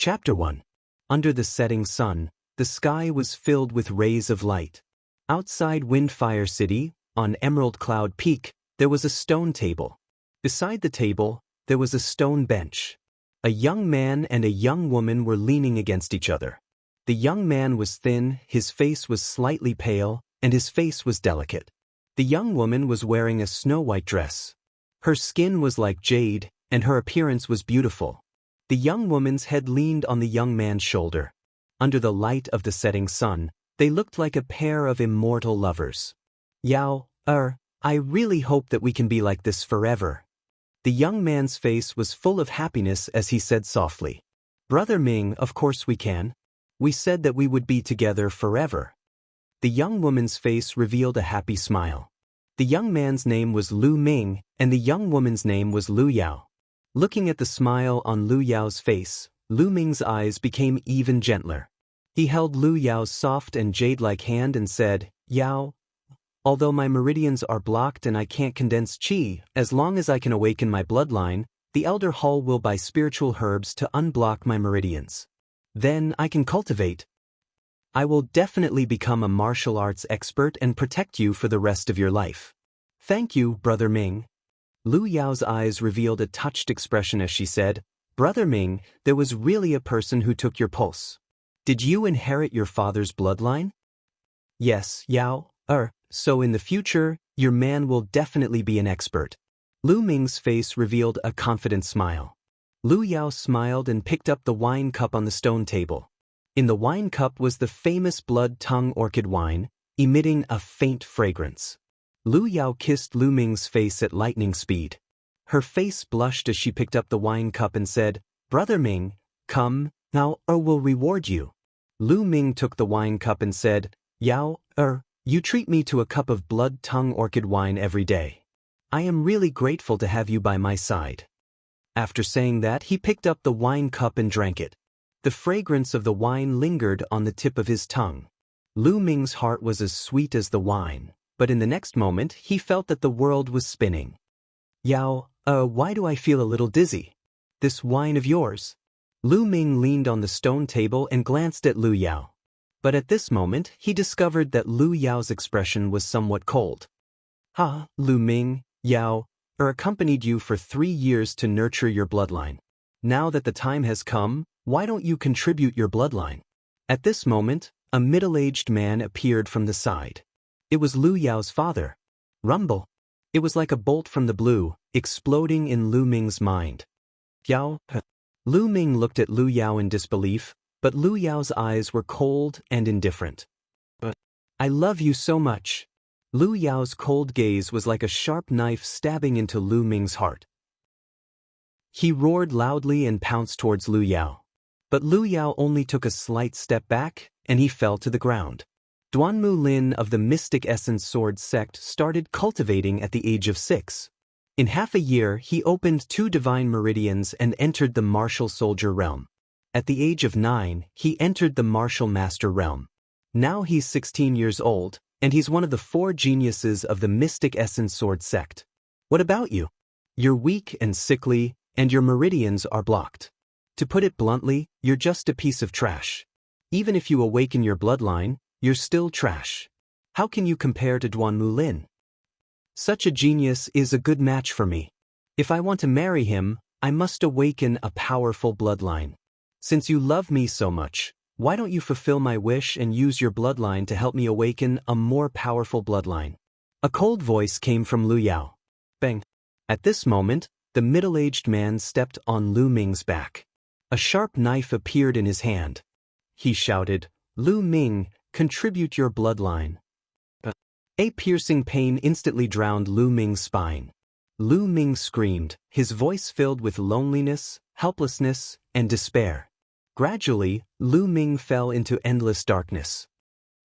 Chapter 1. Under the setting sun, the sky was filled with rays of light. Outside Windfire City, on Emerald Cloud Peak, there was a stone table. Beside the table, there was a stone bench. A young man and a young woman were leaning against each other. The young man was thin, his face was slightly pale, and his face was delicate. The young woman was wearing a snow-white dress. Her skin was like jade, and her appearance was beautiful. The young woman's head leaned on the young man's shoulder. Under the light of the setting sun, they looked like a pair of immortal lovers. Yao, I really hope that we can be like this forever. The young man's face was full of happiness as he said softly, Brother Ming, of course we can. We said that we would be together forever. The young woman's face revealed a happy smile. The young man's name was Lu Ming, and the young woman's name was Lu Yao. Looking at the smile on Lu Yao's face, Lu Ming's eyes became even gentler. He held Lu Yao's soft and jade-like hand and said, Yao, although my meridians are blocked and I can't condense qi, as long as I can awaken my bloodline, the Elder Hall will buy spiritual herbs to unblock my meridians. Then I can cultivate. I will definitely become a martial arts expert and protect you for the rest of your life. Thank you, Brother Ming. Lu Yao's eyes revealed a touched expression as she said, Brother Ming, there was really a person who took your pulse. Did you inherit your father's bloodline? Yes, Yao, so in the future, your man will definitely be an expert. Lu Ming's face revealed a confident smile. Lu Yao smiled and picked up the wine cup on the stone table. In the wine cup was the famous blood tongue orchid wine, emitting a faint fragrance. Lu Yao kissed Lu Ming's face at lightning speed. Her face blushed as she picked up the wine cup and said, Brother Ming, come, now we'll reward you. Lu Ming took the wine cup and said, Yao, you treat me to a cup of blood tongue orchid wine every day. I am really grateful to have you by my side. After saying that, he picked up the wine cup and drank it. The fragrance of the wine lingered on the tip of his tongue. Lu Ming's heart was as sweet as the wine, but in the next moment he felt that the world was spinning. Yao, why do I feel a little dizzy? This wine of yours? Lu Ming leaned on the stone table and glanced at Lu Yao. But at this moment he discovered that Lu Yao's expression was somewhat cold. Lu Ming, Yao, accompanied you for 3 years to nurture your bloodline. Now that the time has come, why don't you contribute your bloodline? At this moment, a middle-aged man appeared from the side. It was Lu Yao's father. Rumble. It was like a bolt from the blue, exploding in Lu Ming's mind. Yao. Lu Ming looked at Lu Yao in disbelief, but Lu Yao's eyes were cold and indifferent. I love you so much. Lu Yao's cold gaze was like a sharp knife stabbing into Lu Ming's heart. He roared loudly and pounced towards Lu Yao. But Lu Yao only took a slight step back, and he fell to the ground. Duanmu Lin of the Mystic Essence Sword sect started cultivating at the age of 6. In half a year, he opened 2 divine meridians and entered the martial soldier realm. At the age of 9, he entered the martial master realm. Now he's 16 years old, and he's one of the 4 geniuses of the Mystic Essence Sword sect. What about you? You're weak and sickly, and your meridians are blocked. To put it bluntly, you're just a piece of trash. Even if you awaken your bloodline, you're still trash. How can you compare to Duanmu Lin? Such a genius is a good match for me. If I want to marry him, I must awaken a powerful bloodline. Since you love me so much, why don't you fulfill my wish and use your bloodline to help me awaken a more powerful bloodline? A cold voice came from Lu Yao. Bang! At this moment, the middle-aged man stepped on Lu Ming's back. A sharp knife appeared in his hand. He shouted, Lu Ming, contribute your bloodline. A piercing pain instantly drowned Lu Ming's spine. Lu Ming screamed, his voice filled with loneliness, helplessness, and despair. Gradually, Lu Ming fell into endless darkness.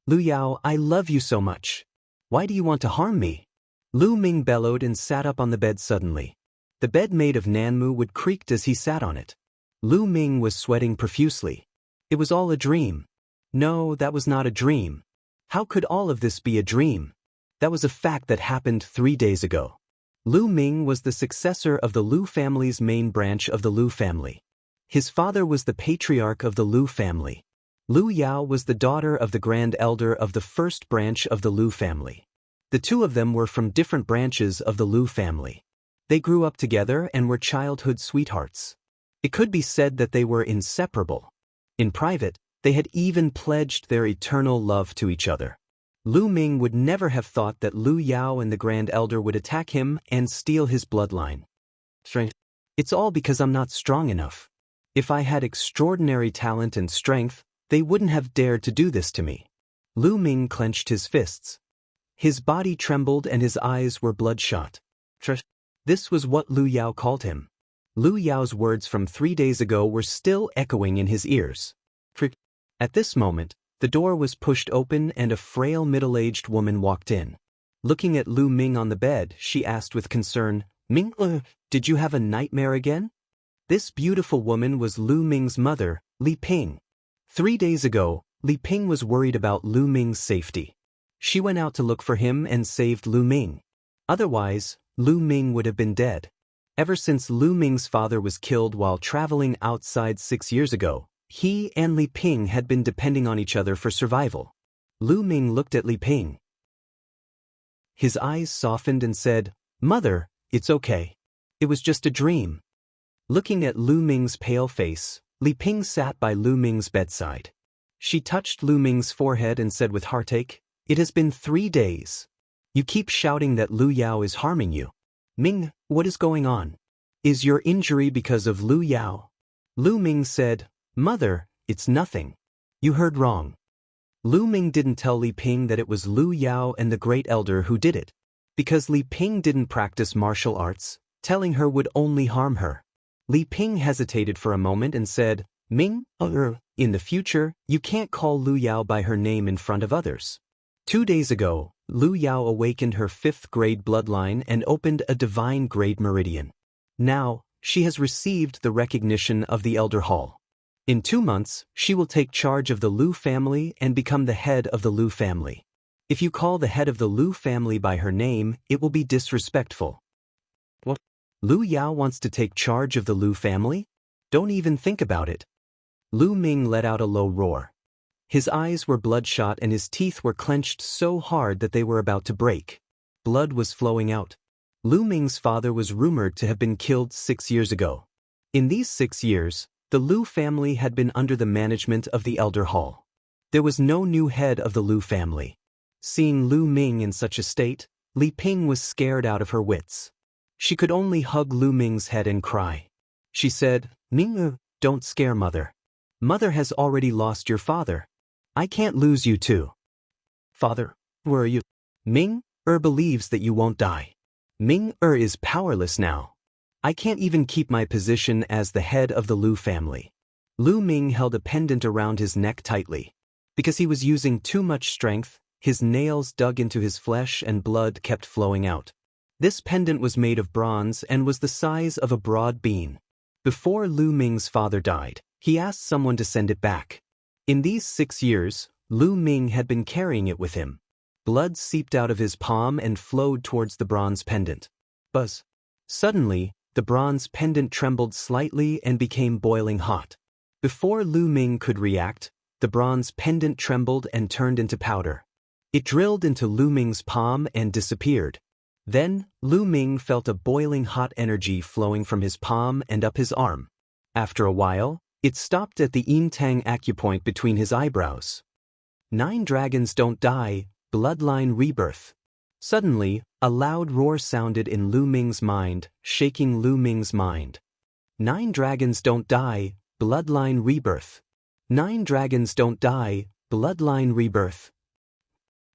Lu Yao, I love you so much. Why do you want to harm me? Lu Ming bellowed and sat up on the bed suddenly. The bed made of Nanmu wood creaked as he sat on it. Lu Ming was sweating profusely. It was all a dream. No, that was not a dream. How could all of this be a dream? That was a fact that happened 3 days ago. Lu Ming was the successor of the Lu family's main branch of the Lu family. His father was the patriarch of the Lu family. Lu Yao was the daughter of the grand elder of the first branch of the Lu family. The two of them were from different branches of the Lu family. They grew up together and were childhood sweethearts. It could be said that they were inseparable. In private, they had even pledged their eternal love to each other. Lu Ming would never have thought that Lu Yao and the grand elder would attack him and steal his bloodline. It's all because I'm not strong enough. If I had extraordinary talent and strength, they wouldn't have dared to do this to me. Lu Ming clenched his fists. His body trembled and his eyes were bloodshot. This was what Lu Yao called him. Lu Yao's words from 3 days ago were still echoing in his ears. At this moment, the door was pushed open and a frail middle-aged woman walked in. Looking at Lu Ming on the bed, she asked with concern, "Ming, did you have a nightmare again?" This beautiful woman was Lu Ming's mother, Li Ping. 3 days ago, Li Ping was worried about Lu Ming's safety. She went out to look for him and saved Lu Ming. Otherwise, Lu Ming would have been dead. Ever since Lu Ming's father was killed while traveling outside 6 years ago, he and Li Ping had been depending on each other for survival. Lu Ming looked at Li Ping. His eyes softened and said, "Mother, it's okay. It was just a dream." Looking at Lu Ming's pale face, Li Ping sat by Lu Ming's bedside. She touched Lu Ming's forehead and said with heartache, "It has been 3 days. You keep shouting that Lu Yao is harming you. Ming, what is going on? Is your injury because of Lu Yao?" Lu Ming said, "Mother, it's nothing. You heard wrong." Lu Ming didn't tell Li Ping that it was Lu Yao and the great elder who did it. Because Li Ping didn't practice martial arts, telling her would only harm her. Li Ping hesitated for a moment and said, "Ming, in the future, you can't call Lu Yao by her name in front of others." 2 days ago, Lu Yao awakened her 5th grade bloodline and opened a divine grade meridian. Now, she has received the recognition of the Elder Hall. In 2 months, she will take charge of the Lu family and become the head of the Lu family. If you call the head of the Lu family by her name, it will be disrespectful. What? Lu Yao wants to take charge of the Lu family? Don't even think about it. Lu Ming let out a low roar. His eyes were bloodshot and his teeth were clenched so hard that they were about to break. Blood was flowing out. Lu Ming's father was rumored to have been killed 6 years ago. In these 6 years, the Lu family had been under the management of the Elder Hall. There was no new head of the Lu family. Seeing Lu Ming in such a state, Li Ping was scared out of her wits. She could only hug Lu Ming's head and cry. She said, "Ming, don't scare Mother. Mother has already lost your father. I can't lose you too." "Father, where are you?" "Ming believes that you won't die. Ming is powerless now. I can't even keep my position as the head of the Lu family." Lu Ming held a pendant around his neck tightly. Because he was using too much strength, his nails dug into his flesh and blood kept flowing out. This pendant was made of bronze and was the size of a broad bean. Before Lu Ming's father died, he asked someone to send it back. In these 6 years, Lu Ming had been carrying it with him. Blood seeped out of his palm and flowed towards the bronze pendant. Buzz. Suddenly, the bronze pendant trembled slightly and became boiling hot. Before Lu Ming could react, the bronze pendant trembled and turned into powder. It drilled into Lu Ming's palm and disappeared. Then, Lu Ming felt a boiling hot energy flowing from his palm and up his arm. After a while, it stopped at the yin tang acupoint between his eyebrows. 9 dragons don't die, bloodline rebirth. Suddenly, a loud roar sounded in Lu Ming's mind, shaking Lu Ming's mind. 9 dragons don't die, bloodline rebirth. 9 dragons don't die, bloodline rebirth.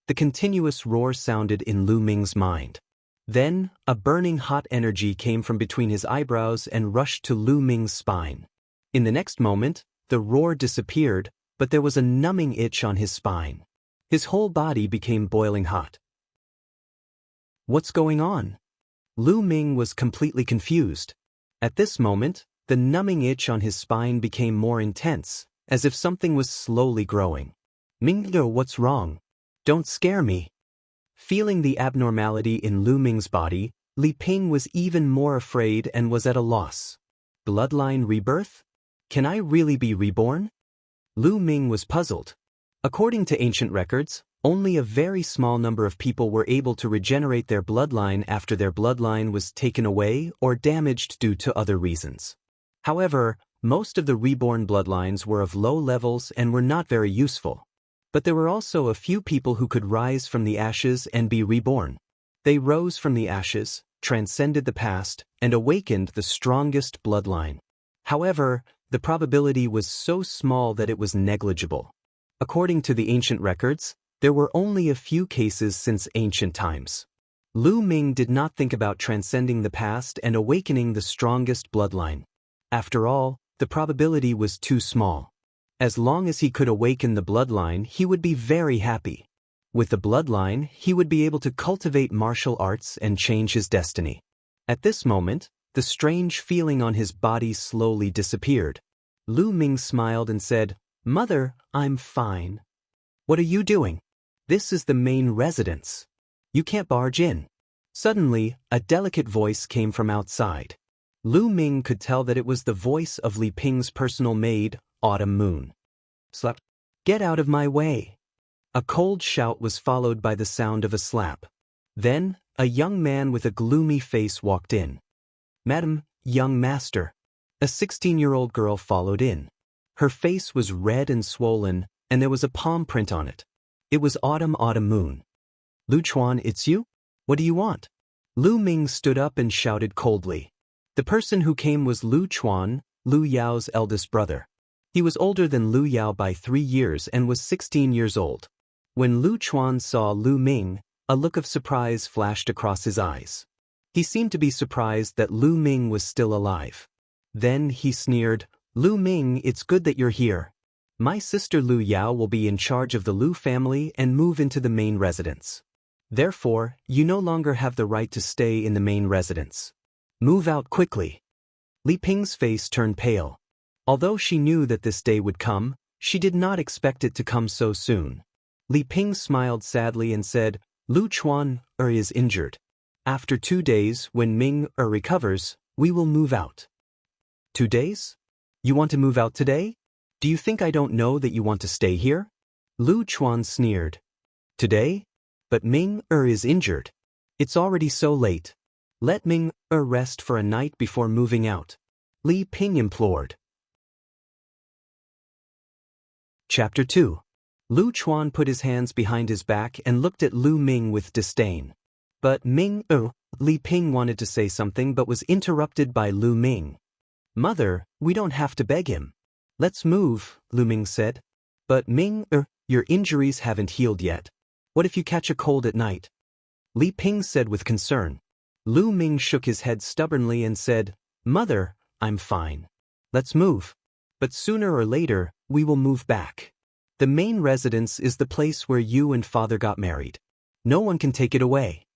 The continuous roar sounded in Lu Ming's mind. Then, a burning hot energy came from between his eyebrows and rushed to Lu Ming's spine. In the next moment, the roar disappeared, but there was a numbing itch on his spine. His whole body became boiling hot. What's going on? Lu Ming was completely confused. At this moment, the numbing itch on his spine became more intense, as if something was slowly growing. "Ming, what's wrong? Don't scare me." Feeling the abnormality in Lu Ming's body, Li Ping was even more afraid and was at a loss. Bloodline rebirth? Can I really be reborn? Lu Ming was puzzled. According to ancient records, only a very small number of people were able to regenerate their bloodline after their bloodline was taken away or damaged due to other reasons. However, most of the reborn bloodlines were of low levels and were not very useful. But there were also a few people who could rise from the ashes and be reborn. They rose from the ashes, transcended the past, and awakened the strongest bloodline. However, the probability was so small that it was negligible. According to the ancient records, there were only a few cases since ancient times. Lu Ming did not think about transcending the past and awakening the strongest bloodline. After all, the probability was too small. As long as he could awaken the bloodline, he would be very happy. With the bloodline, he would be able to cultivate martial arts and change his destiny. At this moment, the strange feeling on his body slowly disappeared. Lu Ming smiled and said, "Mother, I'm fine." "What are you doing? This is the main residence. You can't barge in." Suddenly, a delicate voice came from outside. Lu Ming could tell that it was the voice of Li Ping's personal maid, Autumn Moon. "Slap. Get out of my way." A cold shout was followed by the sound of a slap. Then, a young man with a gloomy face walked in. "Madam, young master." A 16-year-old girl followed in. Her face was red and swollen, and there was a palm print on it. It was Autumn Moon. "Lu Chuan, it's you? What do you want?" Lu Ming stood up and shouted coldly. The person who came was Lu Chuan, Lu Yao's eldest brother. He was older than Lu Yao by 3 years and was 16 years old. When Lu Chuan saw Lu Ming, a look of surprise flashed across his eyes. He seemed to be surprised that Lu Ming was still alive. Then he sneered, "Lu Ming, it's good that you're here. My sister Lu Yao will be in charge of the Lu family and move into the main residence. Therefore, you no longer have the right to stay in the main residence. Move out quickly." Li Ping's face turned pale. Although she knew that this day would come, she did not expect it to come so soon. Li Ping smiled sadly and said, "Lu Chuan is injured. After 2 days, when Ming recovers, we will move out." 2 days? You want to move out today? Do you think I don't know that you want to stay here? Lu Chuan sneered. "Today? But Ming is injured. It's already so late. Let Ming rest for a night before moving out," Li Ping implored. Chapter 2. Lu Chuan put his hands behind his back and looked at Lu Ming with disdain. But Li Ping wanted to say something but was interrupted by Lu Ming. "Mother, we don't have to beg him. Let's move," Lu Ming said. "But Ming, your injuries haven't healed yet. What if you catch a cold at night?" Li Ping said with concern. Lu Ming shook his head stubbornly and said, "Mother, I'm fine. Let's move. But sooner or later, we will move back. The main residence is the place where you and father got married. No one can take it away."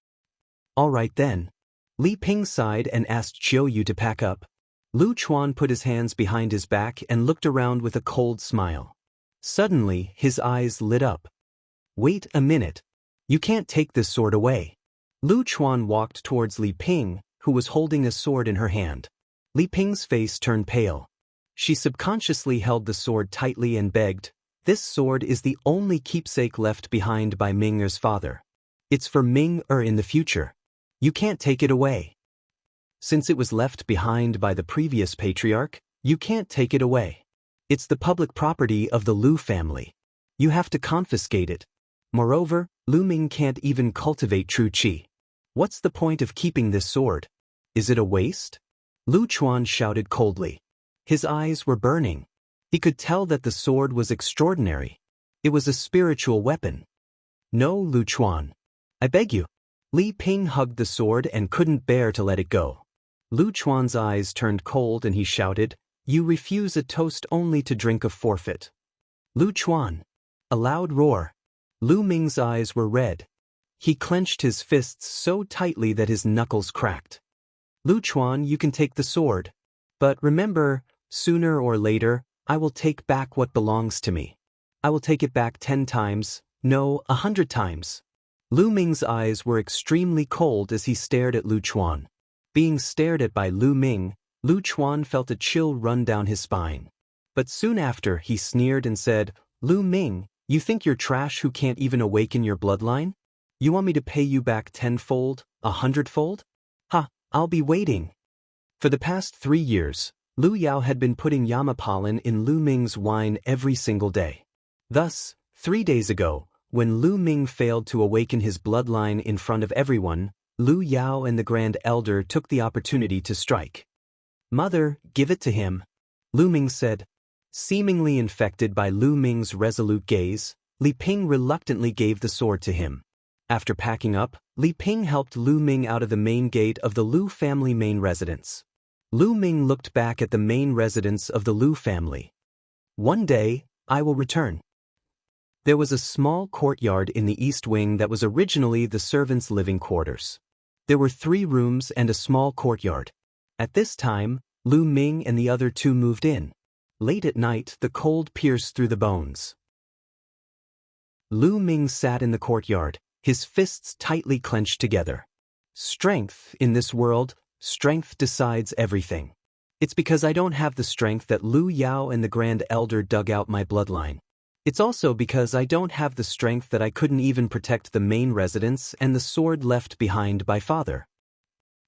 "All right then." Li Ping sighed and asked Chiu Yu to pack up. Lu Chuan put his hands behind his back and looked around with a cold smile. Suddenly, his eyes lit up. "Wait a minute. You can't take this sword away." Lu Chuan walked towards Li Ping, who was holding a sword in her hand. Li Ping's face turned pale. She subconsciously held the sword tightly and begged, "This sword is the only keepsake left behind by Ming's father. It's for Ming in the future. You can't take it away. Since it was left behind by the previous patriarch, you can't take it away. It's the public property of the Lu family. You have to confiscate it. Moreover, Lu Ming can't even cultivate true qi. What's the point of keeping this sword? Is it a waste?" Lu Chuan shouted coldly. His eyes were burning. He could tell that the sword was extraordinary. It was a spiritual weapon. "No, Lu Chuan. I beg you." Li Ping hugged the sword and couldn't bear to let it go. Lu Chuan's eyes turned cold and he shouted, "You refuse a toast only to drink a forfeit." "Lu Chuan." A loud roar. Lu Ming's eyes were red. He clenched his fists so tightly that his knuckles cracked. "Lu Chuan, you can take the sword. But remember, sooner or later, I will take back what belongs to me. I will take it back 10 times, no, 100 times. Lu Ming's eyes were extremely cold as he stared at Lu Chuan. Being stared at by Lu Ming, Lu Chuan felt a chill run down his spine. But soon after, he sneered and said, "Lu Ming, you think you're trash who can't even awaken your bloodline? You want me to pay you back 10-fold, 100-fold? Ha, I'll be waiting." For the past 3 years, Lu Yao had been putting Yama pollen in Lu Ming's wine every single day. Thus, 3 days ago, when Lu Ming failed to awaken his bloodline in front of everyone, Lu Yao and the Grand Elder took the opportunity to strike. "Mother, give it to him," Lu Ming said. Seemingly infected by Lu Ming's resolute gaze, Li Ping reluctantly gave the sword to him. After packing up, Li Ping helped Lu Ming out of the main gate of the Lu family main residence. Lu Ming looked back at the main residence of the Lu family. "One day, I will return." There was a small courtyard in the east wing that was originally the servants' living quarters. There were 3 rooms and a small courtyard. At this time, Lu Ming and the other 2 moved in. Late at night, the cold pierced through the bones. Lu Ming sat in the courtyard, his fists tightly clenched together. Strength, in this world, strength decides everything. It's because I don't have the strength that Lu Yao and the Grand Elder dug out my bloodline. It's also because I don't have the strength that I couldn't even protect the main residence and the sword left behind by father.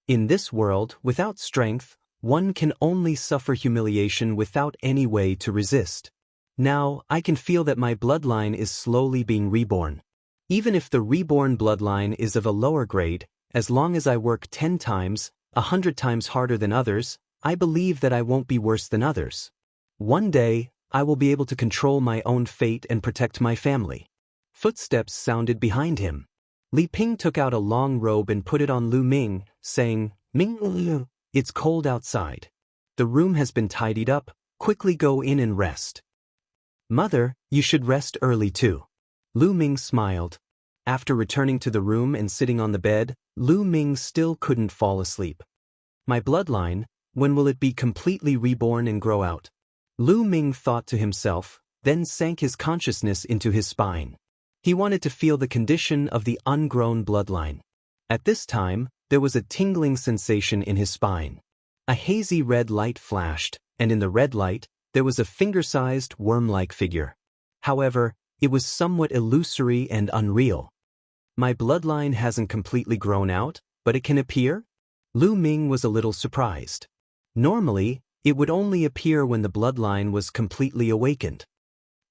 In this world, without strength, one can only suffer humiliation without any way to resist. Now, I can feel that my bloodline is slowly being reborn. Even if the reborn bloodline is of a lower grade, as long as I work 10 times, 100 times harder than others, I believe that I won't be worse than others. One day, I will be able to control my own fate and protect my family. Footsteps sounded behind him. Li Ping took out a long robe and put it on Lu Ming, saying, "Ming, it's cold outside. The room has been tidied up, quickly go in and rest." "Mother, you should rest early too." Lu Ming smiled. After returning to the room and sitting on the bed, Lu Ming still couldn't fall asleep. "My bloodline, when will it be completely reborn and grow out?" Lu Ming thought to himself, then sank his consciousness into his spine. He wanted to feel the condition of the ungrown bloodline. At this time, there was a tingling sensation in his spine. A hazy red light flashed, and in the red light, there was a finger-sized, worm-like figure. However, it was somewhat illusory and unreal. "My bloodline hasn't completely grown out, but it can appear?" Lu Ming was a little surprised. Normally, it would only appear when the bloodline was completely awakened.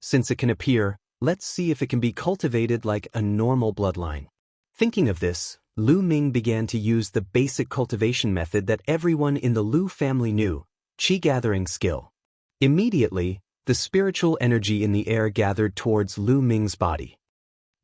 Since it can appear, let's see if it can be cultivated like a normal bloodline. Thinking of this, Lu Ming began to use the basic cultivation method that everyone in the Lu family knew, qi gathering skill. Immediately, the spiritual energy in the air gathered towards Lu Ming's body.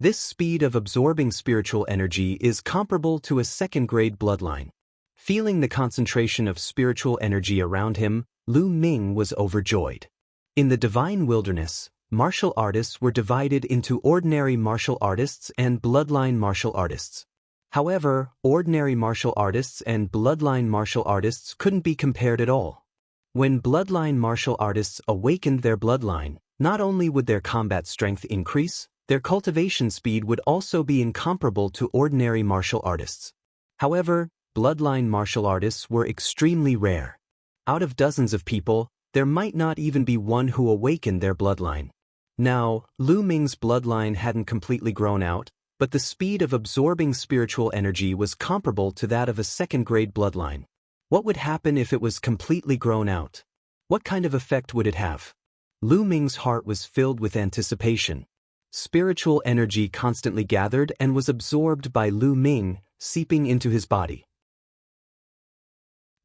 This speed of absorbing spiritual energy is comparable to a second-grade bloodline. Feeling the concentration of spiritual energy around him, Lu Ming was overjoyed. In the divine wilderness, martial artists were divided into ordinary martial artists and bloodline martial artists. However, ordinary martial artists and bloodline martial artists couldn't be compared at all. When bloodline martial artists awakened their bloodline, not only would their combat strength increase, their cultivation speed would also be incomparable to ordinary martial artists. However, bloodline martial artists were extremely rare. Out of dozens of people, there might not even be one who awakened their bloodline. Now, Lu Ming's bloodline hadn't completely grown out, but the speed of absorbing spiritual energy was comparable to that of a second-grade bloodline. What would happen if it was completely grown out? What kind of effect would it have? Lu Ming's heart was filled with anticipation. Spiritual energy constantly gathered and was absorbed by Lu Ming, seeping into his body.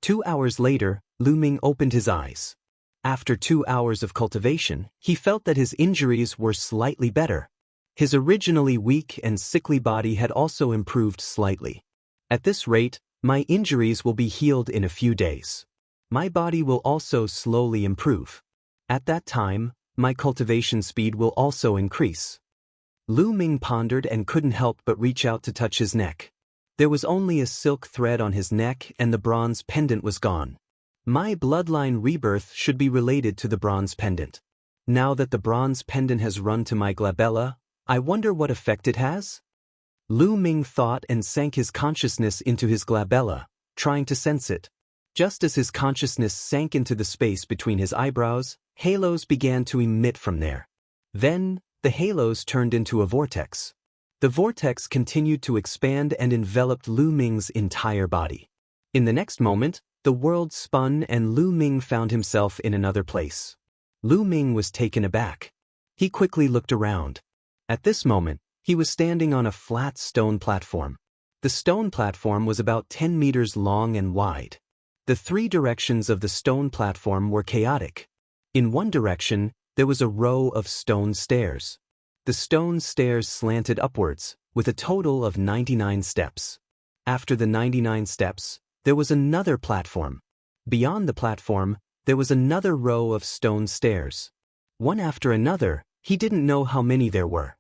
2 hours later, Lu Ming opened his eyes. After 2 hours of cultivation, he felt that his injuries were slightly better. His originally weak and sickly body had also improved slightly. At this rate, my injuries will be healed in a few days. My body will also slowly improve. At that time, my cultivation speed will also increase. Lu Ming pondered and couldn't help but reach out to touch his neck. There was only a silk thread on his neck and the bronze pendant was gone. My bloodline rebirth should be related to the bronze pendant. Now that the bronze pendant has run to my glabella, I wonder what effect it has? Lu Ming thought and sank his consciousness into his glabella, trying to sense it. Just as his consciousness sank into the space between his eyebrows, halos began to emit from there. Then, the halos turned into a vortex. The vortex continued to expand and enveloped Lu Ming's entire body. In the next moment, the world spun and Lu Ming found himself in another place. Lu Ming was taken aback. He quickly looked around. At this moment, he was standing on a flat stone platform. The stone platform was about 10 meters long and wide. The three directions of the stone platform were chaotic. In one direction, there was a row of stone stairs. The stone stairs slanted upwards, with a total of 99 steps. After the 99 steps, there was another platform. Beyond the platform, there was another row of stone stairs. One after another, he didn't know how many there were.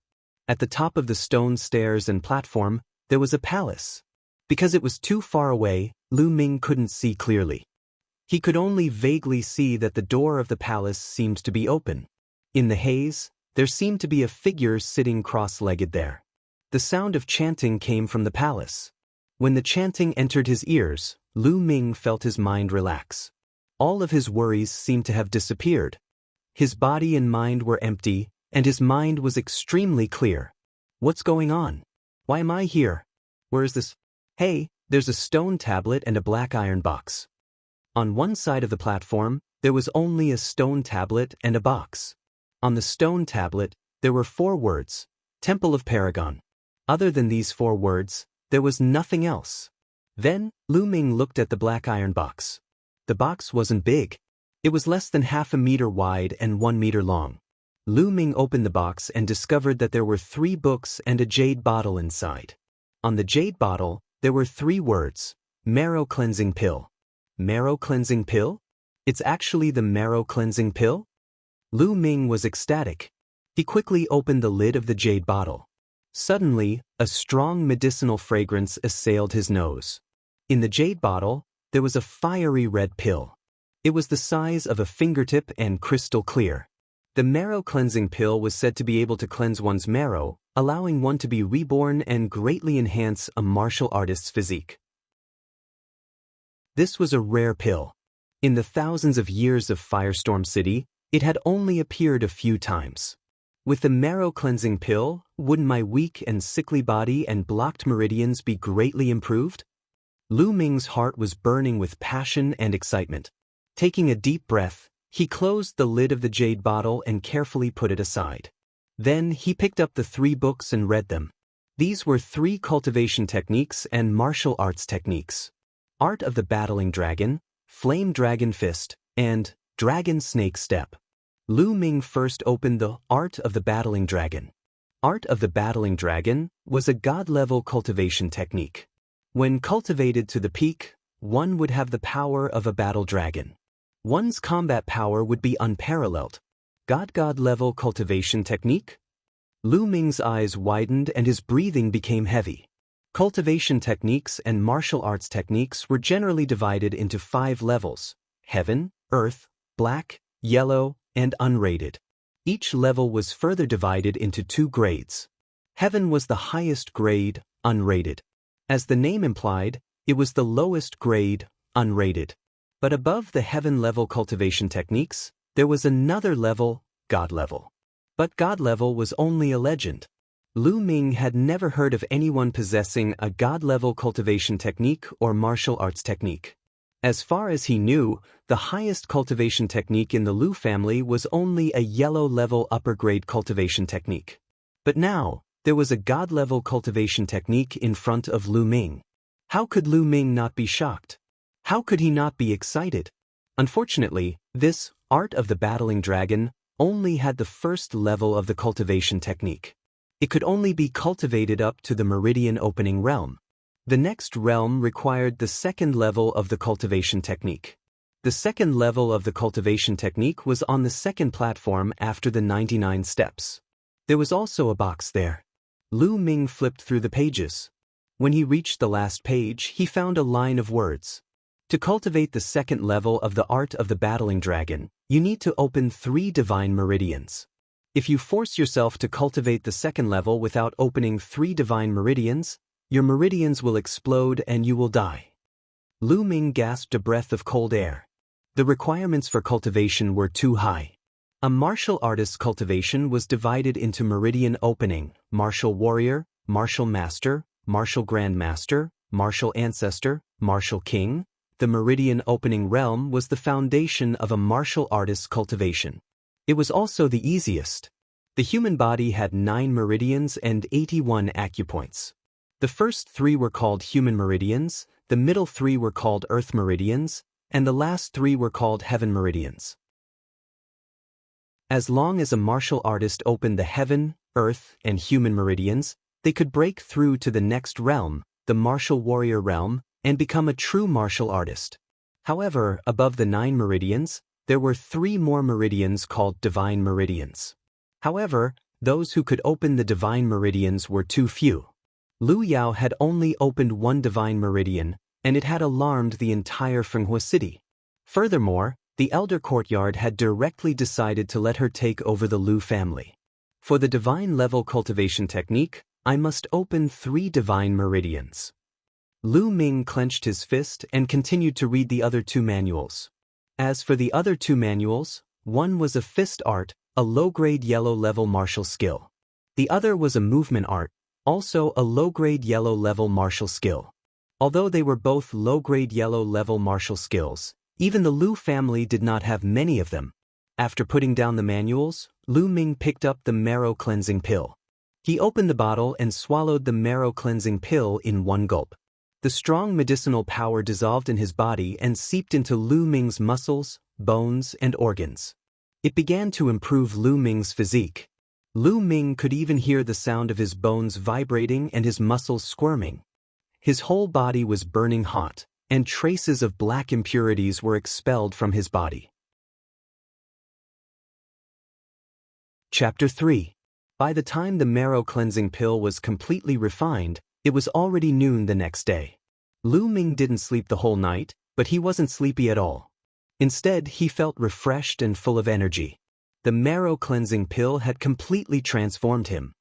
At the top of the stone stairs and platform, there was a palace. Because it was too far away, Lu Ming couldn't see clearly. He could only vaguely see that the door of the palace seemed to be open. In the haze, there seemed to be a figure sitting cross-legged there. The sound of chanting came from the palace. When the chanting entered his ears, Lu Ming felt his mind relax. All of his worries seemed to have disappeared. His body and mind were empty, and his mind was extremely clear. What's going on? Why am I here? Where is this? Hey, there's a stone tablet and a black iron box. On one side of the platform, there was only a stone tablet and a box. On the stone tablet, there were 4 words, Temple of Paragon. Other than these 4 words, there was nothing else. Then, Lu Ming looked at the black iron box. The box wasn't big. It was less than half a meter wide and 1 meter long. Lu Ming opened the box and discovered that there were 3 books and a jade bottle inside. On the jade bottle, there were 3 words, Marrow Cleansing Pill. Marrow Cleansing Pill? It's actually the Marrow Cleansing Pill? Lu Ming was ecstatic. He quickly opened the lid of the jade bottle. Suddenly, a strong medicinal fragrance assailed his nose. In the jade bottle, there was a fiery red pill. It was the size of a fingertip and crystal clear. The Marrow Cleansing Pill was said to be able to cleanse one's marrow, allowing one to be reborn and greatly enhance a martial artist's physique. This was a rare pill. In the thousands of years of Firestorm City, it had only appeared a few times. With the Marrow Cleansing Pill, wouldn't my weak and sickly body and blocked meridians be greatly improved? Lu Ming's heart was burning with passion and excitement. Taking a deep breath, he closed the lid of the jade bottle and carefully put it aside. Then he picked up the 3 books and read them. These were 3 cultivation techniques and martial arts techniques. Art of the Battling Dragon, Flame Dragon Fist, and Dragon Snake Step. Lu Ming first opened the Art of the Battling Dragon. Art of the Battling Dragon was a god-level cultivation technique. When cultivated to the peak, one would have the power of a battle dragon. One's combat power would be unparalleled. God-level cultivation technique? Lu Ming's eyes widened and his breathing became heavy. Cultivation techniques and martial arts techniques were generally divided into 5 levels: Heaven, Earth, Black, Yellow, and Unrated. Each level was further divided into 2 grades. Heaven was the highest grade, Unrated. As the name implied, it was the lowest grade, Unrated. But above the Heaven-level cultivation techniques, there was another level, God level. But God level was only a legend. Lu Ming had never heard of anyone possessing a God-level cultivation technique or martial arts technique. As far as he knew, the highest cultivation technique in the Lu family was only a yellow-level upper-grade cultivation technique. But now, there was a God-level cultivation technique in front of Lu Ming. How could Lu Ming not be shocked? How could he not be excited? Unfortunately, this Art of the Battling Dragon only had the first level of the cultivation technique. It could only be cultivated up to the meridian opening realm. The next realm required the second level of the cultivation technique. The second level of the cultivation technique was on the second platform after the 99 steps. There was also a box there. Lu Ming flipped through the pages. When he reached the last page, he found a line of words. To cultivate the second level of the Art of the Battling Dragon, you need to open 3 divine meridians. If you force yourself to cultivate the second level without opening 3 divine meridians, your meridians will explode and you will die. Lu Ming gasped a breath of cold air. The requirements for cultivation were too high. A martial artist's cultivation was divided into meridian opening, martial warrior, martial master, martial grandmaster, martial ancestor, martial king. The meridian opening realm was the foundation of a martial artist's cultivation. It was also the easiest. The human body had 9 meridians and 81 acupoints. The first 3 were called human meridians, the middle 3 were called earth meridians, and the last 3 were called heaven meridians. As long as a martial artist opened the heaven, earth, and human meridians, they could break through to the next realm, the martial warrior realm, and become a true martial artist. However, above the 9 meridians, there were 3 more meridians called divine meridians. However, those who could open the divine meridians were too few. Lu Yao had only opened 1 divine meridian, and it had alarmed the entire Fenghua city. Furthermore, the elder courtyard had directly decided to let her take over the Lu family. For the divine level cultivation technique, I must open 3 divine meridians. Lu Ming clenched his fist and continued to read the other 2 manuals. As for the other 2 manuals, one was a fist art, a low-grade yellow-level martial skill. The other was a movement art, also a low-grade yellow-level martial skill. Although they were both low-grade yellow-level martial skills, even the Lu family did not have many of them. After putting down the manuals, Lu Ming picked up the marrow cleansing pill. He opened the bottle and swallowed the marrow cleansing pill in 1 gulp. The strong medicinal power dissolved in his body and seeped into Lu Ming's muscles, bones, and organs. It began to improve Lu Ming's physique. Lu Ming could even hear the sound of his bones vibrating and his muscles squirming. His whole body was burning hot, and traces of black impurities were expelled from his body. Chapter 3. By the time the marrow cleansing pill was completely refined, it was already noon the next day. Lu Ming didn't sleep the whole night, but he wasn't sleepy at all. Instead, he felt refreshed and full of energy. The marrow cleansing pill had completely transformed him.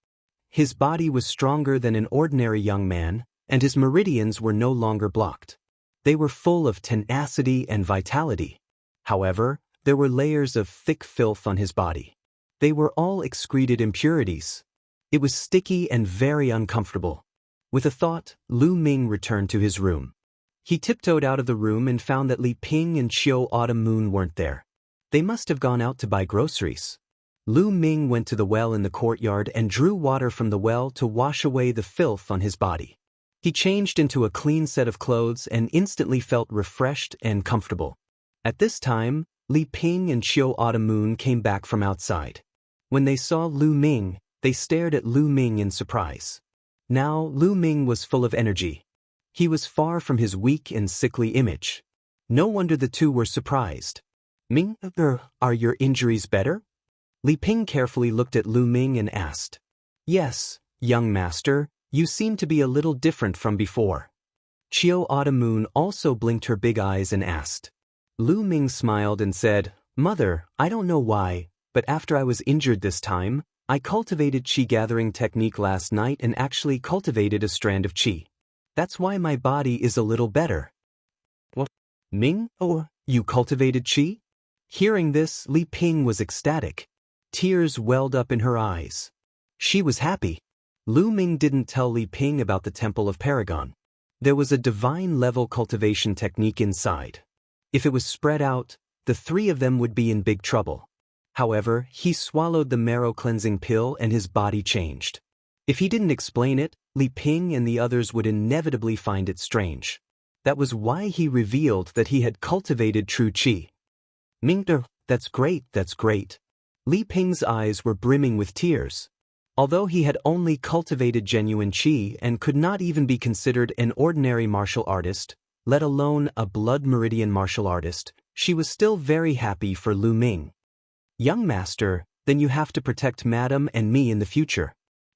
His body was stronger than an ordinary young man, and his meridians were no longer blocked. They were full of tenacity and vitality. However, there were layers of thick filth on his body. They were all excreted impurities. It was sticky and very uncomfortable. With a thought, Lu Ming returned to his room. He tiptoed out of the room and found that Li Ping and Qiu Autumn Moon weren't there. They must have gone out to buy groceries. Lu Ming went to the well in the courtyard and drew water from the well to wash away the filth on his body. He changed into a clean set of clothes and instantly felt refreshed and comfortable. At this time, Li Ping and Qiu Autumn Moon came back from outside. When they saw Lu Ming, they stared at Lu Ming in surprise. Now, Lu Ming was full of energy. He was far from his weak and sickly image. No wonder the two were surprised. Ming, are your injuries better? Li Ping carefully looked at Lu Ming and asked. Yes, young master, you seem to be a little different from before. Qiu Autumn Moon also blinked her big eyes and asked. Lu Ming smiled and said, Mother, I don't know why, but after I was injured this time, I cultivated qi gathering technique last night and actually cultivated a strand of qi. That's why my body is a little better. What? Ming? Oh, you cultivated qi? Hearing this, Li Ping was ecstatic. Tears welled up in her eyes. She was happy. Lu Ming didn't tell Li Ping about the Temple of Paragon. There was a divine-level cultivation technique inside. If it was spread out, the 3 of them would be in big trouble. However, he swallowed the marrow cleansing pill and his body changed. If he didn't explain it, Li Ping and the others would inevitably find it strange. That was why he revealed that he had cultivated true qi. Mingde, that's great, that's great. Li Ping's eyes were brimming with tears. Although he had only cultivated genuine qi and could not even be considered an ordinary martial artist, let alone a blood meridian martial artist, she was still very happy for Lu Ming. Young master, then you have to protect Madam and me in the future.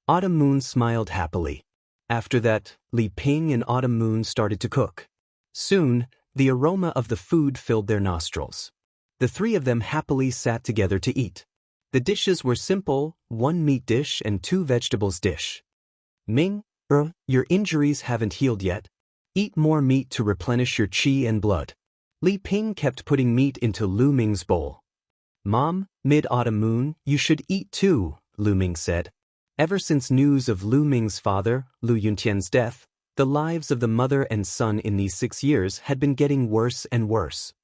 Autumn Moon smiled happily. After that, Li Ping and Autumn Moon started to cook. Soon, the aroma of the food filled their nostrils. The 3 of them happily sat together to eat. The dishes were simple, 1 meat dish and 2 vegetables dish. Ming, your injuries haven't healed yet. Eat more meat to replenish your qi and blood. Li Ping kept putting meat into Lu Ming's bowl. Mom, mid-autumn moon, you should eat too, Lu Ming said. Ever since news of Lu Ming's father, Lu Yuntian's death, the lives of the mother and son in these 6 years had been getting worse and worse.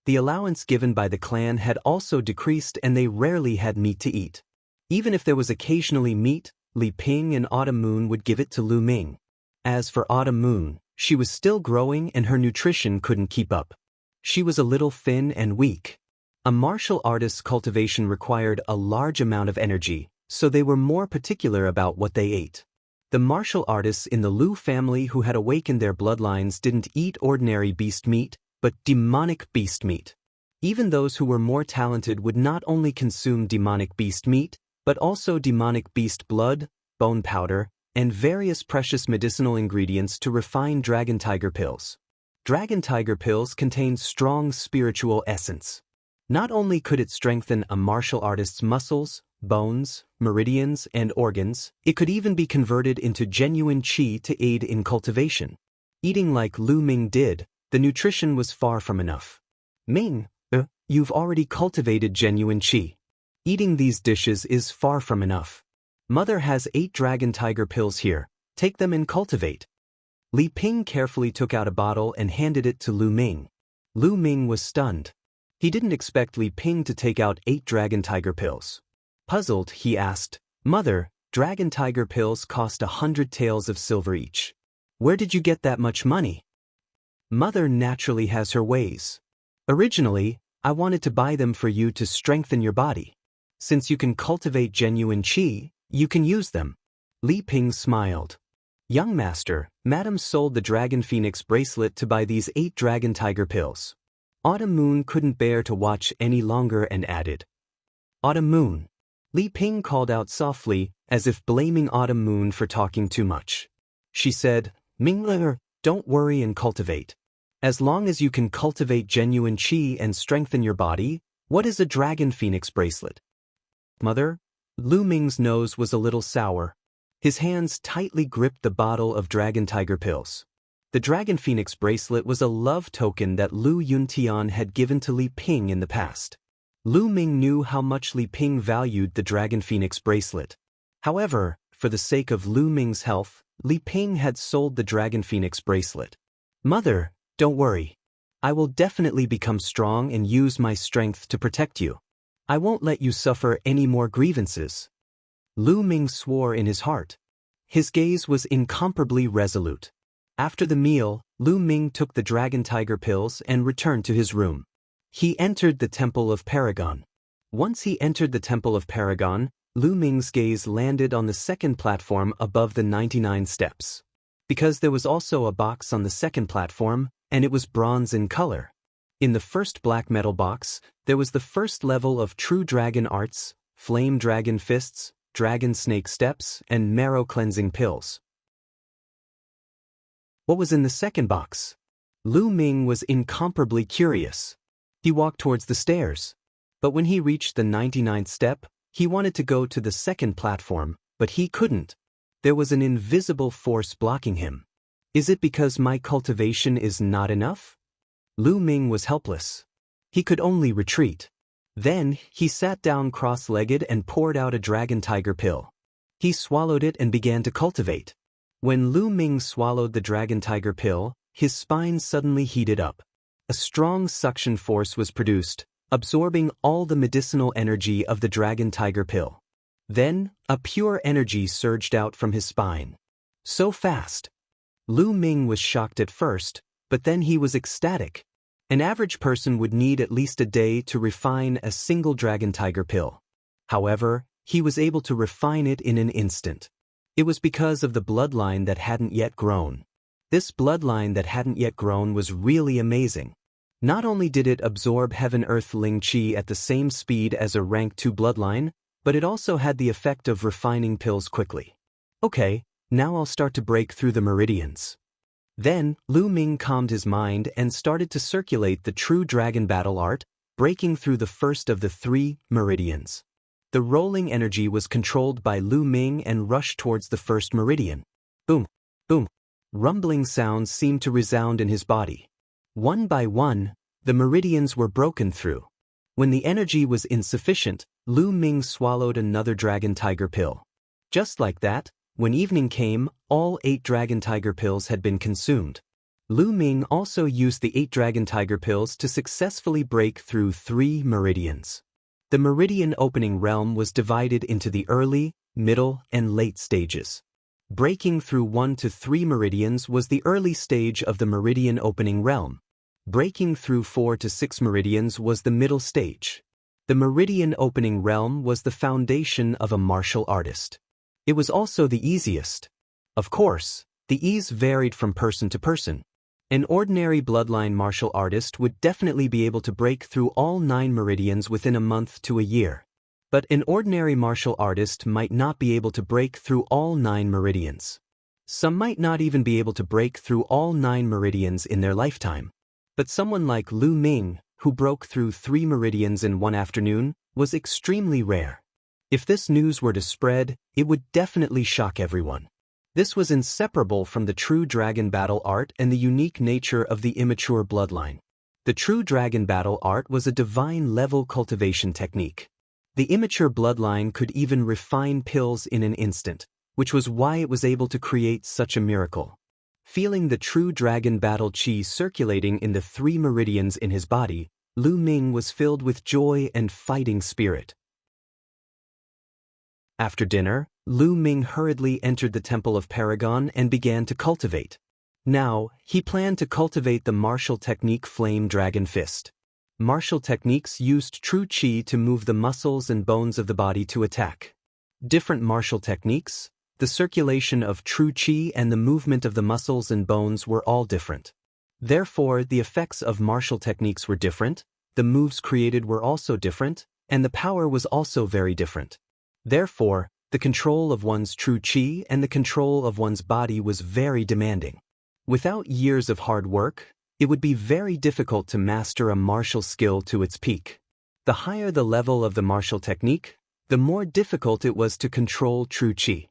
The allowance given by the clan had also decreased and they rarely had meat to eat. Even if there was occasionally meat, Li Ping and Autumn Moon would give it to Lu Ming. As for Autumn Moon, she was still growing and her nutrition couldn't keep up. She was a little thin and weak. A martial artist's cultivation required a large amount of energy, so they were more particular about what they ate. The martial artists in the Lu family who had awakened their bloodlines didn't eat ordinary beast meat, but demonic beast meat. Even those who were more talented would not only consume demonic beast meat, but also demonic beast blood, bone powder, and various precious medicinal ingredients to refine dragon tiger pills. Dragon tiger pills contained strong spiritual essence. Not only could it strengthen a martial artist's muscles, bones, meridians, and organs, it could even be converted into genuine qi to aid in cultivation. Eating like Lu Ming did, the nutrition was far from enough. Ming, you've already cultivated genuine qi. Eating these dishes is far from enough. Mother has 8 dragon tiger pills here, take them and cultivate. Li Ping carefully took out a bottle and handed it to Lu Ming. Lu Ming was stunned. He didn't expect Li Ping to take out 8 dragon tiger pills. Puzzled, he asked, Mother, dragon tiger pills cost 100 taels of silver each. Where did you get that much money? Mother naturally has her ways. Originally, I wanted to buy them for you to strengthen your body. Since you can cultivate genuine qi, you can use them. Li Ping smiled. Young master, Madam sold the Dragon Phoenix bracelet to buy these 8 dragon tiger pills. Autumn Moon couldn't bear to watch any longer and added, Autumn Moon. Li Ping called out softly, as if blaming Autumn Moon for talking too much. She said, Mingler, don't worry and cultivate. As long as you can cultivate genuine qi and strengthen your body, what is a Dragon Phoenix bracelet? Mother? Lu Ming's nose was a little sour. His hands tightly gripped the bottle of Dragon Tiger pills. The Dragon Phoenix bracelet was a love token that Lu Yuntian had given to Li Ping in the past. Lu Ming knew how much Li Ping valued the Dragon Phoenix bracelet. However, for the sake of Lu Ming's health, Li Ping had sold the Dragon Phoenix bracelet. Mother, don't worry. I will definitely become strong and use my strength to protect you. I won't let you suffer any more grievances. Lu Ming swore in his heart. His gaze was incomparably resolute. After the meal, Lu Ming took the Dragon Tiger pills and returned to his room. He entered the Temple of Paragon. Once he entered the Temple of Paragon, Lu Ming's gaze landed on the second platform above the 99 steps. Because there was also a box on the second platform, and it was bronze in color. In the first black metal box, there was the first level of true dragon arts, flame dragon fists, dragon snake steps, and marrow cleansing pills. What was in the second box? Lu Ming was incomparably curious. He walked towards the stairs. But when he reached the 99th step, he wanted to go to the second platform, but he couldn't. There was an invisible force blocking him. Is it because my cultivation is not enough? Lu Ming was helpless. He could only retreat. Then, he sat down cross-legged and poured out a Dragon Tiger pill. He swallowed it and began to cultivate. When Lu Ming swallowed the Dragon Tiger pill, his spine suddenly heated up. A strong suction force was produced, absorbing all the medicinal energy of the Dragon Tiger pill. Then, a pure energy surged out from his spine. So fast. Lu Ming was shocked at first, but then he was ecstatic. An average person would need at least a day to refine a single Dragon Tiger pill. However, he was able to refine it in an instant. It was because of the bloodline that hadn't yet grown. This bloodline that hadn't yet grown was really amazing. Not only did it absorb Heaven-Earth Ling Qi at the same speed as a Rank 2 bloodline, but it also had the effect of refining pills quickly. Okay, now I'll start to break through the meridians. Then, Lu Ming calmed his mind and started to circulate the true dragon battle art, breaking through the first of the 3 meridians. The rolling energy was controlled by Lu Ming and rushed towards the first meridian. Boom, boom, Rumbling sounds seemed to resound in his body. One by one, the meridians were broken through. When the energy was insufficient, Lu Ming swallowed another dragon tiger pill. Just like that, when evening came, all 8 dragon tiger pills had been consumed. Lu Ming also used the 8 dragon tiger pills to successfully break through 3 meridians. The meridian opening realm was divided into the early, middle, and late stages. Breaking through 1 to 3 meridians was the early stage of the meridian opening realm. Breaking through 4 to 6 meridians was the middle stage. The meridian opening realm was the foundation of a martial artist. It was also the easiest. Of course, the ease varied from person to person. An ordinary bloodline martial artist would definitely be able to break through all 9 meridians within a month to a year. But an ordinary martial artist might not be able to break through all 9 meridians. Some might not even be able to break through all 9 meridians in their lifetime. But someone like Lu Ming, who broke through 3 meridians in one afternoon, was extremely rare. If this news were to spread, it would definitely shock everyone. This was inseparable from the true dragon battle art and the unique nature of the immature bloodline. The true dragon battle art was a divine-level cultivation technique. The immature bloodline could even refine pills in an instant, which was why it was able to create such a miracle. Feeling the true dragon battle chi circulating in the 3 meridians in his body, Lu Ming was filled with joy and fighting spirit. After dinner, Lu Ming hurriedly entered the Temple of Paragon and began to cultivate. Now, he planned to cultivate the martial technique Flame Dragon Fist. Martial techniques used true chi to move the muscles and bones of the body to attack. Different martial techniques, the circulation of true chi and the movement of the muscles and bones were all different. Therefore, the effects of martial techniques were different, the moves created were also different, and the power was also very different. Therefore, the control of one's true chi and the control of one's body was very demanding. Without years of hard work, it would be very difficult to master a martial skill to its peak. The higher the level of the martial technique, the more difficult it was to control true chi.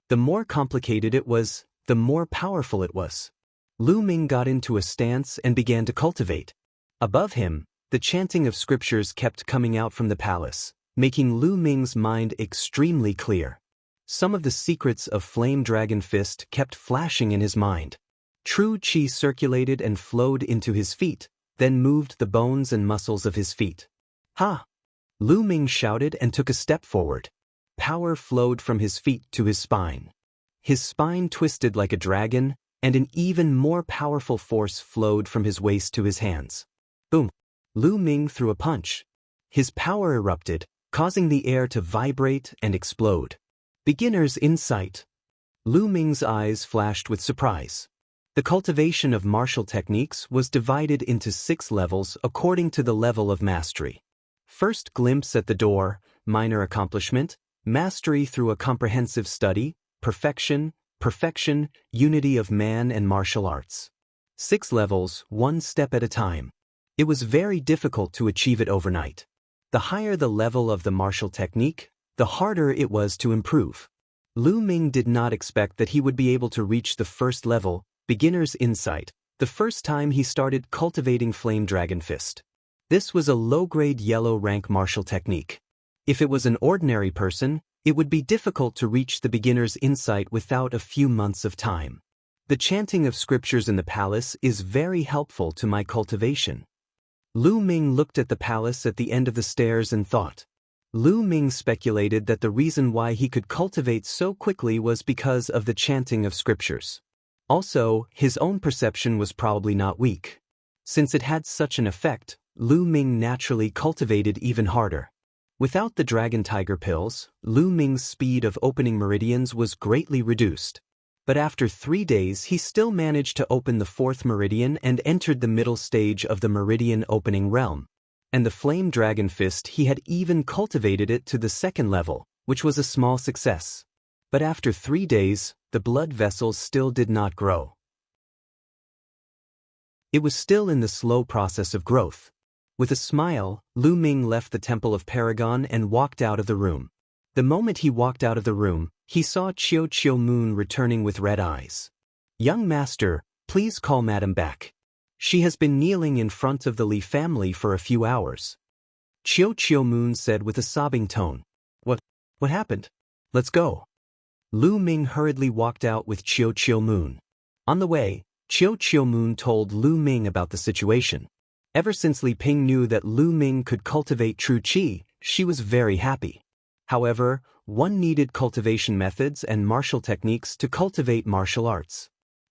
The more complicated it was, the more powerful it was. Lu Ming got into a stance and began to cultivate. Above him, the chanting of scriptures kept coming out from the palace, making Lu Ming's mind extremely clear. Some of the secrets of Flame Dragon Fist kept flashing in his mind. True chi circulated and flowed into his feet, then moved the bones and muscles of his feet. Ha! Lu Ming shouted and took a step forward. Power flowed from his feet to his spine. His spine twisted like a dragon, and an even more powerful force flowed from his waist to his hands. Boom! Lu Ming threw a punch. His power erupted, causing the air to vibrate and explode. Beginner's insight. Lu Ming's eyes flashed with surprise. The cultivation of martial techniques was divided into 6 levels according to the level of mastery. First glimpse at the door, minor accomplishment, mastery through a comprehensive study, perfection, unity of man and martial arts. 6 levels, 1 step at a time. It was very difficult to achieve it overnight. The higher the level of the martial technique, the harder it was to improve. Lu Ming did not expect that he would be able to reach the first level, beginner's insight, the first time he started cultivating Flame Dragon Fist. This was a low-grade yellow rank martial technique. If it was an ordinary person, it would be difficult to reach the beginner's insight without a few months of time. The chanting of scriptures in the palace is very helpful to my cultivation. Lu Ming looked at the palace at the end of the stairs and thought. Lu Ming speculated that the reason why he could cultivate so quickly was because of the chanting of scriptures. Also, his own perception was probably not weak. Since it had such an effect, Lu Ming naturally cultivated even harder. Without the dragon tiger pills, Lu Ming's speed of opening meridians was greatly reduced. But after 3 days he still managed to open the 4th meridian and entered the middle stage of the meridian opening realm. And the Flame Dragon Fist, he had even cultivated it to the 2nd level, which was a small success. But after 3 days, the blood vessels still did not grow. It was still in the slow process of growth. With a smile, Lu Ming left the Temple of Paragon and walked out of the room. The moment he walked out of the room, he saw Chiu Moon returning with red eyes. Young master, please call madam back. She has been kneeling in front of the Li family for a few hours. Chiu Moon said with a sobbing tone. What happened? Let's go. Lu Ming hurriedly walked out with Chiu Moon. On the way, Chiu Moon told Lu Ming about the situation. Ever since Li Ping knew that Lu Ming could cultivate true qi, she was very happy. However, one needed cultivation methods and martial techniques to cultivate martial arts.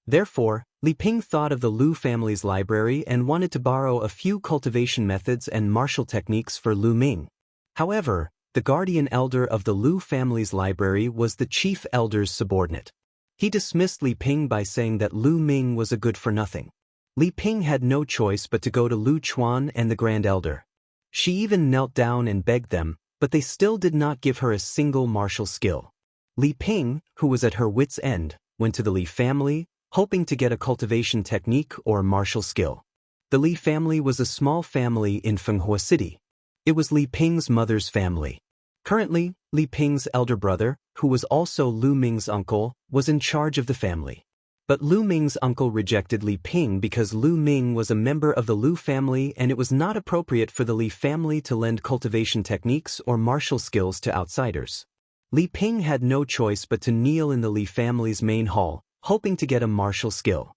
Therefore, Li Ping thought of the Lu family's library and wanted to borrow a few cultivation methods and martial techniques for Lu Ming. However, the guardian elder of the Lu family's library was the chief elder's subordinate. He dismissed Li Ping by saying that Lu Ming was a good-for-nothing. Li Ping had no choice but to go to Lu Chuan and the grand elder. She even knelt down and begged them, but they still did not give her a single martial skill. Li Ping, who was at her wits' end, went to the Li family, hoping to get a cultivation technique or martial skill. The Li family was a small family in Fenghua City. It was Li Ping's mother's family. Currently, Li Ping's elder brother, who was also Lu Ming's uncle, was in charge of the family. But Lu Ming's uncle rejected Li Ping because Lu Ming was a member of the Lu family and it was not appropriate for the Li family to lend cultivation techniques or martial skills to outsiders. Li Ping had no choice but to kneel in the Li family's main hall, hoping to get a martial skill.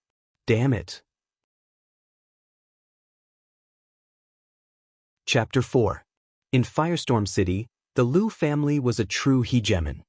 Damn it. Chapter 4. In Firestorm City, the Lu family was a true hegemon.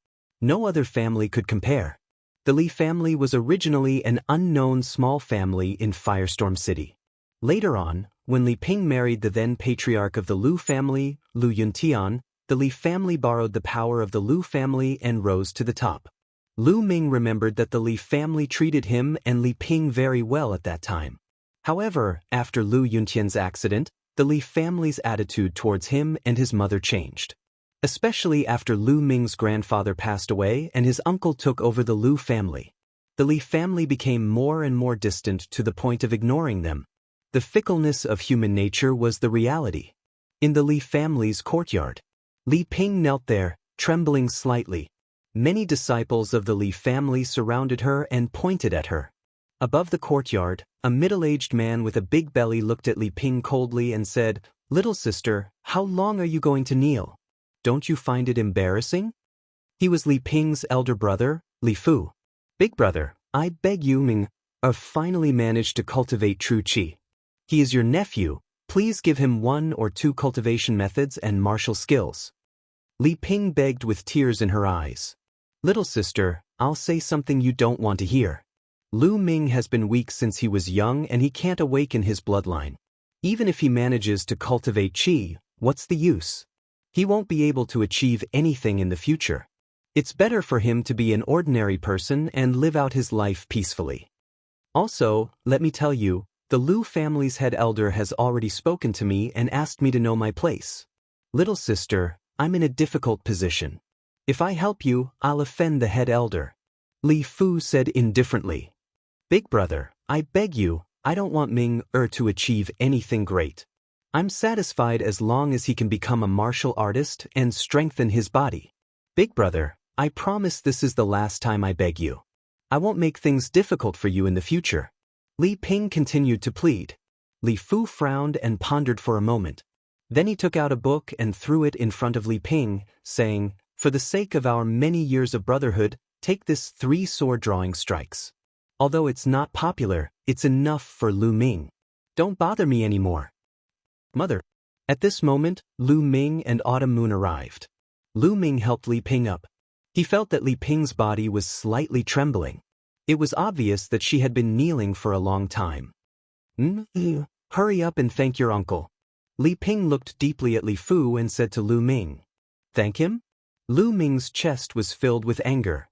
No other family could compare. The Li family was originally an unknown small family in Firestorm City. Later on, when Li Ping married the then patriarch of the Lu family, Lu Yuntian, the Li family borrowed the power of the Lu family and rose to the top. Lu Ming remembered that the Li family treated him and Li Ping very well at that time. However, after Lu Yuntian's accident, the Li family's attitude towards him and his mother changed. Especially after Lu Ming's grandfather passed away and his uncle took over the Lu family. The Li family became more and more distant to the point of ignoring them. The fickleness of human nature was the reality. In the Li family's courtyard, Li Ping knelt there, trembling slightly. Many disciples of the Li family surrounded her and pointed at her. Above the courtyard, a middle-aged man with a big belly looked at Li Ping coldly and said, "Little sister, how long are you going to kneel? Don't you find it embarrassing?" He was Li Ping's elder brother, Li Fu. "Big brother, I beg you, Ming, I've finally managed to cultivate true qi. He is your nephew, please give him 1 or 2 cultivation methods and martial skills." Li Ping begged with tears in her eyes. "Little sister, I'll say something you don't want to hear. Lu Ming has been weak since he was young and he can't awaken his bloodline. Even if he manages to cultivate qi, what's the use? He won't be able to achieve anything in the future. It's better for him to be an ordinary person and live out his life peacefully. Also, let me tell you, the Lu family's head elder has already spoken to me and asked me to know my place. Little sister, I'm in a difficult position. If I help you, I'll offend the head elder." Li Fu said indifferently. "Big brother, I beg you, I don't want Ming to achieve anything great. I'm satisfied as long as he can become a martial artist and strengthen his body. Big brother, I promise this is the last time I beg you. I won't make things difficult for you in the future." Li Ping continued to plead. Li Fu frowned and pondered for a moment. Then he took out a book and threw it in front of Li Ping, saying, "For the sake of our many years of brotherhood, take this 3 sword drawing strikes. Although it's not popular, it's enough for Lu Ming. Don't bother me anymore." "Mother." At this moment, Lu Ming and Autumn Moon arrived. Lu Ming helped Li Ping up. He felt that Li Ping's body was slightly trembling. It was obvious that she had been kneeling for a long time. Hurry up and thank your uncle." Li Ping looked deeply at Li Fu and said to Lu Ming, "Thank him?" Lu Ming's chest was filled with anger.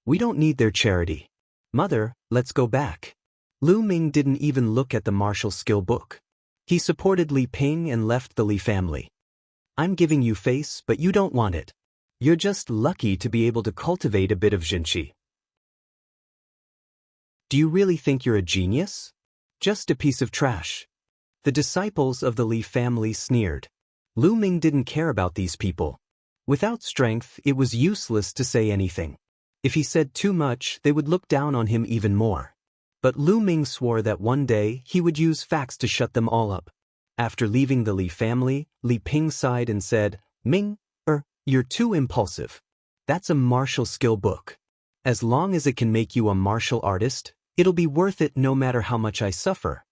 "We don't need their charity. Mother, let's go back." Lu Ming didn't even look at the martial skill book. He supported Li Ping and left the Li family. "I'm giving you face, but you don't want it. You're just lucky to be able to cultivate a bit of Jinqi. Do you really think you're a genius? Just a piece of trash." The disciples of the Li family sneered. Lu Ming didn't care about these people. Without strength, it was useless to say anything. If he said too much, they would look down on him even more. But Lu Ming swore that one day he would use facts to shut them all up. After leaving the Li family, Li Ping sighed and said, "Ming, you're too impulsive. That's a martial skill book. As long as it can make you a martial artist, it'll be worth it no matter how much I suffer."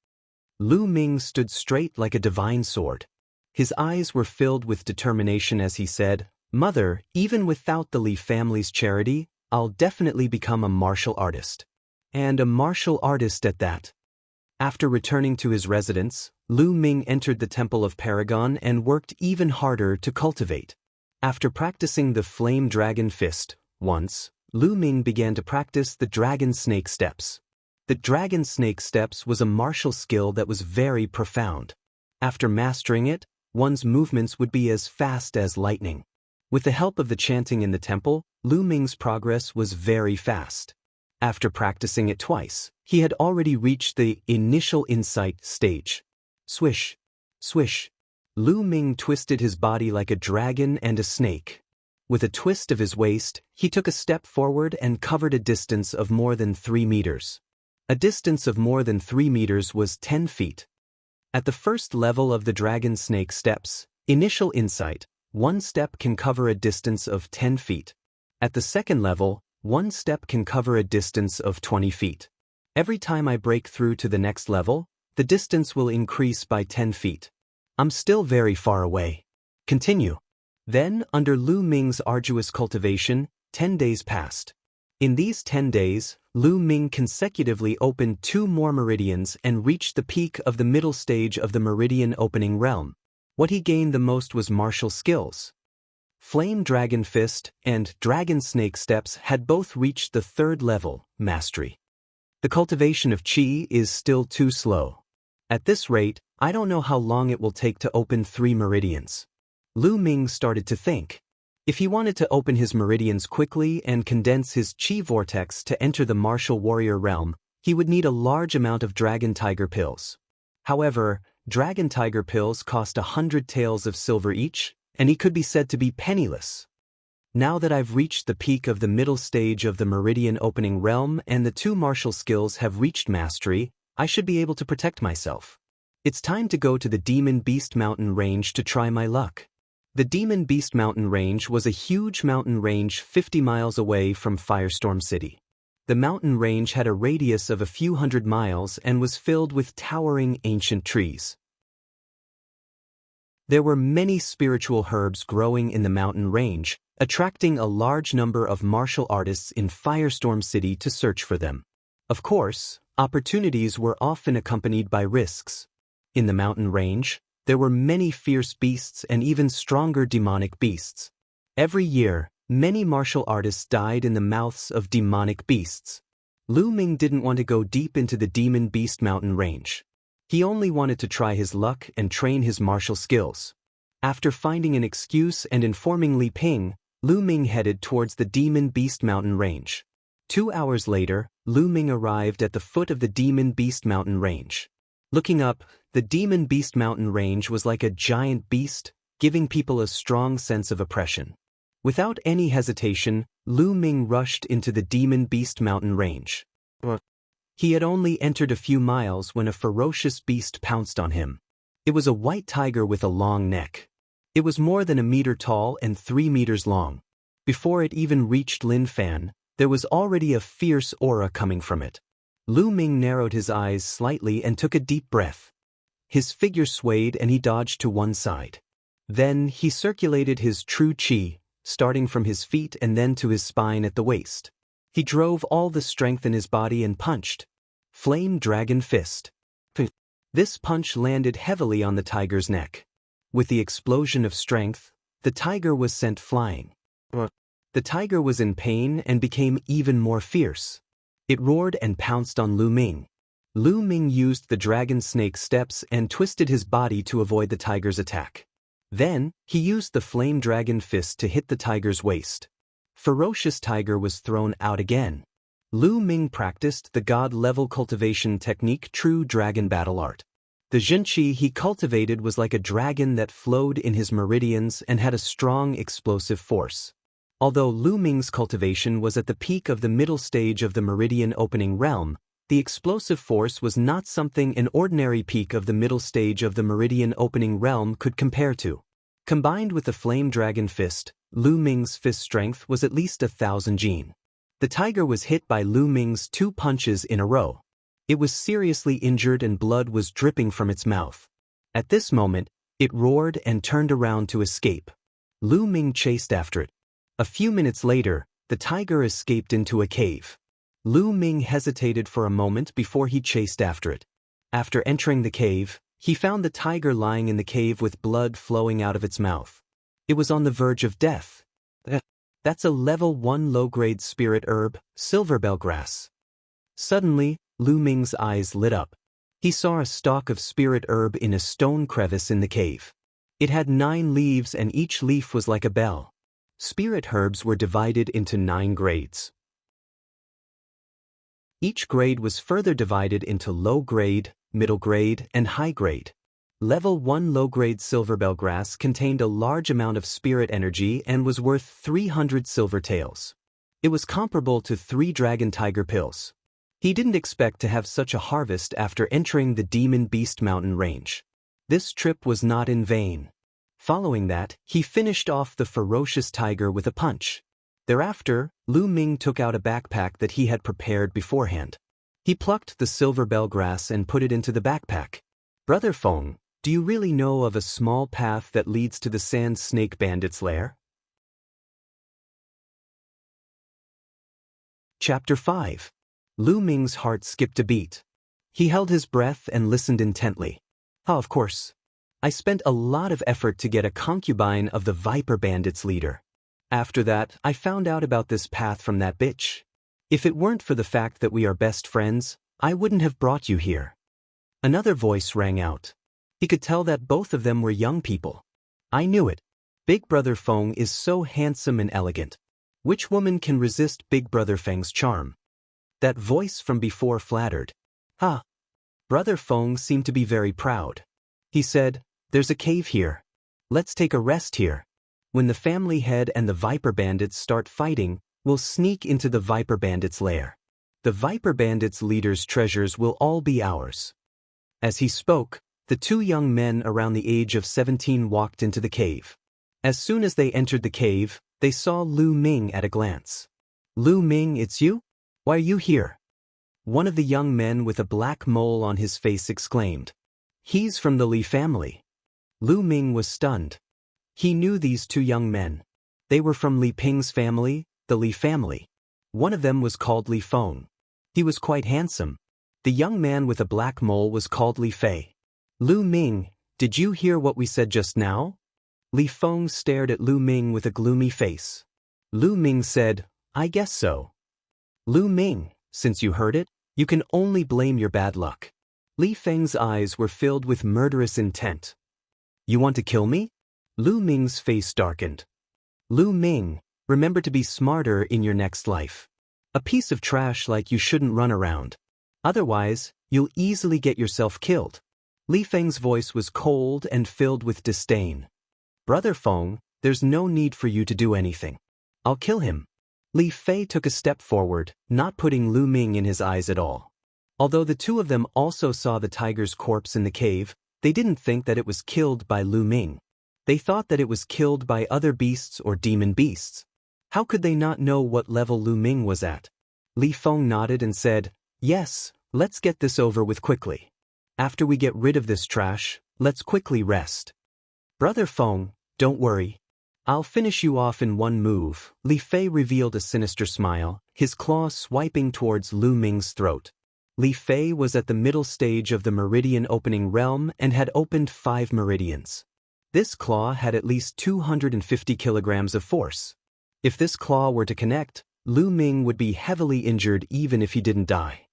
Lu Ming stood straight like a divine sword. His eyes were filled with determination as he said, "Mother, even without the Li family's charity, I'll definitely become a martial artist. And a martial artist at that." After returning to his residence, Lu Ming entered the Temple of Paragon and worked even harder to cultivate. After practicing the Flame Dragon Fist once, Lu Ming began to practice the Dragon Snake Steps. The Dragon Snake Steps was a martial skill that was very profound. After mastering it, one's movements would be as fast as lightning. With the help of the chanting in the temple, Lu Ming's progress was very fast. After practicing it twice, he had already reached the initial insight stage. Swish, swish. Lu Ming twisted his body like a dragon and a snake. With a twist of his waist, he took a step forward and covered a distance of more than 3 meters. A distance of more than 3 meters was 10 feet. At the first level of the Dragon Snake Steps, initial insight, one step can cover a distance of 10 feet. At the second level, one step can cover a distance of 20 feet. Every time I break through to the next level, the distance will increase by 10 feet. I'm still very far away. Continue. Then, under Lu Ming's arduous cultivation, 10 days passed. In these 10 days, Lu Ming consecutively opened 2 more meridians and reached the peak of the middle stage of the meridian opening realm. What he gained the most was martial skills. Flame Dragon Fist and Dragon Snake Steps had both reached the 3rd level, mastery. The cultivation of Qi is still too slow. At this rate, I don't know how long it will take to open 3 meridians. Lu Ming started to think. If he wanted to open his meridians quickly and condense his Qi vortex to enter the martial warrior realm, he would need a large amount of Dragon Tiger pills. However, Dragon Tiger pills cost 100 taels of silver each, and he could be said to be penniless. Now that I've reached the peak of the middle stage of the meridian opening realm and the 2 martial skills have reached mastery, I should be able to protect myself. It's time to go to the Demon Beast Mountain Range to try my luck. The Demon Beast Mountain Range was a huge mountain range 50 miles away from Firestorm City. The mountain range had a radius of a few hundred miles and was filled with towering ancient trees. There were many spiritual herbs growing in the mountain range, attracting a large number of martial artists in Firestorm City to search for them. Of course, opportunities were often accompanied by risks. In the mountain range, there were many fierce beasts and even stronger demonic beasts. Every year, many martial artists died in the mouths of demonic beasts. Lu Ming didn't want to go deep into the Demon Beast Mountain Range. He only wanted to try his luck and train his martial skills. After finding an excuse and informing Li Ping, Lu Ming headed towards the Demon Beast Mountain Range. 2 hours later, Lu Ming arrived at the foot of the Demon Beast Mountain Range. Looking up, the Demon Beast Mountain Range was like a giant beast, giving people a strong sense of oppression. Without any hesitation, Lu Ming rushed into the Demon Beast Mountain Range. He had only entered a few miles when a ferocious beast pounced on him. It was a white tiger with a long neck. It was more than 1 meter tall and 3 meters long. Before it even reached Lin Fan, there was already a fierce aura coming from it. Lu Ming narrowed his eyes slightly and took a deep breath. His figure swayed and he dodged to one side. Then he circulated his true Qi, starting from his feet and then to his spine at the waist. He drove all the strength in his body and punched. Flame Dragon Fist. This punch landed heavily on the tiger's neck. With the explosion of strength, the tiger was sent flying. The tiger was in pain and became even more fierce. It roared and pounced on Lu Ming. Lu Ming used the Dragon Snake Steps and twisted his body to avoid the tiger's attack. Then, he used the Flame Dragon Fist to hit the tiger's waist. Ferocious Tiger was thrown out again. Lu Ming practiced the god-level cultivation technique True Dragon Battle Art. The Zhenqi he cultivated was like a dragon that flowed in his meridians and had a strong explosive force. Although Lu Ming's cultivation was at the peak of the middle stage of the meridian opening realm, The explosive force was not something an ordinary peak of the middle stage of the meridian opening realm could compare to. Combined with the flame dragon fist, Lu Ming's fist strength was at least 1,000 jin. The tiger was hit by Lu Ming's 2 punches in a row. It was seriously injured and blood was dripping from its mouth. At this moment, it roared and turned around to escape. Lu Ming chased after it. A few minutes later, the tiger escaped into a cave. Lu Ming hesitated for a moment before he chased after it. After entering the cave, he found the tiger lying in the cave with blood flowing out of its mouth. It was on the verge of death. That's a level 1 low-grade spirit herb, silverbell grass. Suddenly, Lu Ming's eyes lit up. He saw a stalk of spirit herb in a stone crevice in the cave. It had 9 leaves and each leaf was like a bell. Spirit herbs were divided into 9 grades. Each grade was further divided into low grade, middle grade, and high grade. Level 1 low-grade silverbell grass contained a large amount of spirit energy and was worth 300 silver taels. It was comparable to 3 dragon tiger pills. He didn't expect to have such a harvest after entering the Demon Beast Mountain range. This trip was not in vain. Following that, he finished off the ferocious tiger with a punch. Thereafter, Lu Ming took out a backpack that he had prepared beforehand. He plucked the silverbell grass and put it into the backpack. Brother Feng, do you really know of a small path that leads to the Sand Snake Bandit's lair? Chapter 5. Lu Ming's heart skipped a beat. He held his breath and listened intently. Of course. I spent a lot of effort to get a concubine of the Viper Bandit's leader. After that, I found out about this path from that bitch. If it weren't for the fact that we are best friends, I wouldn't have brought you here. Another voice rang out. He could tell that both of them were young people. I knew it. Big Brother Feng is so handsome and elegant. Which woman can resist Big Brother Feng's charm? That voice from before flattered. Brother Feng seemed to be very proud. He said, "There's a cave here. Let's take a rest here. When the family head and the Viper Bandits start fighting, we'll sneak into the Viper Bandits' lair. The Viper Bandits' leader's treasures will all be ours." As he spoke, the 2 young men around the age of 17 walked into the cave. As soon as they entered the cave, they saw Lu Ming at a glance. "Lu Ming, it's you? Why are you here?" One of the young men with a black mole on his face exclaimed. "He's from the Li family." Lu Ming was stunned. He knew these 2 young men. They were from Li Ping's family, the Li family. One of them was called Li Feng. He was quite handsome. The young man with a black mole was called Li Fei. "Lu Ming, did you hear what we said just now?" Li Feng stared at Lu Ming with a gloomy face. Lu Ming said, "I guess so." "Lu Ming, since you heard it, you can only blame your bad luck." Li Feng's eyes were filled with murderous intent. "You want to kill me?" Lu Ming's face darkened. "Lu Ming, remember to be smarter in your next life. A piece of trash like you shouldn't run around. Otherwise, you'll easily get yourself killed." Li Feng's voice was cold and filled with disdain. "Brother Feng, there's no need for you to do anything. I'll kill him." Li Fei took a step forward, not putting Lu Ming in his eyes at all. Although the 2 of them also saw the tiger's corpse in the cave, they didn't think that it was killed by Lu Ming. They thought that it was killed by other beasts or demon beasts. How could they not know what level Lu Ming was at? Li Feng nodded and said, "Yes, let's get this over with quickly. After we get rid of this trash, let's quickly rest." "Brother Feng, don't worry. I'll finish you off in one move." Li Fei revealed a sinister smile, his claw swiping towards Lu Ming's throat. Li Fei was at the middle stage of the meridian opening realm and had opened 5 meridians. This claw had at least 250 kilograms of force. If this claw were to connect, Lu Ming would be heavily injured even if he didn't die.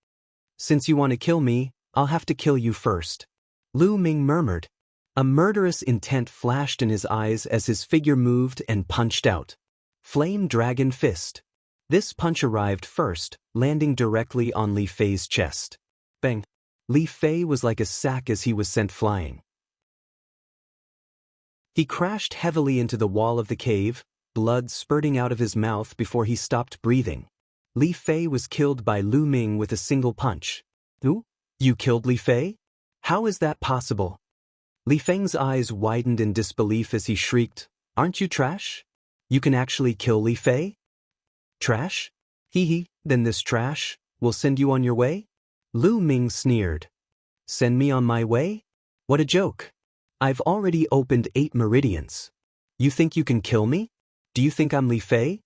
"Since you want to kill me, I'll have to kill you first," Lu Ming murmured. A murderous intent flashed in his eyes as his figure moved and punched out. Flame Dragon Fist. This punch arrived first, landing directly on Li Fei's chest. Bang! Li Fei was like a sack as he was sent flying. He crashed heavily into the wall of the cave, blood spurting out of his mouth before he stopped breathing. Li Fei was killed by Lu Ming with a single punch. Who? You killed Li Fei? How is that possible? Li Feng's eyes widened in disbelief as he shrieked, Aren't you trash? You can actually kill Li Fei? Trash? Hee, then this trash will send you on your way? Lu Ming sneered. Send me on my way? What a joke. I've already opened 8 meridians. You think you can kill me? Do you think I'm Li Fei?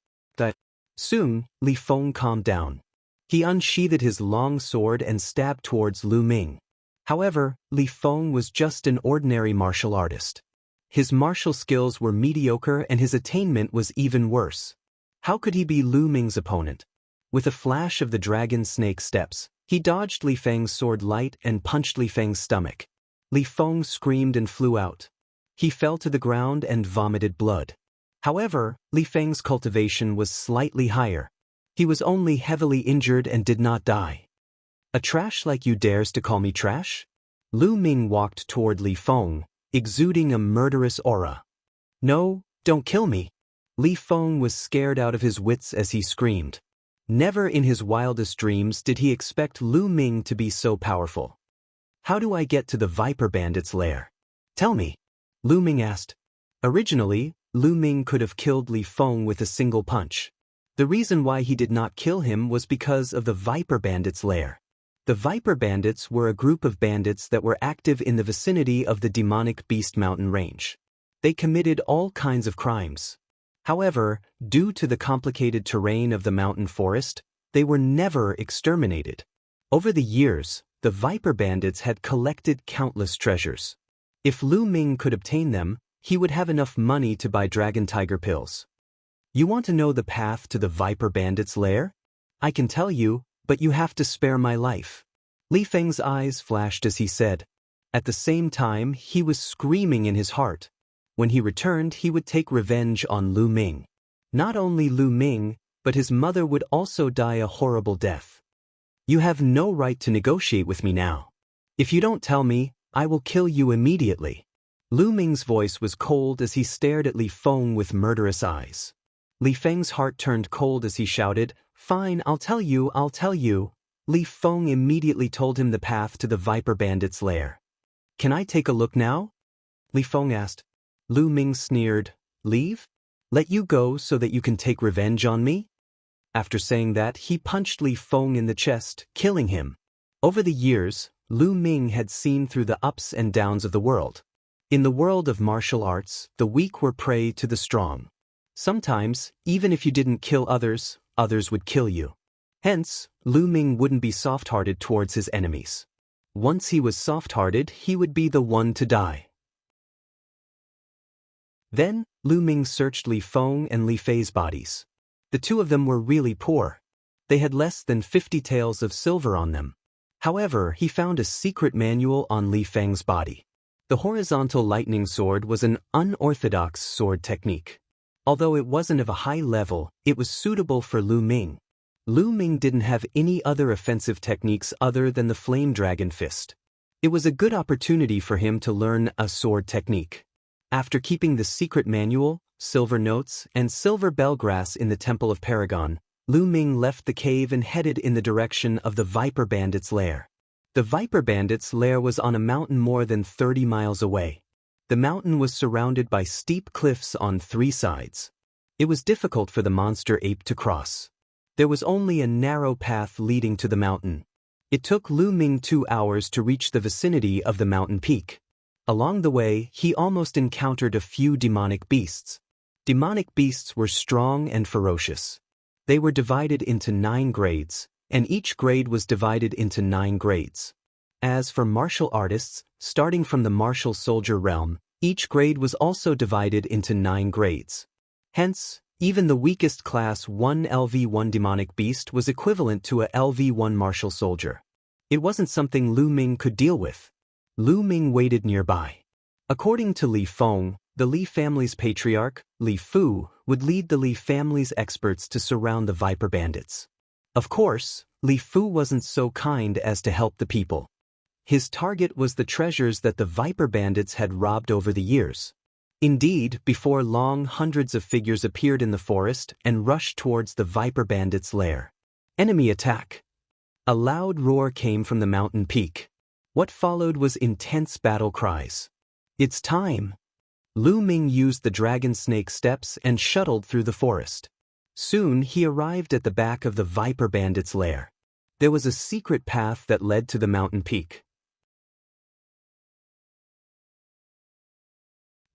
Soon, Li Feng calmed down. He unsheathed his long sword and stabbed towards Lu Ming. However, Li Feng was just an ordinary martial artist. His martial skills were mediocre and his attainment was even worse. How could he be Lu Ming's opponent? With a flash of the dragon snake steps, he dodged Li Feng's sword light and punched Li Feng's stomach. Li Feng screamed and flew out. He fell to the ground and vomited blood. However, Li Feng's cultivation was slightly higher. He was only heavily injured and did not die. A trash like you dares to call me trash? Lu Ming walked toward Li Feng, exuding a murderous aura. No, don't kill me. Li Feng was scared out of his wits as he screamed. Never in his wildest dreams did he expect Lu Ming to be so powerful. How do I get to the Viper Bandit's lair? Tell me. Lu Ming asked. Originally, Lu Ming could have killed Li Feng with a single punch. The reason why he did not kill him was because of the Viper Bandit's lair. The Viper Bandits were a group of bandits that were active in the vicinity of the demonic Beast Mountain range. They committed all kinds of crimes. However, due to the complicated terrain of the mountain forest, they were never exterminated. Over the years, the Viper Bandits had collected countless treasures. If Lu Ming could obtain them, he would have enough money to buy dragon tiger pills. You want to know the path to the Viper Bandit's lair? I can tell you, but you have to spare my life. Li Feng's eyes flashed as he said. At the same time, he was screaming in his heart. When he returned, he would take revenge on Lu Ming. Not only Lu Ming, but his mother would also die a horrible death. You have no right to negotiate with me now. If you don't tell me, I will kill you immediately. Lu Ming's voice was cold as he stared at Li Feng with murderous eyes. Li Feng's heart turned cold as he shouted, Fine, I'll tell you. Li Feng immediately told him the path to the Viper Bandit's lair. Can I take a look now? Li Feng asked. Lu Ming sneered, Leave? Let you go so that you can take revenge on me? After saying that, he punched Li Feng in the chest, killing him. Over the years, Lu Ming had seen through the ups and downs of the world. In the world of martial arts, the weak were prey to the strong. Sometimes, even if you didn't kill others, others would kill you. Hence, Lu Ming wouldn't be soft-hearted towards his enemies. Once he was soft-hearted, he would be the one to die. Then, Lu Ming searched Li Feng and Li Fei's bodies. The two of them were really poor. They had less than 50 taels of silver on them. However, he found a secret manual on Li Feng's body. The horizontal lightning sword was an unorthodox sword technique. Although it wasn't of a high level, it was suitable for Lu Ming. Lu Ming didn't have any other offensive techniques other than the flame dragon fist. It was a good opportunity for him to learn a sword technique. After keeping the secret manual, silver notes, and silver bellgrass in the Temple of Paragon, Lu Ming left the cave and headed in the direction of the Viper Bandit's lair. The Viper Bandit's lair was on a mountain more than 30 miles away. The mountain was surrounded by steep cliffs on 3 sides. It was difficult for the monster ape to cross. There was only a narrow path leading to the mountain. It took Lu Ming 2 hours to reach the vicinity of the mountain peak. Along the way, he almost encountered a few demonic beasts. Demonic beasts were strong and ferocious. They were divided into 9 grades, and each grade was divided into 9 grades. As for martial artists, starting from the martial soldier realm, each grade was also divided into 9 grades. Hence, even the weakest class 1 LV1 demonic beast was equivalent to a LV1 martial soldier. It wasn't something Lu Ming could deal with. Lu Ming waited nearby. According to Li Feng, the Li family's patriarch, Li Fu, would lead the Li family's experts to surround the Viper Bandits. Of course, Li Fu wasn't so kind as to help the people. His target was the treasures that the Viper Bandits had robbed over the years. Indeed, before long, hundreds of figures appeared in the forest and rushed towards the Viper Bandits' lair. Enemy attack. A loud roar came from the mountain peak. What followed was intense battle cries. It's time! Lu Ming used the dragon snake steps and shuttled through the forest. Soon he arrived at the back of the viper bandits' lair. There was a secret path that led to the mountain peak.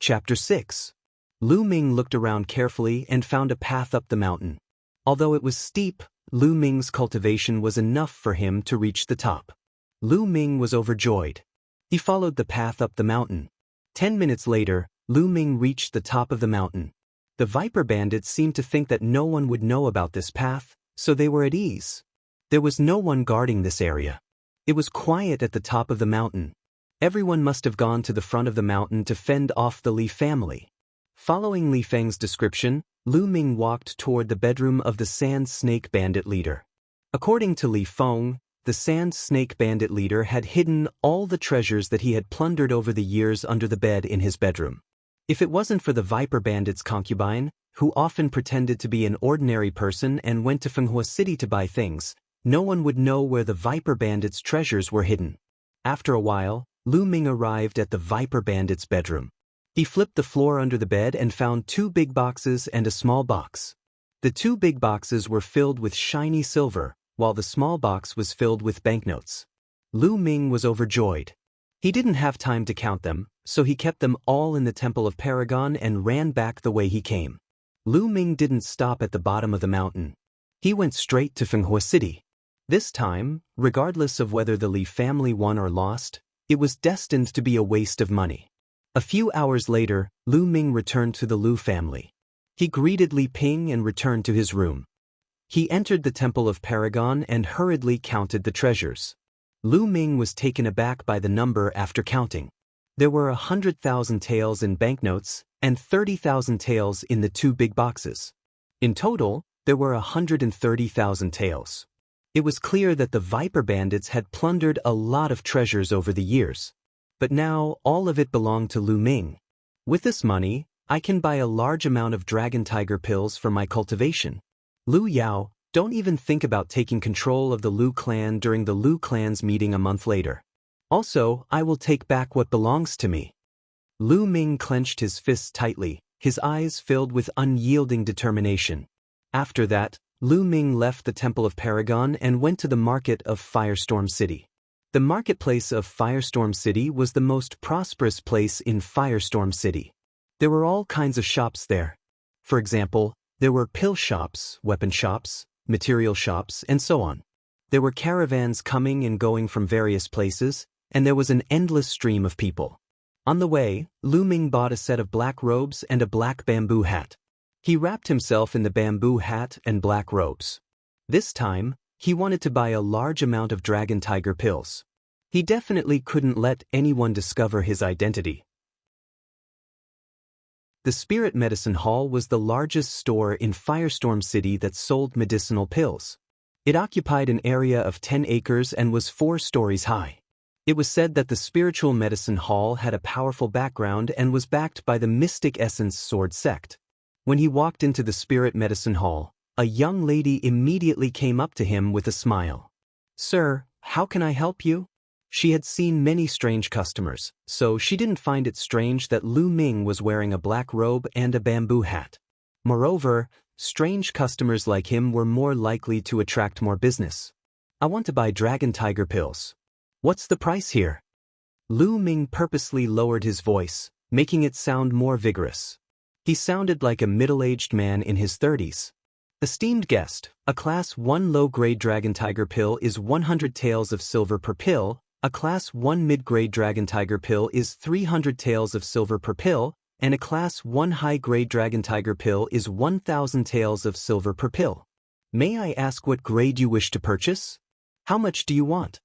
Chapter 6. Lu Ming looked around carefully and found a path up the mountain. Although it was steep, Lu Ming's cultivation was enough for him to reach the top. Lu Ming was overjoyed. He followed the path up the mountain. 10 minutes later, Lu Ming reached the top of the mountain. The viper bandits seemed to think that no one would know about this path, so they were at ease. There was no one guarding this area. It was quiet at the top of the mountain. Everyone must have gone to the front of the mountain to fend off the Li family. Following Li Feng's description, Lu Ming walked toward the bedroom of the Sand Snake Bandit leader. According to Li Feng, the Sand Snake Bandit leader had hidden all the treasures that he had plundered over the years under the bed in his bedroom. If it wasn't for the Viper Bandit's concubine, who often pretended to be an ordinary person and went to Fenghua City to buy things, no one would know where the Viper Bandit's treasures were hidden. After a while, Lu Ming arrived at the Viper Bandit's bedroom. He flipped the floor under the bed and found 2 big boxes and a small box. The 2 big boxes were filled with shiny silver, while the small box was filled with banknotes. Lu Ming was overjoyed. He didn't have time to count them, so he kept them all in the Temple of Paragon and ran back the way he came. Lu Ming didn't stop at the bottom of the mountain. He went straight to Fenghua City. This time, regardless of whether the Li family won or lost, it was destined to be a waste of money. A few hours later, Lu Ming returned to the Lu family. He greeted Li Ping and returned to his room. He entered the Temple of Paragon and hurriedly counted the treasures. Lu Ming was taken aback by the number after counting. There were 100,000 taels in banknotes and 30,000 taels in the 2 big boxes. In total, there were 130,000 taels. It was clear that the Viper Bandits had plundered a lot of treasures over the years. But now, all of it belonged to Lu Ming. With this money, I can buy a large amount of Dragon Tiger pills for my cultivation. Lu Yao, don't even think about taking control of the Lu clan during the Lu clan's meeting a month later. Also, I will take back what belongs to me. Lu Ming clenched his fists tightly, his eyes filled with unyielding determination. After that, Lu Ming left the Temple of Paragon and went to the market of Firestorm City. The marketplace of Firestorm City was the most prosperous place in Firestorm City. There were all kinds of shops there. For example, there were pill shops, weapon shops, material shops, and so on. There were caravans coming and going from various places, and there was an endless stream of people. On the way, Lu Ming bought a set of black robes and a black bamboo hat. He wrapped himself in the bamboo hat and black robes. This time, he wanted to buy a large amount of Dragon Tiger pills. He definitely couldn't let anyone discover his identity. The Spirit Medicine Hall was the largest store in Firestorm City that sold medicinal pills. It occupied an area of 10 acres and was 4 stories high. It was said that the Spiritual Medicine Hall had a powerful background and was backed by the Mystic Essence Sword sect. When he walked into the Spirit Medicine Hall, a young lady immediately came up to him with a smile. "Sir, how can I help you?" She had seen many strange customers, so she didn't find it strange that Lu Ming was wearing a black robe and a bamboo hat. Moreover, strange customers like him were more likely to attract more business. "I want to buy Dragon Tiger pills. What's the price here?" Lu Ming purposely lowered his voice, making it sound more vigorous. He sounded like a middle-aged man in his 30s. "Esteemed guest, a Class 1 low-grade Dragon Tiger pill is 100 taels of silver per pill, a Class 1 mid-grade Dragon Tiger pill is 300 taels of silver per pill, and a Class 1 high-grade Dragon Tiger pill is 1,000 taels of silver per pill. May I ask what grade you wish to purchase? How much do you want?"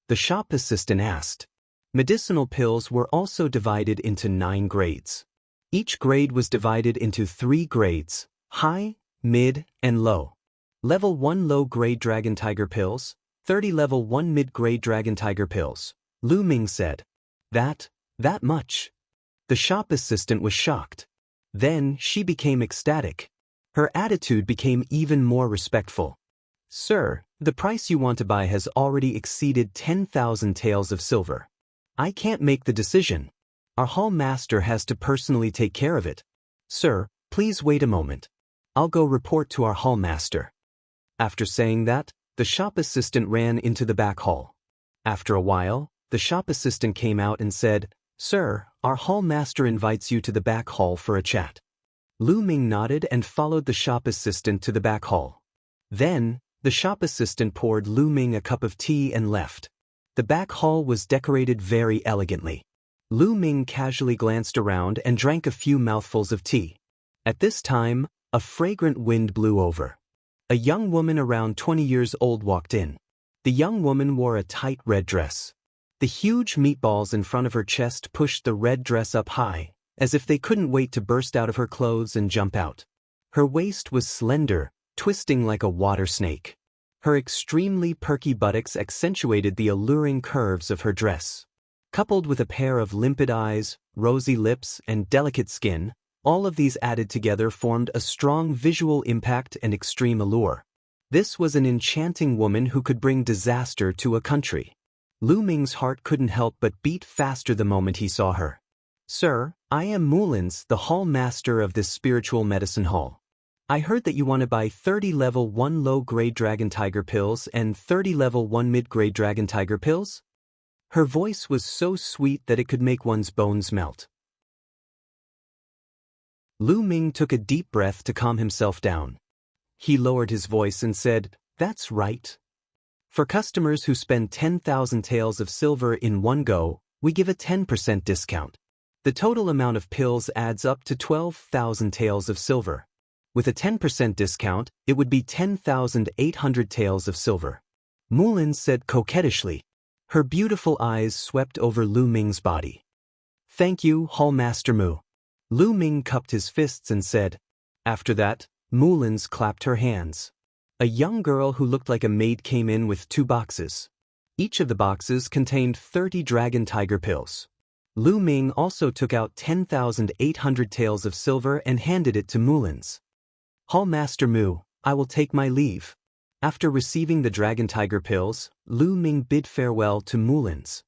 The shop assistant asked. Medicinal pills were also divided into 9 grades. Each grade was divided into 3 grades: high, mid, and low. Level 1 low-grade Dragon Tiger pills, 30 Level 1 mid-grade Dragon Tiger pills. Lu Ming said. That much?" The shop assistant was shocked. Then she became ecstatic. Her attitude became even more respectful. Sir, the price you want to buy has already exceeded 10,000 taels of silver. I can't make the decision. Our hall master has to personally take care of it. Sir, please wait a moment. I'll go report to our hall master. After saying that, the shop assistant ran into the back hall. After a while, the shop assistant came out and said, Sir, our hall master invites you to the back hall for a chat. Lu Ming nodded and followed the shop assistant to the back hall. Then, the shop assistant poured Lu Ming a cup of tea and left. The back hall was decorated very elegantly. Lu Ming casually glanced around and drank a few mouthfuls of tea. At this time, a fragrant wind blew over. A young woman around 20 years old walked in. The young woman wore a tight red dress. The huge meatballs in front of her chest pushed the red dress up high, as if they couldn't wait to burst out of her clothes and jump out. Her waist was slender, twisting like a water snake. Her extremely perky buttocks accentuated the alluring curves of her dress. Coupled with a pair of limpid eyes, rosy lips, and delicate skin, all of these added together formed a strong visual impact and extreme allure. This was an enchanting woman who could bring disaster to a country. Lu Ming's heart couldn't help but beat faster the moment he saw her. Sir, I am Mulins, the hall master of this spiritual medicine hall. I heard that you want to buy 30 level 1 low-grade dragon tiger pills and 30 level 1 mid-grade dragon tiger pills? Her voice was so sweet that it could make one's bones melt. Lu Ming took a deep breath to calm himself down. He lowered his voice and said, That's right. For customers who spend 10,000 taels of silver in one go, we give a 10% discount. The total amount of pills adds up to 12,000 taels of silver. With a 10% discount, it would be 10,800 taels of silver. Mulin said coquettishly. Her beautiful eyes swept over Lu Ming's body. Thank you, Hall Master Mu. Lu Ming cupped his fists and said. After that, Mulins clapped her hands. A young girl who looked like a maid came in with 2 boxes. Each of the boxes contained 30 dragon tiger pills. Lu Ming also took out 10,800 taels of silver and handed it to Mulins. Hall Master Mu, I will take my leave. After receiving the dragon tiger pills, Lu Ming bid farewell to Mulins.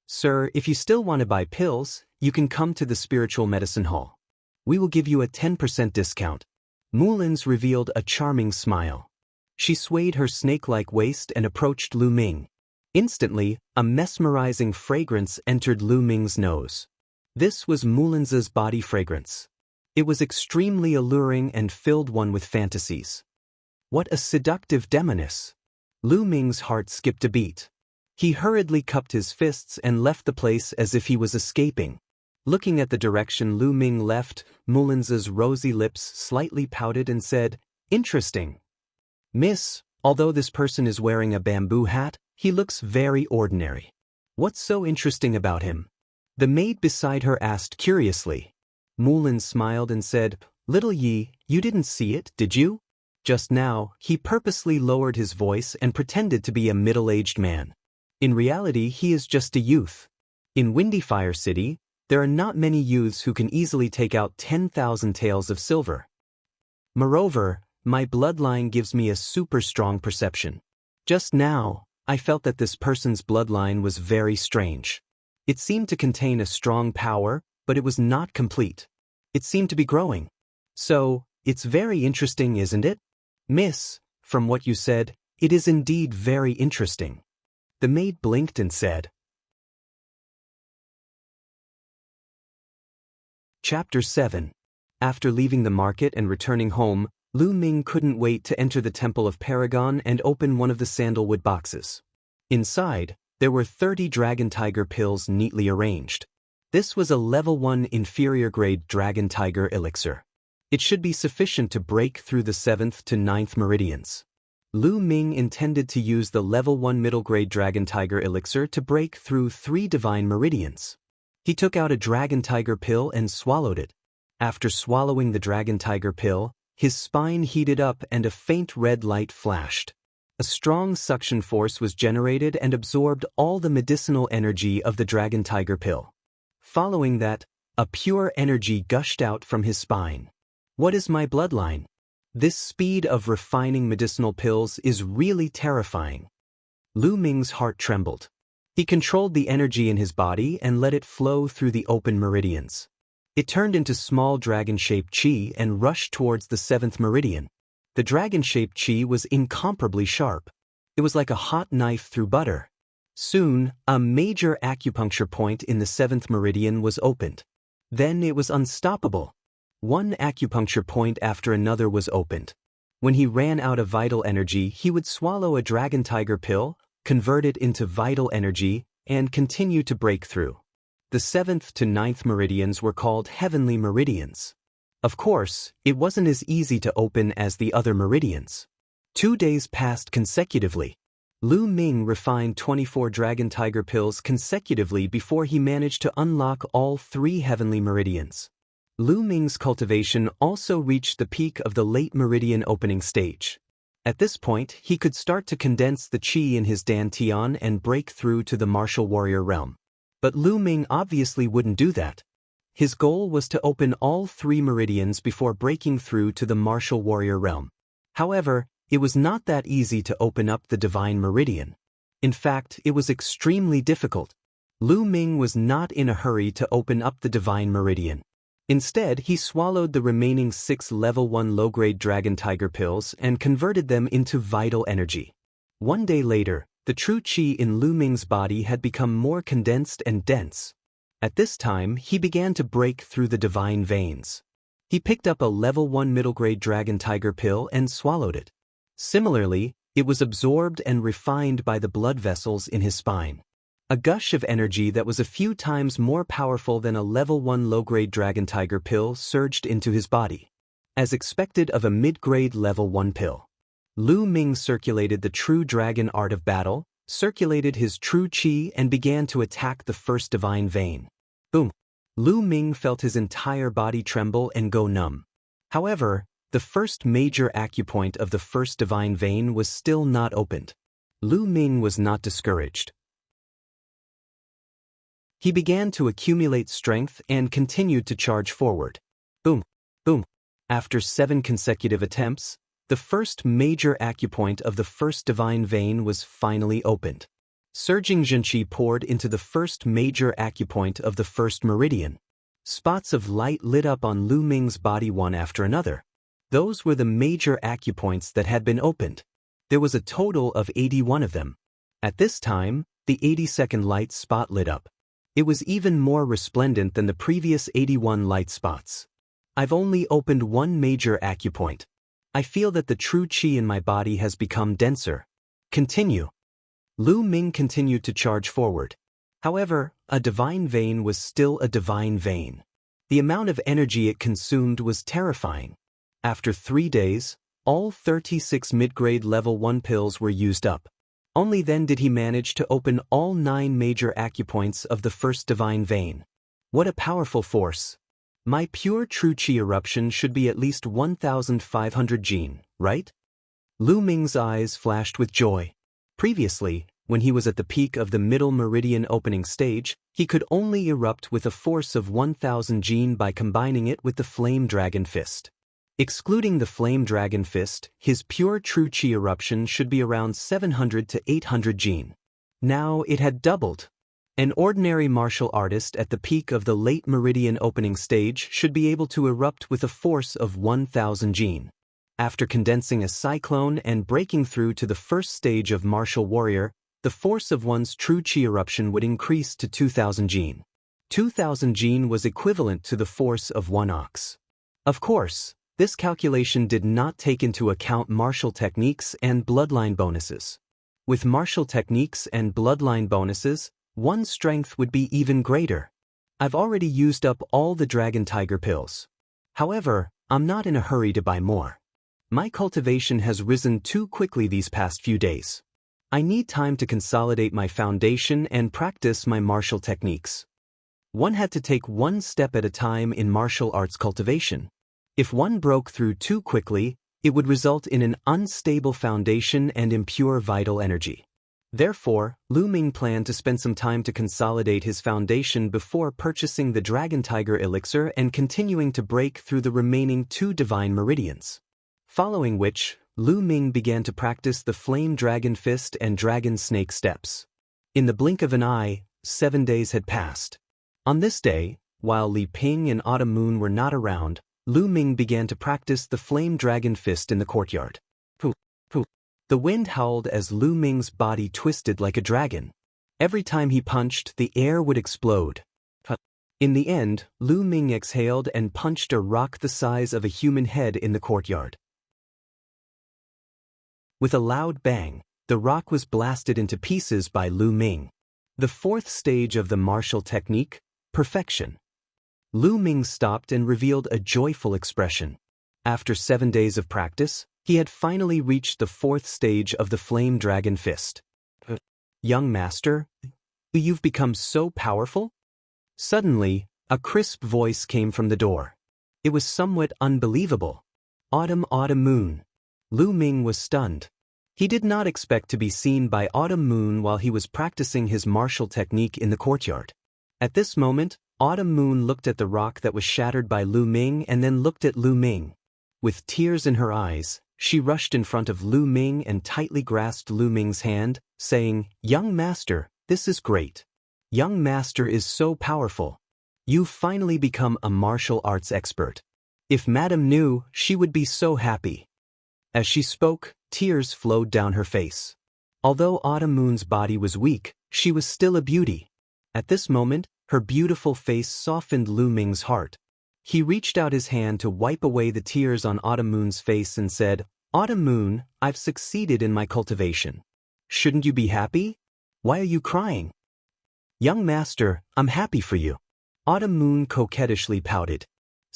Sir, if you still want to buy pills, you can come to the spiritual medicine hall. We will give you a 10% discount. Mulins revealed a charming smile. She swayed her snake-like waist and approached Lu Ming. Instantly, a mesmerizing fragrance entered Lu Ming's nose. This was Mulins's body fragrance. It was extremely alluring and filled one with fantasies. What a seductive demoness! Lu Ming's heart skipped a beat. He hurriedly cupped his fists and left the place as if he was escaping. Looking at the direction Lu Ming left, Mulins's rosy lips slightly pouted and said, Interesting. Miss, although this person is wearing a bamboo hat, he looks very ordinary. What's so interesting about him? The maid beside her asked curiously. Mulin smiled and said, Little Yi, you didn't see it, did you? Just now, he purposely lowered his voice and pretended to be a middle-aged man. In reality, he is just a youth. In Windy Fire City, there are not many youths who can easily take out 10,000 taels of silver. Moreover, my bloodline gives me a super strong perception. Just now, I felt that this person's bloodline was very strange. It seemed to contain a strong power, but it was not complete. It seemed to be growing. So, it's very interesting, isn't it? Miss, from what you said, it is indeed very interesting. The maid blinked and said. Chapter 7. After leaving the market and returning home, Lu Ming couldn't wait to enter the Temple of Paragon and open one of the sandalwood boxes. Inside, there were 30 dragon tiger pills neatly arranged. This was a level 1 inferior grade dragon tiger elixir. It should be sufficient to break through the 7th to 9th meridians. Lu Ming intended to use the level 1 middle grade dragon tiger elixir to break through 3 divine meridians. He took out a dragon tiger pill and swallowed it. After swallowing the dragon tiger pill, his spine heated up and a faint red light flashed. A strong suction force was generated and absorbed all the medicinal energy of the dragon tiger pill. Following that, a pure energy gushed out from his spine. What is my bloodline? This speed of refining medicinal pills is really terrifying. Lu Ming's heart trembled. He controlled the energy in his body and let it flow through the open meridians. It turned into small dragon-shaped qi and rushed towards the 7th meridian. The dragon-shaped qi was incomparably sharp. It was like a hot knife through butter. Soon, a major acupuncture point in the 7th meridian was opened. Then it was unstoppable. One acupuncture point after another was opened. When he ran out of vital energy, he would swallow a dragon tiger pill, convert it into vital energy, and continue to break through. The 7th to 9th meridians were called heavenly meridians. Of course, it wasn't as easy to open as the other meridians. 2 days passed consecutively. Lu Ming refined 24 dragon tiger pills consecutively before he managed to unlock all 3 heavenly meridians. Lu Ming's cultivation also reached the peak of the late meridian opening stage. At this point, he could start to condense the qi in his dantian and break through to the martial warrior realm. But Lu Ming obviously wouldn't do that. His goal was to open all 3 meridians before breaking through to the martial warrior realm. However, it was not that easy to open up the divine meridian. In fact, it was extremely difficult. Lu Ming was not in a hurry to open up the divine meridian. Instead, he swallowed the remaining 6 level 1 low-grade dragon tiger pills and converted them into vital energy. 1 day later, the true qi in Lu Ming's body had become more condensed and dense. At this time, he began to break through the divine veins. He picked up a level 1 middle-grade dragon tiger pill and swallowed it. Similarly, it was absorbed and refined by the blood vessels in his spine. A gush of energy that was a few times more powerful than a level 1 low-grade dragon tiger pill surged into his body. As expected of a mid-grade level 1 pill. Lu Ming circulated the true dragon art of battle, circulated his true qi and began to attack the first divine vein. Boom! Lu Ming felt his entire body tremble and go numb. However, the first major acupoint of the first divine vein was still not opened. Lu Ming was not discouraged. He began to accumulate strength and continued to charge forward. Boom! Boom! After 7 consecutive attempts, the first major acupoint of the first divine vein was finally opened. Surging Zhenqi poured into the first major acupoint of the first meridian. Spots of light lit up on Lu Ming's body one after another. Those were the major acupoints that had been opened. There was a total of 81 of them. At this time, the 82nd light spot lit up. It was even more resplendent than the previous 81 light spots. I've only opened 1 major acupoint. I feel that the true qi in my body has become denser. Continue. Lu Ming continued to charge forward. However, a divine vein was still a divine vein. The amount of energy it consumed was terrifying. After 3 days, all 36 mid-grade level 1 pills were used up. Only then did he manage to open all 9 major acupoints of the first divine vein. What a powerful force. My pure true qi eruption should be at least 1,500 jin, right? Lu Ming's eyes flashed with joy. Previously, when he was at the peak of the middle meridian opening stage, he could only erupt with a force of 1,000 jin by combining it with the flame dragon fist. Excluding the flame dragon fist, his pure true qi eruption should be around 700 to 800 jin. Now it had doubled. An ordinary martial artist at the peak of the late meridian opening stage should be able to erupt with a force of 1,000 jin. After condensing a cyclone and breaking through to the first stage of martial warrior, the force of one's true qi eruption would increase to 2,000 jin. 2,000 jin was equivalent to the force of 1 ox. Of course, this calculation did not take into account martial techniques and bloodline bonuses. With martial techniques and bloodline bonuses, one's strength would be even greater. I've already used up all the dragon tiger pills. However, I'm not in a hurry to buy more. My cultivation has risen too quickly these past few days. I need time to consolidate my foundation and practice my martial techniques. One had to take 1 step at a time in martial arts cultivation. If one broke through too quickly, it would result in an unstable foundation and impure vital energy. Therefore, Lu Ming planned to spend some time to consolidate his foundation before purchasing the Dragon Tiger Elixir and continuing to break through the remaining 2 divine meridians. Following which, Lu Ming began to practice the Flame Dragon Fist and Dragon Snake Steps. In the blink of an eye, 7 days had passed. On this day, while Li Ping and Autumn Moon were not around, Lu Ming began to practice the Flame Dragon Fist in the courtyard. Pooh, pooh. The wind howled as Lu Ming's body twisted like a dragon. Every time he punched, the air would explode. In the end, Lu Ming exhaled and punched a rock the size of a human head in the courtyard. With a loud bang, the rock was blasted into pieces by Lu Ming. The fourth stage of the martial technique, perfection. Lu Ming stopped and revealed a joyful expression. After 7 days of practice, he had finally reached the fourth stage of the Flame Dragon Fist. Young master, you've become so powerful? Suddenly, a crisp voice came from the door. It was somewhat unbelievable. Autumn Moon. Lu Ming was stunned. He did not expect to be seen by Autumn Moon while he was practicing his martial technique in the courtyard. At this moment, Autumn Moon looked at the rock that was shattered by Lu Ming and then looked at Lu Ming. With tears in her eyes, she rushed in front of Lu Ming and tightly grasped Lu Ming's hand, saying, "Young master, this is great. Young master is so powerful. You've finally become a martial arts expert. If Madam knew, she would be so happy." As she spoke, tears flowed down her face. Although Autumn Moon's body was weak, she was still a beauty. At this moment, her beautiful face softened Lu Ming's heart. He reached out his hand to wipe away the tears on Autumn Moon's face and said, "Autumn Moon, I've succeeded in my cultivation. Shouldn't you be happy? Why are you crying?" "Young master, I'm happy for you." Autumn Moon coquettishly pouted.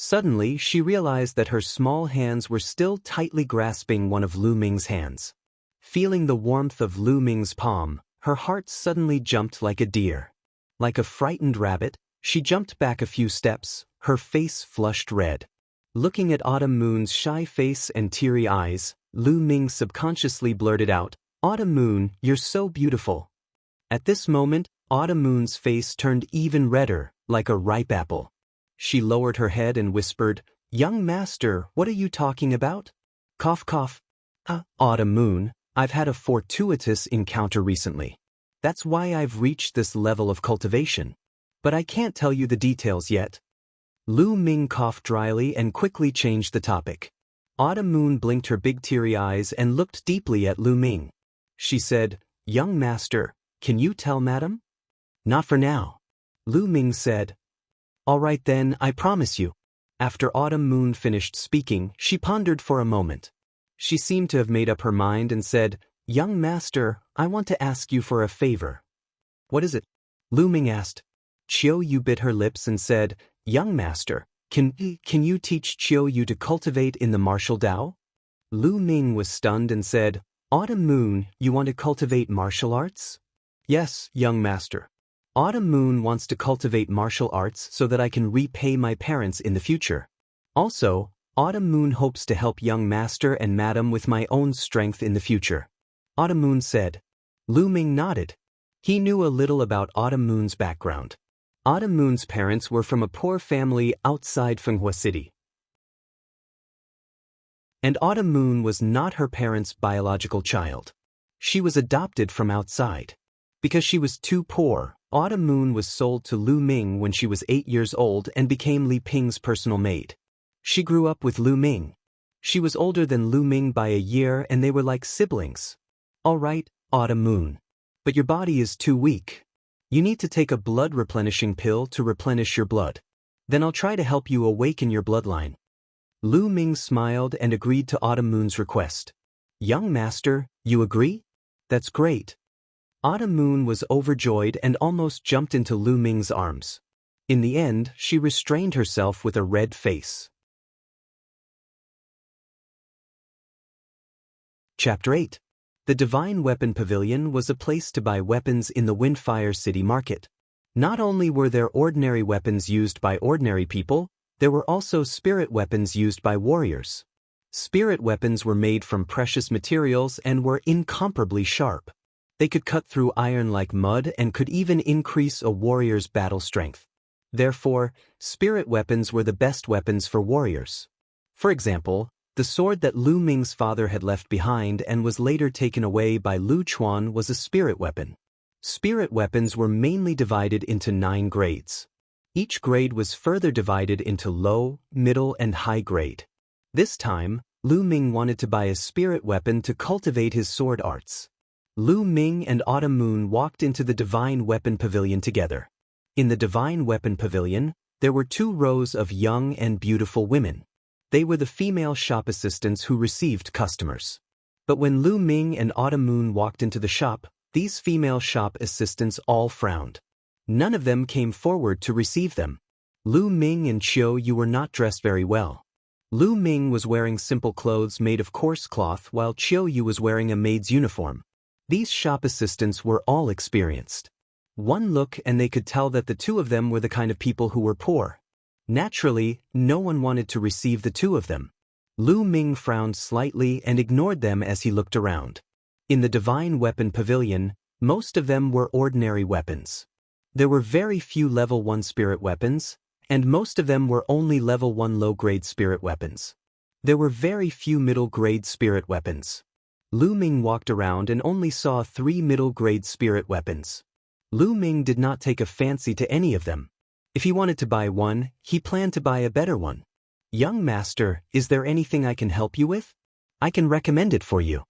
Suddenly, she realized that her small hands were still tightly grasping one of Lu Ming's hands. Feeling the warmth of Lu Ming's palm, her heart suddenly jumped like a deer. Like a frightened rabbit, she jumped back a few steps, her face flushed red. Looking at Autumn Moon's shy face and teary eyes, Lu Ming subconsciously blurted out, "Autumn Moon, you're so beautiful." At this moment, Autumn Moon's face turned even redder, like a ripe apple. She lowered her head and whispered, "Young master, what are you talking about?" Cough cough. Autumn Moon, I've had a fortuitous encounter recently. That's why I've reached this level of cultivation. But I can't tell you the details yet. Lu Ming coughed dryly and quickly changed the topic. Autumn Moon blinked her big teary eyes and looked deeply at Lu Ming. She said, "Young master, can you tell Madam?" "Not for now." Lu Ming said. "All right then, I promise you." After Autumn Moon finished speaking, she pondered for a moment. She seemed to have made up her mind and said, "Young master, I want to ask you for a favor." "What is it?" Lu Ming asked. Chiao Yu bit her lips and said, "Young master, can you teach Chiao Yu to cultivate in the martial Tao?" Lu Ming was stunned and said, "Autumn Moon, you want to cultivate martial arts?" "Yes, young master. Autumn Moon wants to cultivate martial arts so that I can repay my parents in the future. Also, Autumn Moon hopes to help young master and madam with my own strength in the future." Autumn Moon said. Lu Ming nodded. He knew a little about Autumn Moon's background. Autumn Moon's parents were from a poor family outside Fenghua City. And Autumn Moon was not her parents' biological child. She was adopted from outside. Because she was too poor, Autumn Moon was sold to Lu Ming when she was 8 years old and became Li Ping's personal maid. She grew up with Lu Ming. She was older than Lu Ming by a year and they were like siblings. "All right, Autumn Moon. But your body is too weak. You need to take a blood replenishing pill to replenish your blood. Then I'll try to help you awaken your bloodline." Lu Ming smiled and agreed to Autumn Moon's request. "Young master, you agree? That's great." Autumn Moon was overjoyed and almost jumped into Lu Ming's arms. In the end, she restrained herself with a red face. Chapter 8. The Divine Weapon Pavilion was a place to buy weapons in the Windfire City market. Not only were there ordinary weapons used by ordinary people, there were also spirit weapons used by warriors. Spirit weapons were made from precious materials and were incomparably sharp. They could cut through iron like mud and could even increase a warrior's battle strength. Therefore, spirit weapons were the best weapons for warriors. For example, the The sword that Lu Ming's father had left behind and was later taken away by Lu Chuan was a spirit weapon. Spirit weapons were mainly divided into 9 grades. Each grade was further divided into low, middle, and high grade. This time, Lu Ming wanted to buy a spirit weapon to cultivate his sword arts. Lu Ming and Autumn Moon walked into the Divine Weapon Pavilion together. In the Divine Weapon Pavilion, there were 2 rows of young and beautiful women. They were the female shop assistants who received customers. But when Lu Ming and Autumn Moon walked into the shop, these female shop assistants all frowned. None of them came forward to receive them. Lu Ming and Chiu Yu were not dressed very well. Lu Ming was wearing simple clothes made of coarse cloth while Chiu Yu was wearing a maid's uniform. These shop assistants were all experienced. One look and they could tell that the 2 of them were the kind of people who were poor. Naturally, no one wanted to receive the 2 of them. Lu Ming frowned slightly and ignored them as he looked around. In the Divine Weapon Pavilion, most of them were ordinary weapons. There were very few level 1 spirit weapons, and most of them were only level 1 low-grade spirit weapons. There were very few middle-grade spirit weapons. Lu Ming walked around and only saw 3 middle-grade spirit weapons. Lu Ming did not take a fancy to any of them. If he wanted to buy one, he planned to buy a better one. "Young master, is there anything I can help you with? I can recommend it for you."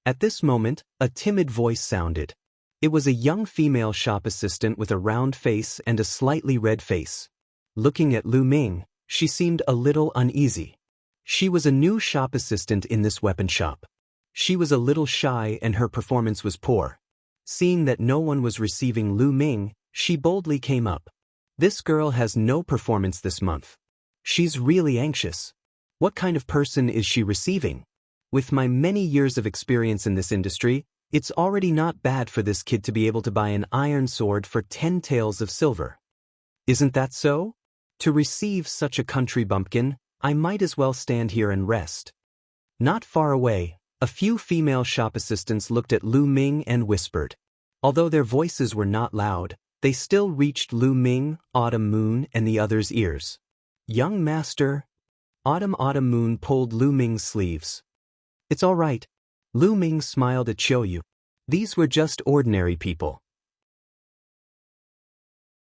At this moment, a timid voice sounded. It was a young female shop assistant with a round face and a slightly red face. Looking at Lu Ming, she seemed a little uneasy. She was a new shop assistant in this weapon shop. She was a little shy and her performance was poor. Seeing that no one was receiving Lu Ming, she boldly came up. "This girl has no performance this month. She's really anxious. What kind of person is she receiving? With my many years of experience in this industry, it's already not bad for this kid to be able to buy an iron sword for 10 taels of silver. Isn't that so? To receive such a country bumpkin, I might as well stand here and rest." Not far away, a few female shop assistants looked at Lu Ming and whispered. Although their voices were not loud, they still reached Lu Ming, Autumn Moon, and the others' ears. "Young master." Autumn Moon pulled Lu Ming's sleeves. "It's all right." Lu Ming smiled at Chiu Yu. These were just ordinary people.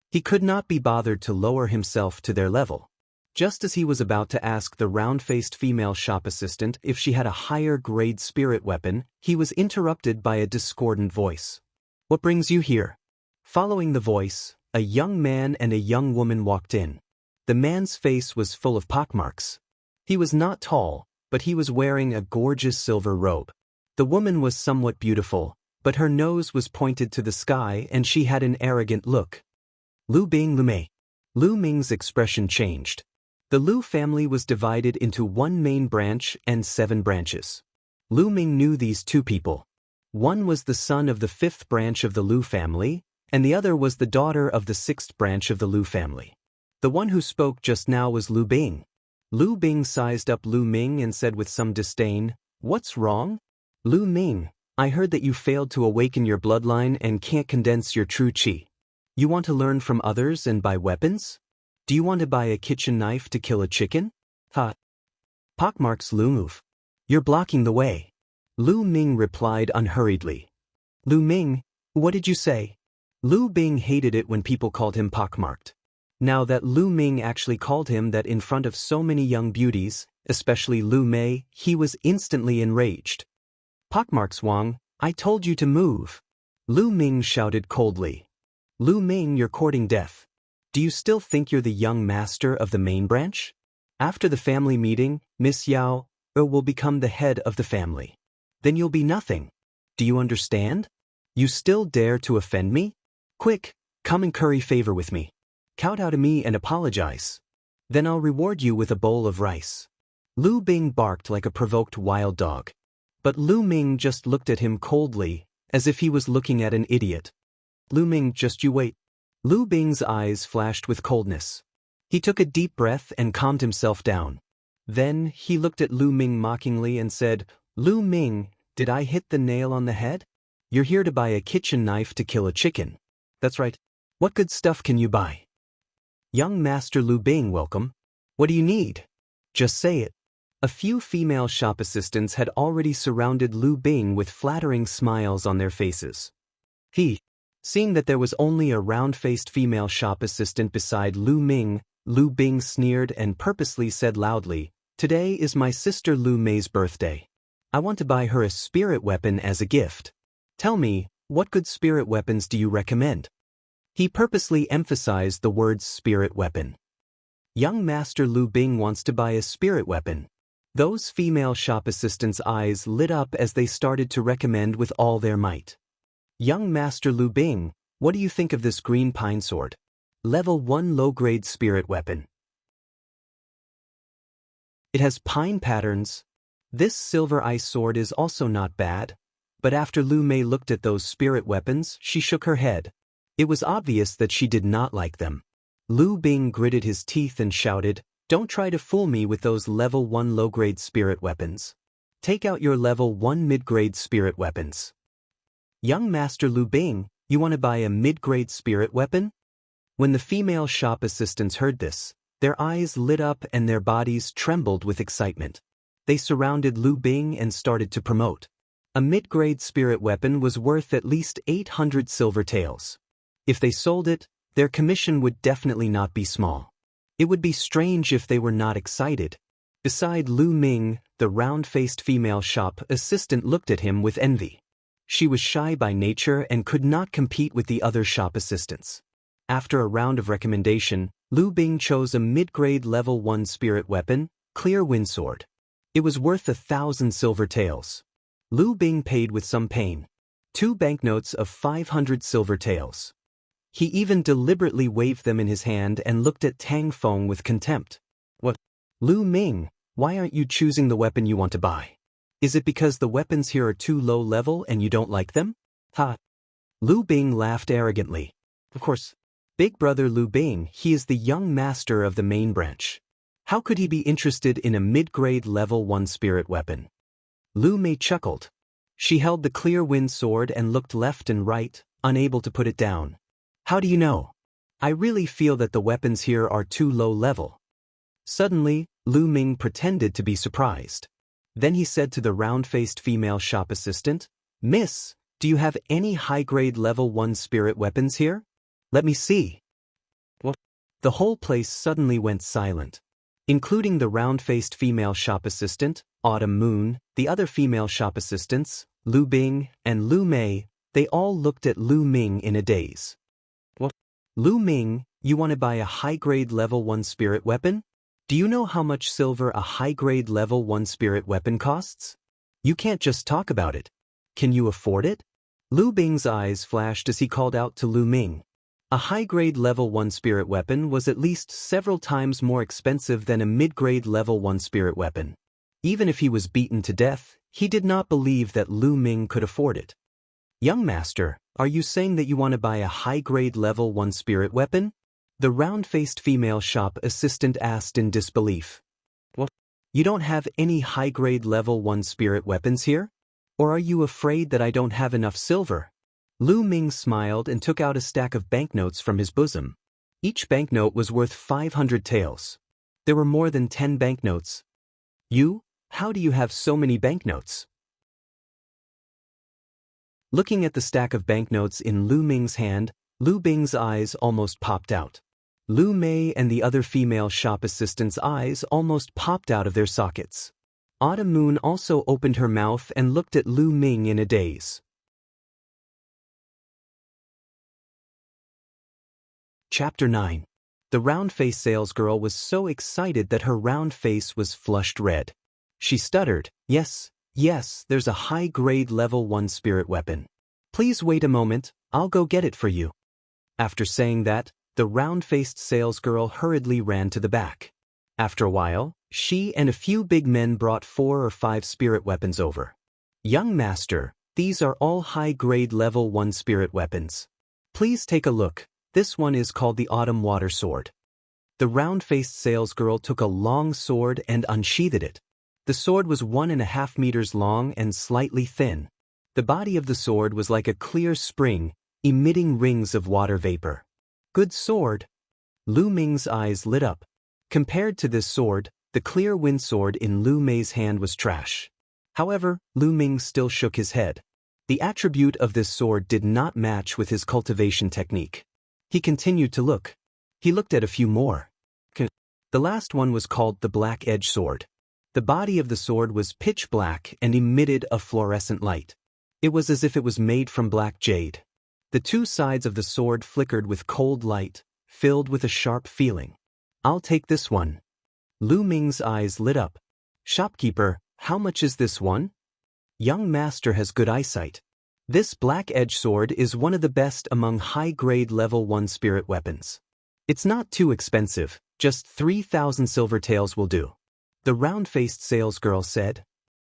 He could not be bothered to lower himself to their level. Just as he was about to ask the round-faced female shop assistant if she had a higher-grade spirit weapon, he was interrupted by a discordant voice. "What brings you here?" Following the voice, a young man and a young woman walked in. The man's face was full of pockmarks. He was not tall, but he was wearing a gorgeous silver robe. The woman was somewhat beautiful, but her nose was pointed to the sky and she had an arrogant look. "Lu Bing, Lu Mei." Lu Ming's expression changed. The Lu family was divided into 1 main branch and 7 branches. Lu Ming knew these 2 people. One was the son of the 5th branch of the Lu family, and the other was the daughter of the 6th branch of the Lu family. The one who spoke just now was Lu Bing. Lu Bing sized up Lu Ming and said with some disdain, "What's wrong? Lu Ming, I heard that you failed to awaken your bloodline and can't condense your true qi. You want to learn from others and buy weapons? Do you want to buy a kitchen knife to kill a chicken? Ha! Pockmarks Lu move. You're blocking the way." Lu Ming replied unhurriedly. "Lu Ming, what did you say?" Lu Bing hated it when people called him pockmarked. Now that Lu Ming actually called him that in front of so many young beauties, especially Lu Mei, he was instantly enraged. "Pockmarks Wang, I told you to move." Lu Ming shouted coldly. "Lu Ming, you're courting death. Do you still think you're the young master of the main branch? After the family meeting, Miss Yao will become the head of the family. Then you'll be nothing. Do you understand? You still dare to offend me? Quick, come and curry favor with me. Kowtow to me and apologize. Then I'll reward you with a bowl of rice." Lu Bing barked like a provoked wild dog. But Lu Ming just looked at him coldly, as if he was looking at an idiot. "Lu Ming, just you wait." Lu Bing's eyes flashed with coldness. He took a deep breath and calmed himself down. Then he looked at Lu Ming mockingly and said, "Lu Ming, did I hit the nail on the head? You're here to buy a kitchen knife to kill a chicken. That's right. What good stuff can you buy?" "Young Master Lu Bing, welcome. What do you need? Just say it." A few female shop assistants had already surrounded Lu Bing with flattering smiles on their faces. Seeing that there was only a round-faced female shop assistant beside Lu Ming, Lu Bing sneered and purposely said loudly, "Today is my sister Lu Mei's birthday. I want to buy her a spirit weapon as a gift. Tell me, what good spirit weapons do you recommend?" He purposely emphasized the words spirit weapon. Young Master Lu Bing wants to buy a spirit weapon. Those female shop assistants' eyes lit up as they started to recommend with all their might. "Young Master Lu Bing, what do you think of this green pine sword? Level 1 low-grade spirit weapon. It has pine patterns. This silver ice sword is also not bad." But after Lu Mei looked at those spirit weapons, she shook her head. It was obvious that she did not like them. Lu Bing gritted his teeth and shouted, "Don't try to fool me with those level 1 low-grade spirit weapons. Take out your level 1 mid-grade spirit weapons." "Young Master Lu Bing, you want to buy a mid-grade spirit weapon?" When the female shop assistants heard this, their eyes lit up and their bodies trembled with excitement. They surrounded Lu Bing and started to promote. A mid-grade spirit weapon was worth at least 800 silver taels. If they sold it, their commission would definitely not be small. It would be strange if they were not excited. Beside Lu Ming, the round-faced female shop assistant looked at him with envy. She was shy by nature and could not compete with the other shop assistants. After a round of recommendation, Lu Bing chose a mid-grade level 1 spirit weapon, Clear Wind Sword. It was worth 1,000 silver taels. Lu Bing paid with some pain. 2 banknotes of 500 silver taels. He even deliberately waved them in his hand and looked at Tang Feng with contempt. "What? Lu Ming, why aren't you choosing the weapon you want to buy? Is it because the weapons here are too low level and you don't like them?" "Ha!" Lu Bing laughed arrogantly. "Of course. Big brother Lu Bing, he is the young master of the main branch. How could he be interested in a mid-grade level 1 spirit weapon?" Lu Mei chuckled. She held the Clear Wind Sword and looked left and right, unable to put it down. "How do you know? I really feel that the weapons here are too low level." Suddenly, Lu Ming pretended to be surprised. Then he said to the round-faced female shop assistant, "Miss, do you have any high-grade level 1 spirit weapons here? Let me see." What? The whole place suddenly went silent. Including the round-faced female shop assistant, Autumn Moon, the other female shop assistants, Lu Bing, and Lu Mei, they all looked at Lu Ming in a daze. "What? Lu Ming, you want to buy a high-grade level 1 spirit weapon? Do you know how much silver a high-grade level 1 spirit weapon costs? You can't just talk about it. Can you afford it?" Lu Bing's eyes flashed as he called out to Lu Ming. A high-grade level 1 spirit weapon was at least several times more expensive than a mid-grade level 1 spirit weapon. Even if he was beaten to death, he did not believe that Lu Ming could afford it. "Young master, are you saying that you want to buy a high-grade level 1 spirit weapon?" The round-faced female shop assistant asked in disbelief. "What? You don't have any high-grade level 1 spirit weapons here? Or are you afraid that I don't have enough silver?" Lu Ming smiled and took out a stack of banknotes from his bosom. Each banknote was worth 500 taels. There were more than 10 banknotes. How do you have so many banknotes?" Looking at the stack of banknotes in Lu Ming's hand, Lu Bing's eyes almost popped out. Lu Mei and the other female shop assistants' eyes almost popped out of their sockets. Autumn Moon also opened her mouth and looked at Lu Ming in a daze. Chapter 9. The round-faced salesgirl was so excited that her round face was flushed red. She stuttered, Yes, there's a high-grade level 1 spirit weapon. Please wait a moment, I'll go get it for you." After saying that, the round-faced salesgirl hurriedly ran to the back. After a while, she and a few big men brought 4 or 5 spirit weapons over. "Young master, these are all high-grade level 1 spirit weapons. Please take a look. This one is called the Autumn Water Sword." The round-faced salesgirl took a long sword and unsheathed it. The sword was 1.5 meters long and slightly thin. The body of the sword was like a clear spring, emitting rings of water vapor. "Good sword." Lu Ming's eyes lit up. Compared to this sword, The clear wind sword in Lu Mei's hand was trash. However, Lu Ming still shook his head. The attribute of this sword did not match with his cultivation technique. He continued to look. He looked at a few more. The last one was called the Black Edge Sword. The body of the sword was pitch black and emitted a fluorescent light. It was as if it was made from black jade. The two sides of the sword flickered with cold light, filled with a sharp feeling. "I'll take this one." Lu Ming's eyes lit up. "Shopkeeper, how much is this one?" "Young master has good eyesight. This Black Edge Sword is one of the best among high-grade level 1 spirit weapons. It's not too expensive, just 3,000 silver taels will do," the round-faced salesgirl said.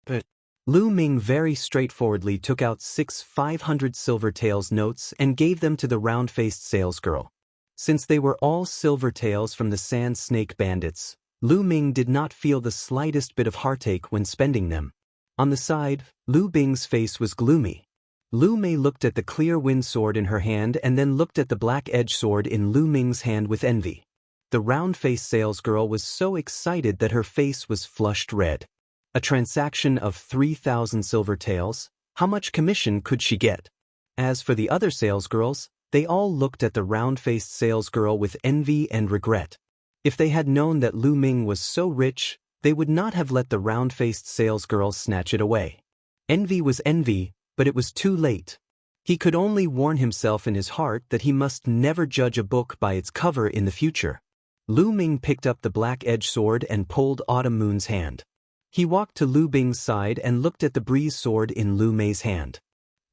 But Lu Ming very straightforwardly took out 6 500 silver taels notes and gave them to the round-faced salesgirl. Since they were all silver taels from the Sand Snake Bandits, Lu Ming did not feel the slightest bit of heartache when spending them. On the side, Lu Bing's face was gloomy. Lu Mei looked at the clear wind sword in her hand and then looked at the Black Edge Sword in Lu Ming's hand with envy. The round-faced salesgirl was so excited that her face was flushed red. A transaction of 3,000 silver taels, how much commission could she get? As for the other salesgirls, they all looked at the round-faced salesgirl with envy and regret. If they had known that Lu Ming was so rich, they would not have let the round-faced salesgirl snatch it away. Envy was envy, but it was too late. He could only warn himself in his heart that he must never judge a book by its cover in the future. Lu Ming picked up the Black Edge Sword and pulled Autumn Moon's hand. He walked to Lu Bing's side and looked at the Breeze Sword in Lu Mei's hand.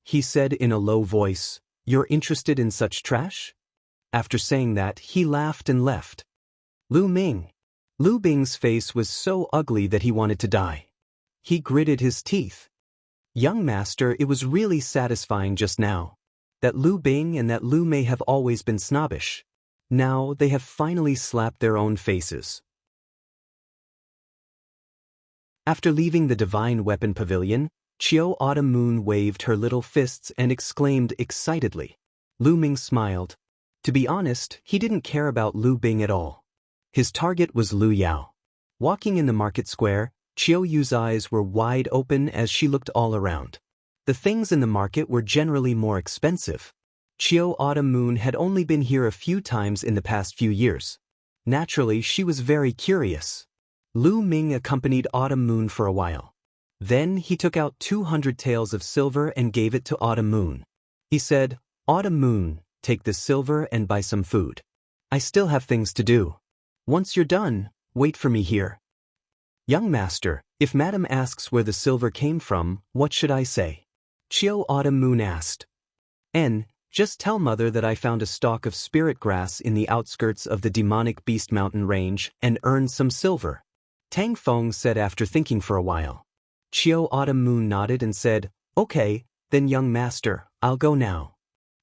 He said in a low voice, "You're interested in such trash?" After saying that, he laughed and left. Lu Ming. Lu Bing's face was so ugly that he wanted to die. He gritted his teeth. "Young master, it was really satisfying just now. That Lu Bing and that Lu Mei have always been snobbish. Now they have finally slapped their own faces." After leaving the Divine Weapon Pavilion, Chiao Autumn Moon waved her little fists and exclaimed excitedly. Lu Ming smiled. To be honest, he didn't care about Lu Bing at all. His target was Lu Yao. Walking in the market square, Chiao Yu's eyes were wide open as she looked all around. The things in the market were generally more expensive. Chiao Autumn Moon had only been here a few times in the past few years. Naturally, she was very curious. Lu Ming accompanied Autumn Moon for a while. Then he took out 200 taels of silver and gave it to Autumn Moon. He said, "Autumn Moon, take this silver and buy some food. I still have things to do. Once you're done, wait for me here." "Young master, if madam asks where the silver came from, what should I say?" Chiao Autumn Moon asked. Just tell mother that I found a stalk of spirit grass in the outskirts of the demonic beast mountain range and earned some silver," Tang Feng said after thinking for a while. Chiao Autumn Moon nodded and said, "Okay, then young master, I'll go now."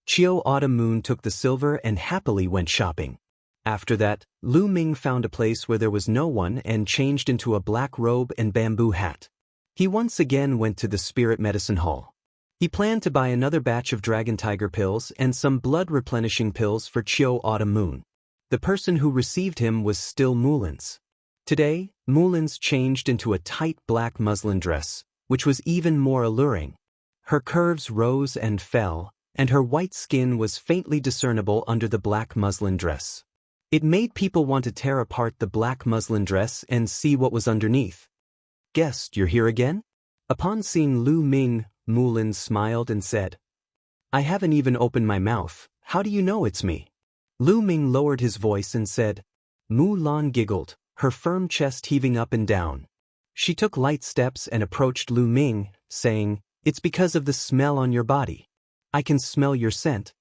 Chiao Autumn Moon took the silver and happily went shopping. After that, Lu Ming found a place where there was no one and changed into a black robe and bamboo hat. He once again went to the spirit medicine hall. He planned to buy another batch of dragon tiger pills and some blood-replenishing pills for Chiao Autumn Moon. The person who received him was still Mulin's. Today, Mulin's changed into a tight black muslin dress, which was even more alluring. Her curves rose and fell, and her white skin was faintly discernible under the black muslin dress. It made people want to tear apart the black muslin dress and see what was underneath. "Guest, you're here again?" Upon seeing Lu Ming, Mulin smiled and said, "I haven't even opened my mouth. How do you know it's me?" Lu Ming lowered his voice and said. Mulan giggled, her firm chest heaving up and down. She took light steps and approached Lu Ming, saying, "It's because of the smell on your body. I can smell your scent."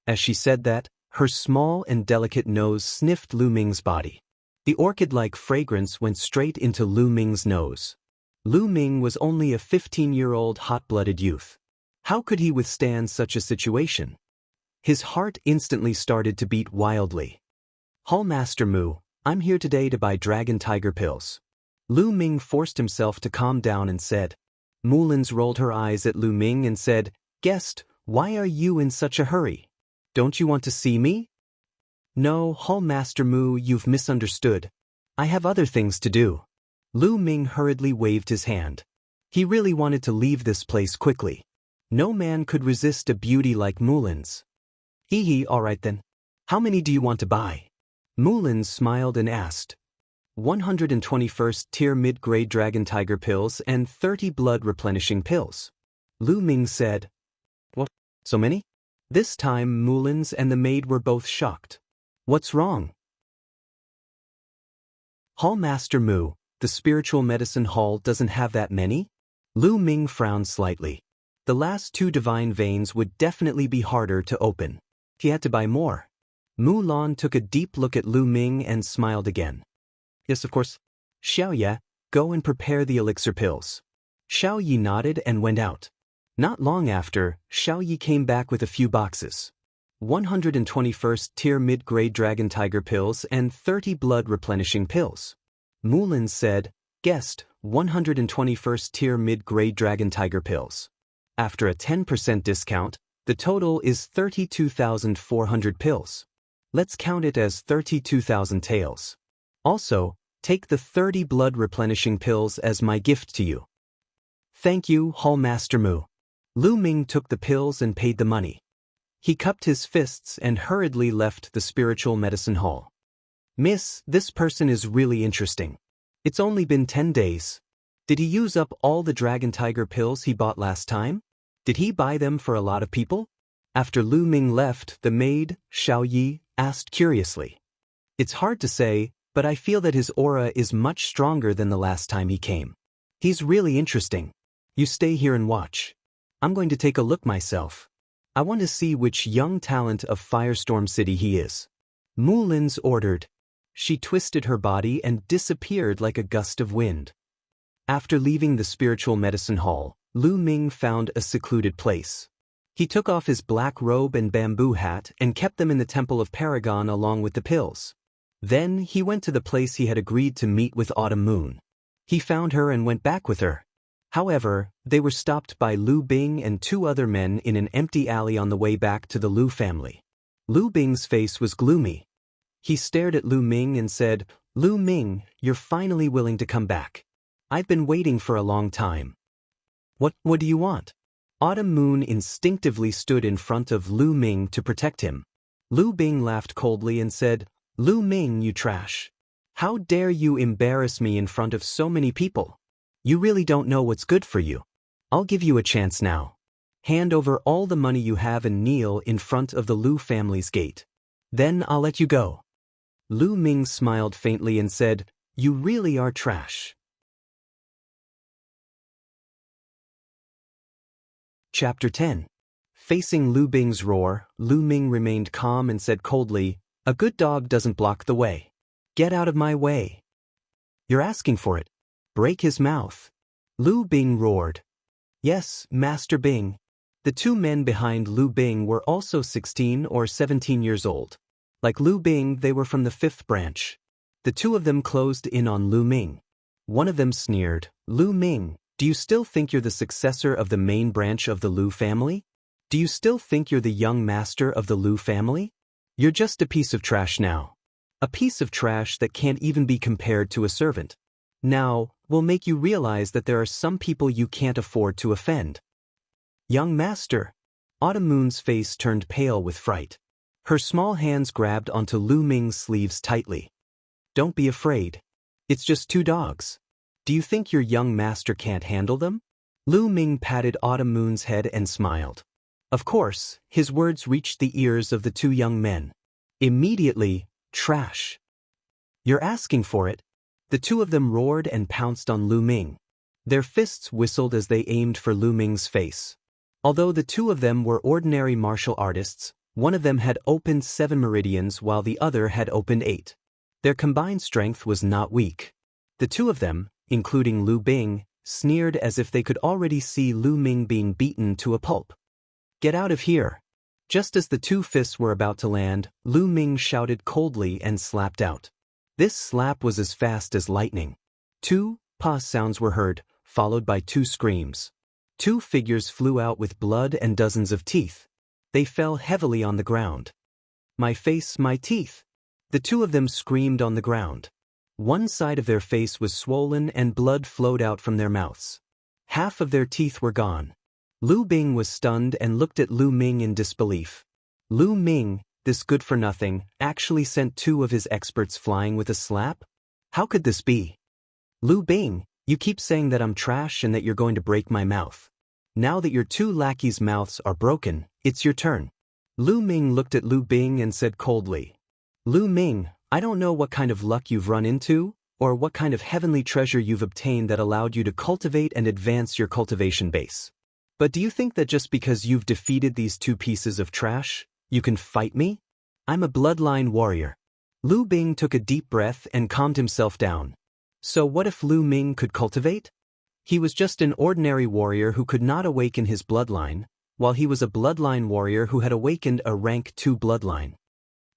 As she said that, her small and delicate nose sniffed Lu Ming's body. The orchid-like fragrance went straight into Lu Ming's nose. Lu Ming was only a 15-year-old hot-blooded youth. How could he withstand such a situation? His heart instantly started to beat wildly. "Hallmaster Mu, I'm here today to buy dragon tiger pills." Lu Ming forced himself to calm down and said. Mulin's rolled her eyes at Lu Ming and said, "Guest, why are you in such a hurry? Don't you want to see me?" "No, Hallmaster Mu, you've misunderstood. I have other things to do. Lu Ming hurriedly waved his hand. He really wanted to leave this place quickly. No man could resist a beauty like Mulan's. Hee, all right then. How many do you want to buy? Mulan smiled and asked. 121st tier mid-grade dragon tiger pills and 30 blood replenishing pills. Lu Ming said. What? So many? This time Mulan's and the maid were both shocked. What's wrong? Hall Master Mu, the spiritual medicine hall doesn't have that many? Lu Ming frowned slightly. The last 2 divine veins would definitely be harder to open. He had to buy more. Mulan took a deep look at Lu Ming and smiled again. Yes, of course. Xiaoye, go and prepare the elixir pills. Xiaoye nodded and went out. Not long after, Xiaoye came back with a few boxes. 121st tier mid-grade dragon tiger pills and 30 blood replenishing pills. Mulan said, guessed, 121st tier mid-grade dragon tiger pills. After a 10% discount, the total is 32,400 pills. Let's count it as 32,000 taels. Also, take the 30 blood replenishing pills as my gift to you. Thank you, Hall Master Mu. Lu Ming took the pills and paid the money. He cupped his fists and hurriedly left the spiritual medicine hall. Miss, this person is really interesting. It's only been 10 days. Did he use up all the dragon tiger pills he bought last time? Did he buy them for a lot of people? After Lu Ming left, the maid, Xiaoye, asked curiously. It's hard to say, but I feel that his aura is much stronger than the last time he came. He's really interesting. You stay here and watch. I'm going to take a look myself. I want to see which young talent of Firestorm City he is. Mulan's ordered. She twisted her body and disappeared like a gust of wind. After leaving the spiritual medicine hall, Lu Ming found a secluded place. He took off his black robe and bamboo hat and kept them in the Temple of Paragon along with the pills. Then he went to the place he had agreed to meet with Autumn Moon. He found her and went back with her. However, they were stopped by Lu Bing and 2 other men in an empty alley on the way back to the Lu family. Lu Bing's face was gloomy. He stared at Lu Ming and said, Lu Ming, you're finally willing to come back. I've been waiting for a long time. What do you want? Autumn Moon instinctively stood in front of Lu Ming to protect him. Lu Bing laughed coldly and said, Lu Ming, you trash. How dare you embarrass me in front of so many people? You really don't know what's good for you. I'll give you a chance now. Hand over all the money you have and kneel in front of the Lu family's gate. Then I'll let you go. Lu Ming smiled faintly and said, You really are trash. Chapter 10. Facing Lu Bing's roar, Lu Ming remained calm and said coldly, A good dog doesn't block the way. Get out of my way. You're asking for it. Break his mouth. Lu Bing roared. Yes, Master Bing. The 2 men behind Lu Bing were also 16 or 17 years old. Like Lu Bing, they were from the 5th branch. The 2 of them closed in on Lu Ming. One of them sneered, Lu Ming, do you still think you're the successor of the main branch of the Lu family? Do you still think you're the young master of the Lu family? You're just a piece of trash now. A piece of trash that can't even be compared to a servant. Now, we'll make you realize that there are some people you can't afford to offend. Young master. Autumn Moon's face turned pale with fright. Her small hands grabbed onto Lu Ming's sleeves tightly. Don't be afraid. It's just 2 dogs. Do you think your young master can't handle them? Lu Ming patted Autumn Moon's head and smiled. Of course, his words reached the ears of the 2 young men. Immediately, trash. You're asking for it. The 2 of them roared and pounced on Lu Ming. Their fists whistled as they aimed for Lu Ming's face. Although the 2 of them were ordinary martial artists, one of them had opened 7 meridians while the other had opened 8. Their combined strength was not weak. The 2 of them, including Lu Bing, sneered as if they could already see Lu Ming being beaten to a pulp. Get out of here. Just as the 2 fists were about to land, Lu Ming shouted coldly and slapped out. This slap was as fast as lightning. 2 "pa" sounds were heard, followed by 2 screams. 2 figures flew out with blood and dozens of teeth. They fell heavily on the ground. My face, my teeth. The 2 of them screamed on the ground. One side of their face was swollen and blood flowed out from their mouths. Half of their teeth were gone. Lu Bing was stunned and looked at Lu Ming in disbelief. Lu Ming, this good-for-nothing, actually sent 2 of his experts flying with a slap? How could this be? Lu Bing, you keep saying that I'm trash and that you're going to break my mouth. Now that your 2 lackeys' mouths are broken, it's your turn. Lu Ming looked at Lu Bing and said coldly, Lu Ming, I don't know what kind of luck you've run into, or what kind of heavenly treasure you've obtained that allowed you to cultivate and advance your cultivation base. But do you think that just because you've defeated these 2 pieces of trash, you can fight me? I'm a bloodline warrior. Lu Bing took a deep breath and calmed himself down. So what if Lu Ming could cultivate? He was just an ordinary warrior who could not awaken his bloodline, while he was a bloodline warrior who had awakened a rank 2 bloodline.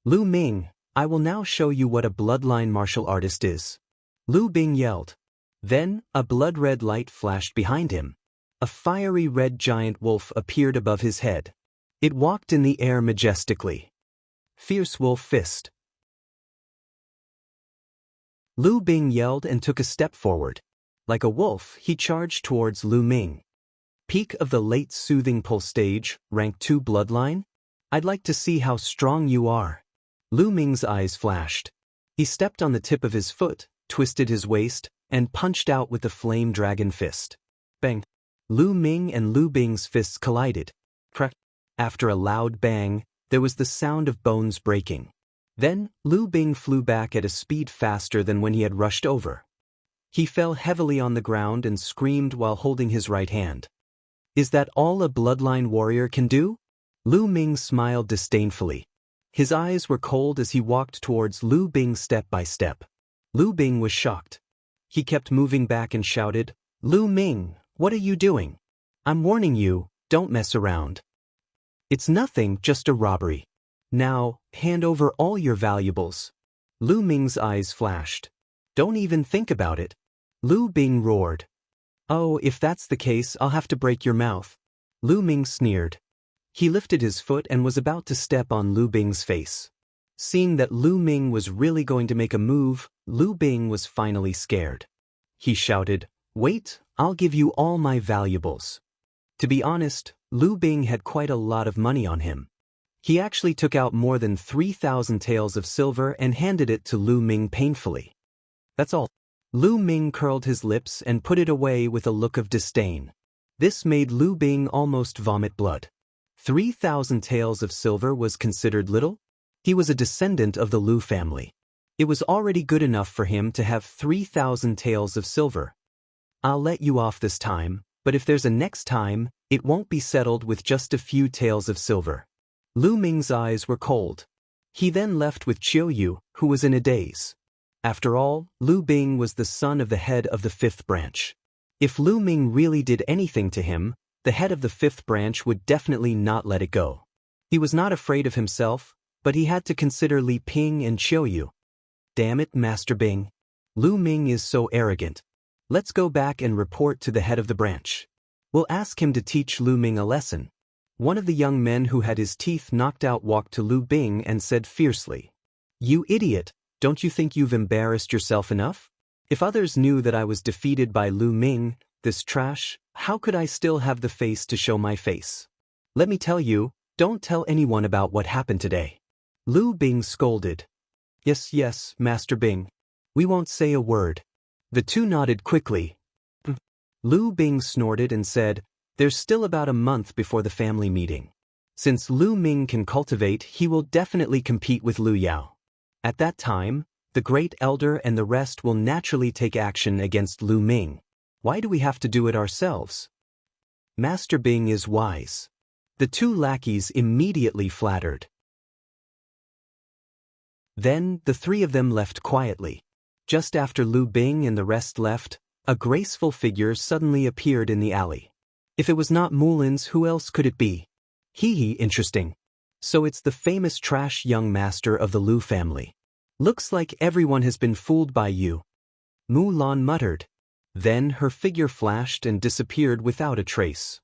Lu Ming, I will now show you what a bloodline martial artist is. Lu Bing yelled. Then, a blood-red light flashed behind him. A fiery red giant wolf appeared above his head. It walked in the air majestically. Fierce Wolf Fist. Lu Bing yelled and took a step forward. Like a wolf, he charged towards Lu Ming. Peak of the late Soothing Pulse stage, rank 2 bloodline? I'd like to see how strong you are. Lu Ming's eyes flashed. He stepped on the tip of his foot, twisted his waist, and punched out with the flame dragon fist. Bang! Lu Ming and Lu Bing's fists collided. Crack! After a loud bang, there was the sound of bones breaking. Then, Lu Bing flew back at a speed faster than when he had rushed over. He fell heavily on the ground and screamed while holding his right hand. Is that all a bloodline warrior can do? Lu Ming smiled disdainfully. His eyes were cold as he walked towards Lu Bing step by step. Lu Bing was shocked. He kept moving back and shouted, Lu Ming, what are you doing? I'm warning you, don't mess around. It's nothing, just a robbery. Now, hand over all your valuables. Lu Ming's eyes flashed. Don't even think about it. Lu Bing roared. Oh, if that's the case, I'll have to break your mouth. Lu Ming sneered. He lifted his foot and was about to step on Lu Bing's face. Seeing that Lu Ming was really going to make a move, Lu Bing was finally scared. He shouted, Wait, I'll give you all my valuables. To be honest, Lu Bing had quite a lot of money on him. He actually took out more than 3,000 taels of silver and handed it to Lu Ming painfully. That's all. Lu Ming curled his lips and put it away with a look of disdain. This made Lu Bing almost vomit blood. 3,000 taels of silver was considered little? He was a descendant of the Lu family. It was already good enough for him to have 3,000 taels of silver. I'll let you off this time, but if there's a next time, it won't be settled with just a few taels of silver. Lu Ming's eyes were cold. He then left with Qiuyu, who was in a daze. After all, Lu Bing was the son of the head of the 5th branch. If Lu Ming really did anything to him, the head of the 5th branch would definitely not let it go. He was not afraid of himself, but he had to consider Li Ping and Qiuyu. Damn it, Master Bing. Lu Ming is so arrogant. Let's go back and report to the head of the branch. We'll ask him to teach Lu Ming a lesson. One of the young men who had his teeth knocked out walked to Lu Bing and said fiercely, You idiot, don't you think you've embarrassed yourself enough? If others knew that I was defeated by Lu Ming, this trash, how could I still have the face to show my face? Let me tell you, don't tell anyone about what happened today. Lu Bing scolded. Yes, Master Bing. We won't say a word. The two nodded quickly. Lu Bing snorted and said, There's still about a month before the family meeting. Since Lu Ming can cultivate, he will definitely compete with Lu Yao. At that time, the Great Elder and the rest will naturally take action against Lu Ming. Why do we have to do it ourselves? Master Bing is wise. The two lackeys immediately flattered. Then, the three of them left quietly. Just after Lu Bing and the rest left, a graceful figure suddenly appeared in the alley. If it was not Mulin's, who else could it be? Interesting. So it's the famous trash young master of the Lu family. Looks like everyone has been fooled by you. Mulan muttered. Then her figure flashed and disappeared without a trace.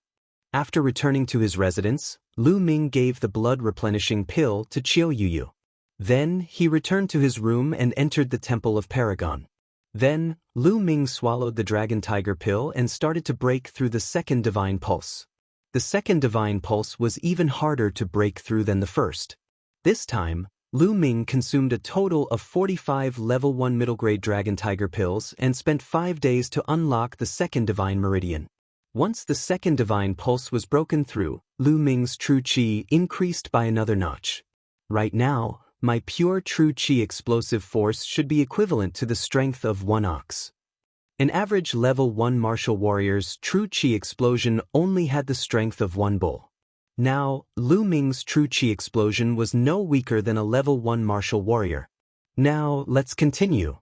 After returning to his residence, Lu Ming gave the blood-replenishing pill to Qiuyu. Then, he returned to his room and entered the Temple of Paragon. Then, Lu Ming swallowed the Dragon Tiger pill and started to break through the second divine pulse. The second divine pulse was even harder to break through than the first. This time, Lu Ming consumed a total of 45 level 1 middle grade Dragon Tiger pills and spent 5 days to unlock the second divine meridian. Once the second divine pulse was broken through, Lu Ming's true qi increased by another notch. Right now, my pure true qi explosive force should be equivalent to the strength of 1 ox. An average level 1 martial warrior's true qi explosion only had the strength of 1 bull. Now, Lu Ming's true qi explosion was no weaker than a level 1 martial warrior. Now, let's continue.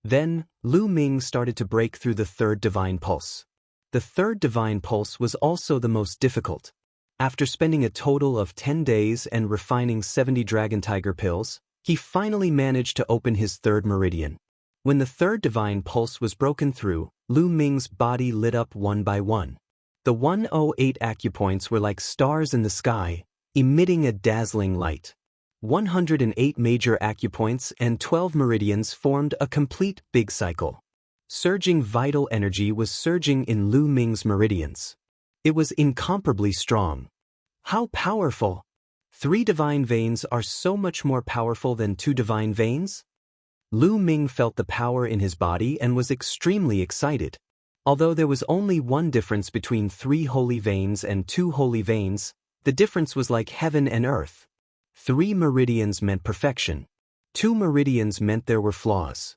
Then, Lu Ming started to break through the third divine pulse. The third divine pulse was also the most difficult. After spending a total of 10 days and refining 70 Dragon Tiger pills, he finally managed to open his third meridian. When the third divine pulse was broken through, Lu Ming's body lit up one by one. The 108 acupoints were like stars in the sky, emitting a dazzling light. 108 major acupoints and 12 meridians formed a complete big cycle. Surging vital energy was surging in Lu Ming's meridians. It was incomparably strong. How powerful! 3 divine veins are so much more powerful than 2 divine veins? Lu Ming felt the power in his body and was extremely excited. Although there was only one difference between 3 holy veins and 2 holy veins, the difference was like heaven and earth. 3 meridians meant perfection. 2 meridians meant there were flaws.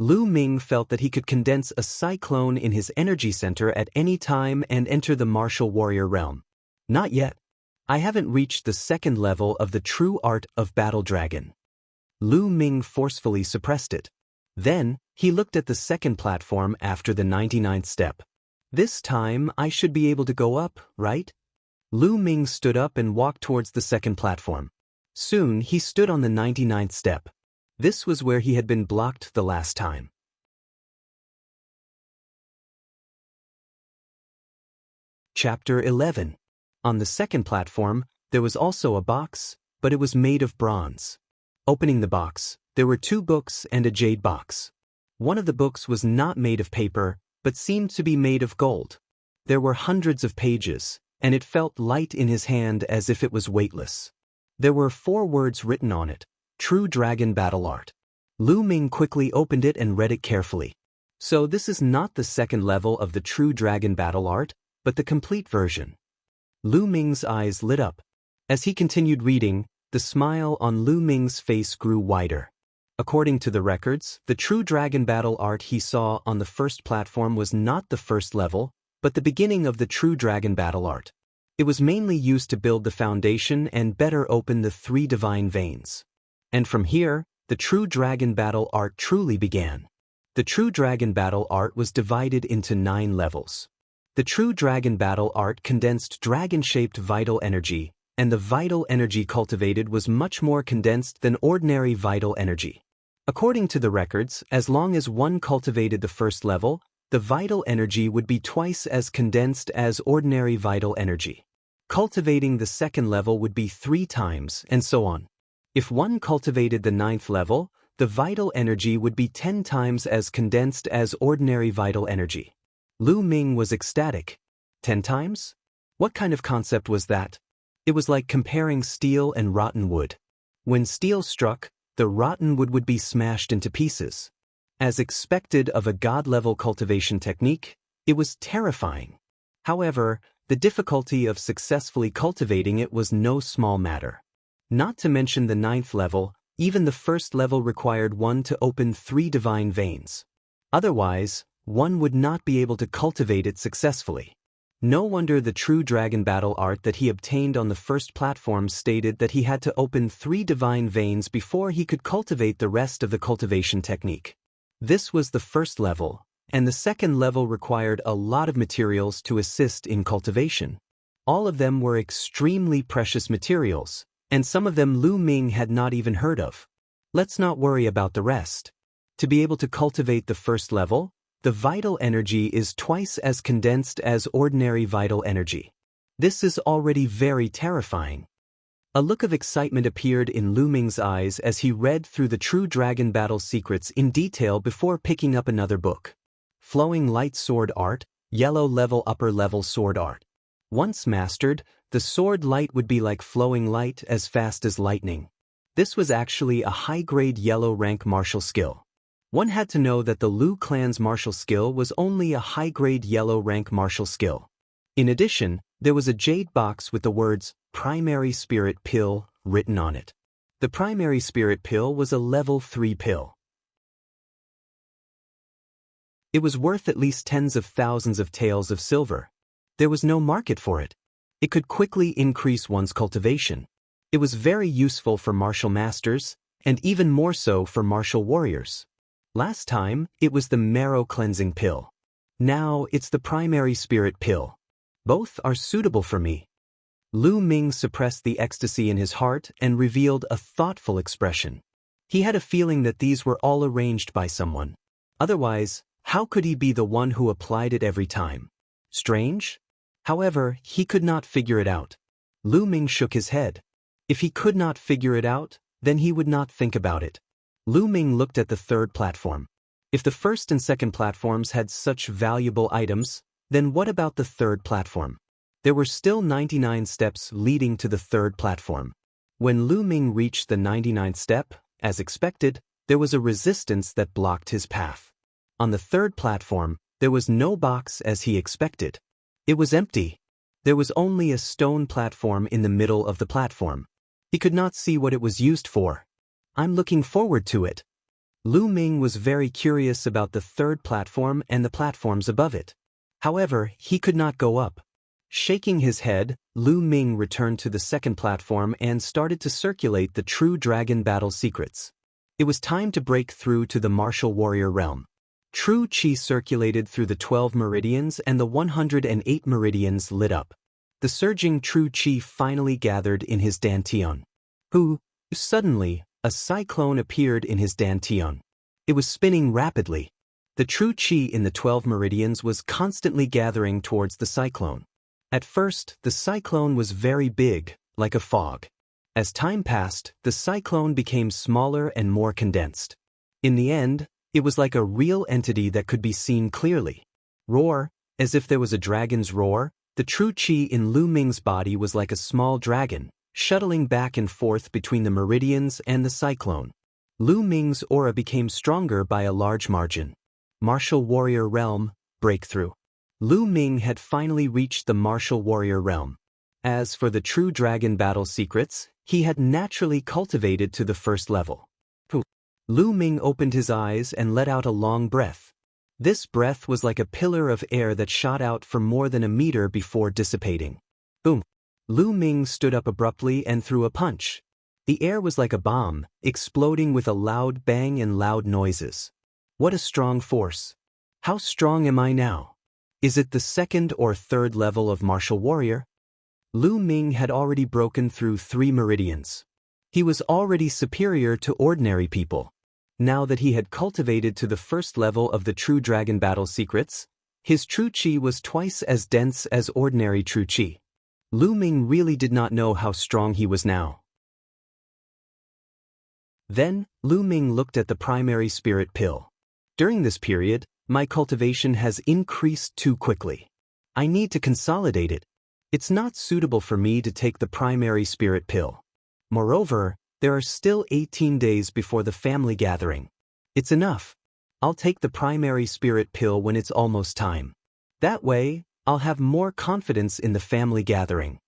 Lu Ming felt that he could condense a cyclone in his energy center at any time and enter the martial warrior realm. Not yet. I haven't reached the second level of the true art of Battle Dragon. Lu Ming forcefully suppressed it. Then, he looked at the second platform after the 99th step. This time, I should be able to go up, right? Lu Ming stood up and walked towards the second platform. Soon, he stood on the 99th step. This was where he had been blocked the last time. Chapter 11. On the second platform, there was also a box, but it was made of bronze. Opening the box, there were 2 books and a jade box. One of the books was not made of paper, but seemed to be made of gold. There were hundreds of pages, and it felt light in his hand as if it was weightless. There were 4 words written on it: True Dragon Battle Art. Lu Ming quickly opened it and read it carefully. So this is not the second level of the True Dragon Battle Art, but the complete version. Lu Ming's eyes lit up. As he continued reading, the smile on Lu Ming's face grew wider. According to the records, the True Dragon Battle Art he saw on the first platform was not the first level, but the beginning of the True Dragon Battle Art. It was mainly used to build the foundation and better open the 3 divine veins. And from here, the True Dragon Battle Art truly began. The True Dragon Battle Art was divided into 9 levels. The True Dragon Battle Art condensed dragon-shaped vital energy, and the vital energy cultivated was much more condensed than ordinary vital energy. According to the records, as long as one cultivated the first level, the vital energy would be twice as condensed as ordinary vital energy. Cultivating the second level would be 3 times, and so on. If one cultivated the 9th level, the vital energy would be 10 times as condensed as ordinary vital energy. Lu Ming was ecstatic. 10 times? What kind of concept was that? It was like comparing steel and rotten wood. When steel struck, the rotten wood would be smashed into pieces. As expected of a god-level cultivation technique, it was terrifying. However, the difficulty of successfully cultivating it was no small matter. Not to mention the 9th level, even the first level required one to open 3 divine veins. Otherwise, one would not be able to cultivate it successfully. No wonder the True Dragon Battle Art that he obtained on the first platform stated that he had to open 3 divine veins before he could cultivate the rest of the cultivation technique. This was the first level, and the second level required a lot of materials to assist in cultivation. All of them were extremely precious materials, and some of them Lu Ming had not even heard of. Let's not worry about the rest. To be able to cultivate the first level, the vital energy is twice as condensed as ordinary vital energy. This is already very terrifying. A look of excitement appeared in Lu Ming's eyes as he read through the True Dragon Battle secrets in detail before picking up another book. Flowing Light Sword Art, Yellow Level Upper Level Sword Art. Once mastered, the sword light would be like flowing light as fast as lightning. This was actually a high-grade yellow rank martial skill. One had to know that the Lu clan's martial skill was only a high-grade yellow rank martial skill. In addition, there was a jade box with the words, Primary Spirit Pill, written on it. The Primary Spirit Pill was a level 3 pill. It was worth at least tens of thousands of taels of silver. There was no market for it. It could quickly increase one's cultivation. It was very useful for martial masters, and even more so for martial warriors. Last time, it was the marrow cleansing pill. Now, it's the primary spirit pill. Both are suitable for me. Lu Ming suppressed the ecstasy in his heart and revealed a thoughtful expression. He had a feeling that these were all arranged by someone. Otherwise, how could he be the one who applied it every time? Strange? However, he could not figure it out. Lu Ming shook his head. If he could not figure it out, then he would not think about it. Lu Ming looked at the third platform. If the first and second platforms had such valuable items, then what about the third platform? There were still 99 steps leading to the third platform. When Lu Ming reached the 99th step, as expected, there was a resistance that blocked his path. On the third platform, there was no box as he expected. It was empty. There was only a stone platform in the middle of the platform. He could not see what it was used for. I'm looking forward to it. Lu Ming was very curious about the third platform and the platforms above it. However, he could not go up. Shaking his head, Lu Ming returned to the second platform and started to circulate the True Dragon Battle secrets. It was time to break through to the martial warrior realm. True Qi circulated through the 12 meridians and the 108 meridians lit up. The surging True Qi finally gathered in his dantian. Suddenly, a cyclone appeared in his dantian. It was spinning rapidly. The True Qi in the 12 meridians was constantly gathering towards the cyclone. At first, the cyclone was very big, like a fog. As time passed, the cyclone became smaller and more condensed. In the end, it was like a real entity that could be seen clearly. Roar, as if there was a dragon's roar, the True Qi in Lu Ming's body was like a small dragon, shuttling back and forth between the meridians and the cyclone. Lu Ming's aura became stronger by a large margin. Martial Warrior Realm, Breakthrough. Lu Ming had finally reached the Martial Warrior Realm. As for the True Dragon Battle secrets, he had naturally cultivated to the first level. Lu Ming opened his eyes and let out a long breath. This breath was like a pillar of air that shot out for more than a meter before dissipating. Boom! Lu Ming stood up abruptly and threw a punch. The air was like a bomb, exploding with a loud bang and loud noises. What a strong force! How strong am I now? Is it the second or third level of martial warrior? Lu Ming had already broken through 3 meridians. He was already superior to ordinary people. Now that he had cultivated to the first level of the True Dragon Battle secrets, his True Qi was twice as dense as ordinary True Qi. Lu Ming really did not know how strong he was now. Then, Lu Ming looked at the primary spirit pill. During this period, my cultivation has increased too quickly. I need to consolidate it. It's not suitable for me to take the primary spirit pill. Moreover, there are still 18 days before the family gathering. It's enough. I'll take the primary spirit pill when it's almost time. That way, I'll have more confidence in the family gathering.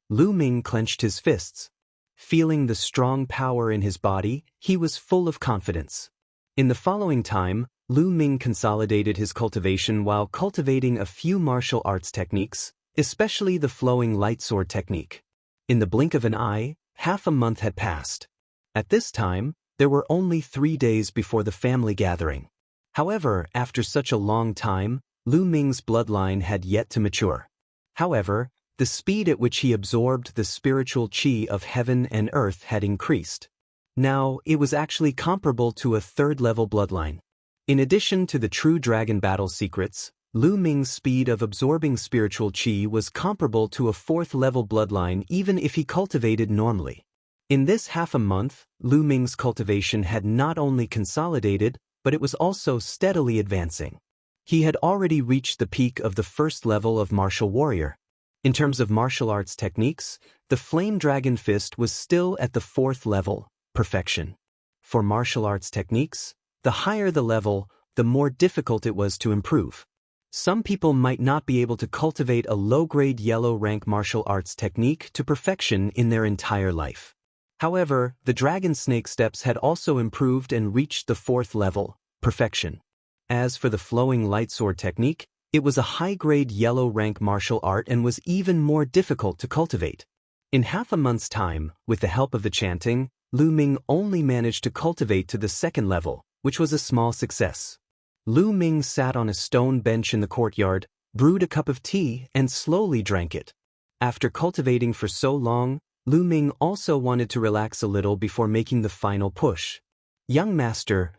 Lu Ming clenched his fists. Feeling the strong power in his body, he was full of confidence. In the following time, Lu Ming consolidated his cultivation while cultivating a few martial arts techniques, especially the flowing light sword technique. In the blink of an eye, half a month had passed. At this time, there were only 3 days before the family gathering. However, after such a long time, Lu Ming's bloodline had yet to mature. However, the speed at which he absorbed the spiritual qi of heaven and earth had increased. Now, it was actually comparable to a third-level bloodline. In addition to the True Dragon Battle secrets, Lu Ming's speed of absorbing spiritual qi was comparable to a 4th-level bloodline even if he cultivated normally. In this half a month, Lu Ming's cultivation had not only consolidated, but it was also steadily advancing. He had already reached the peak of the 1st level of martial warrior. In terms of martial arts techniques, the Flame Dragon Fist was still at the 4th level, perfection. For martial arts techniques, the higher the level, the more difficult it was to improve. Some people might not be able to cultivate a low-grade yellow-rank martial arts technique to perfection in their entire life. However, the Dragon Snake Steps had also improved and reached the 4th level, perfection. As for the Flowing Lightsword technique, it was a high-grade yellow-rank martial art and was even more difficult to cultivate. In half a month's time, with the help of the chanting, Lu Ming only managed to cultivate to the 2nd level, which was a small success. Lu Ming sat on a stone bench in the courtyard, brewed a cup of tea, and slowly drank it. After cultivating for so long, Lu Ming also wanted to relax a little before making the final push. Young master,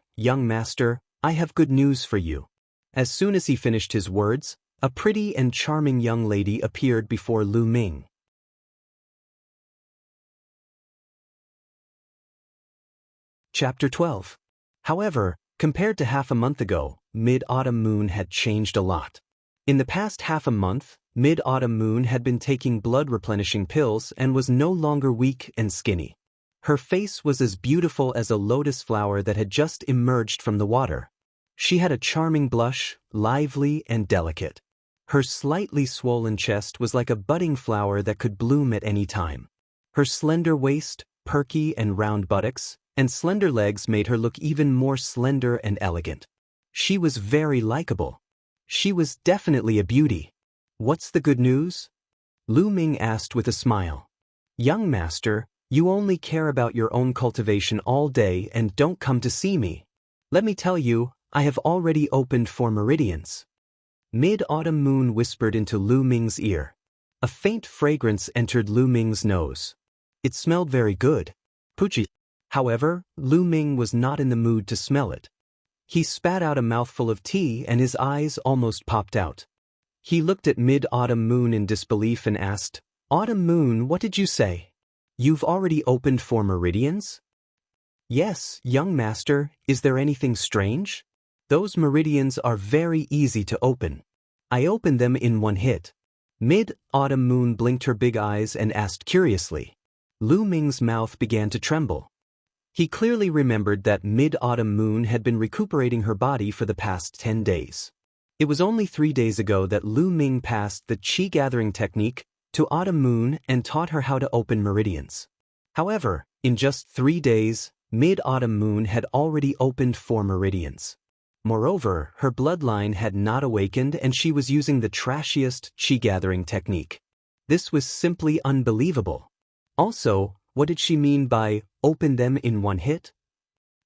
I have good news for you." As soon as he finished his words, a pretty and charming young lady appeared before Lu Ming. Chapter 12. However, compared to half a month ago, Mid-Autumn Moon had changed a lot. In the past half a month, Mid-Autumn Moon had been taking blood-replenishing pills and was no longer weak and skinny. Her face was as beautiful as a lotus flower that had just emerged from the water. She had a charming blush, lively and delicate. Her slightly swollen chest was like a budding flower that could bloom at any time. Her slender waist, perky and round buttocks, and slender legs made her look even more slender and elegant. She was very likable. She was definitely a beauty. "What's the good news?" Lu Ming asked with a smile. "Young master, you only care about your own cultivation all day and don't come to see me. Let me tell you, I have already opened 4 meridians." Mid-Autumn Moon whispered into Lu Ming's ear. A faint fragrance entered Lu Ming's nose. It smelled very good. Puchi. However, Lu Ming was not in the mood to smell it. He spat out a mouthful of tea and his eyes almost popped out. He looked at Mid-Autumn Moon in disbelief and asked, "Autumn Moon, what did you say? You've already opened 4 meridians?" "Yes, young master, is there anything strange? Those meridians are very easy to open. I opened them in 1 hit." Mid-Autumn Moon blinked her big eyes and asked curiously. Lu Ming's mouth began to tremble. He clearly remembered that Mid-Autumn Moon had been recuperating her body for the past 10 days. It was only 3 days ago that Lu Ming passed the Qi gathering technique to Autumn Moon and taught her how to open meridians. However, in just 3 days, Mid-Autumn Moon had already opened 4 meridians. Moreover, her bloodline had not awakened and she was using the trashiest Qi gathering technique. This was simply unbelievable. Also, what did she mean by "open them in 1 hit"?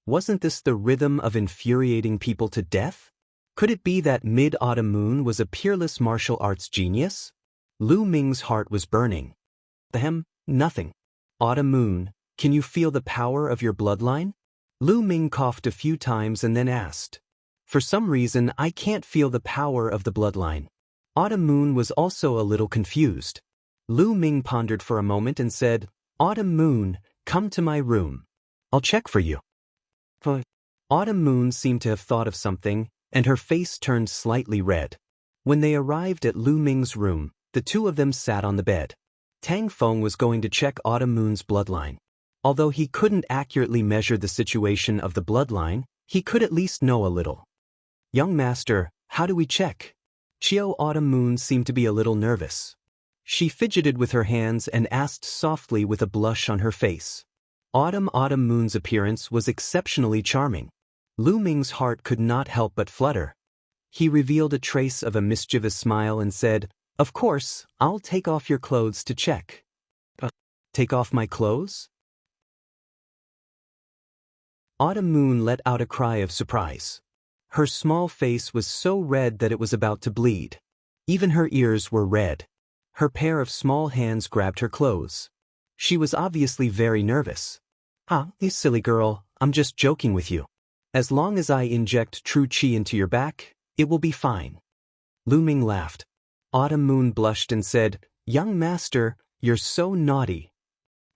Wasn't this the rhythm of infuriating people to death? Could it be that Mid-Autumn Moon was a peerless martial arts genius? Lu Ming's heart was burning. Nothing. Autumn Moon, can you feel the power of your bloodline? Lu Ming coughed a few times and then asked. For some reason, I can't feel the power of the bloodline. Autumn Moon was also a little confused. Lu Ming pondered for a moment and said, "Autumn Moon, come to my room. I'll check for you." Autumn Moon seemed to have thought of something, and her face turned slightly red. When they arrived at Lu Ming's room, the 2 of them sat on the bed. Tang Feng was going to check Autumn Moon's bloodline. Although he couldn't accurately measure the situation of the bloodline, he could at least know a little. "Young master, how do we check?" Chiao Autumn Moon seemed to be a little nervous. She fidgeted with her hands and asked softly with a blush on her face. Autumn Moon's appearance was exceptionally charming. Lu Ming's heart could not help but flutter. He revealed a trace of a mischievous smile and said, "Of course, I'll take off your clothes to check." Take off my clothes?" Autumn Moon let out a cry of surprise. Her small face was so red that it was about to bleed. Even her ears were red. Her pair of small hands grabbed her clothes. She was obviously very nervous. You silly girl, I'm just joking with you. As long as I inject true qi into your back, it will be fine." Lu Ming laughed. Autumn Moon blushed and said, "Young master, you're so naughty."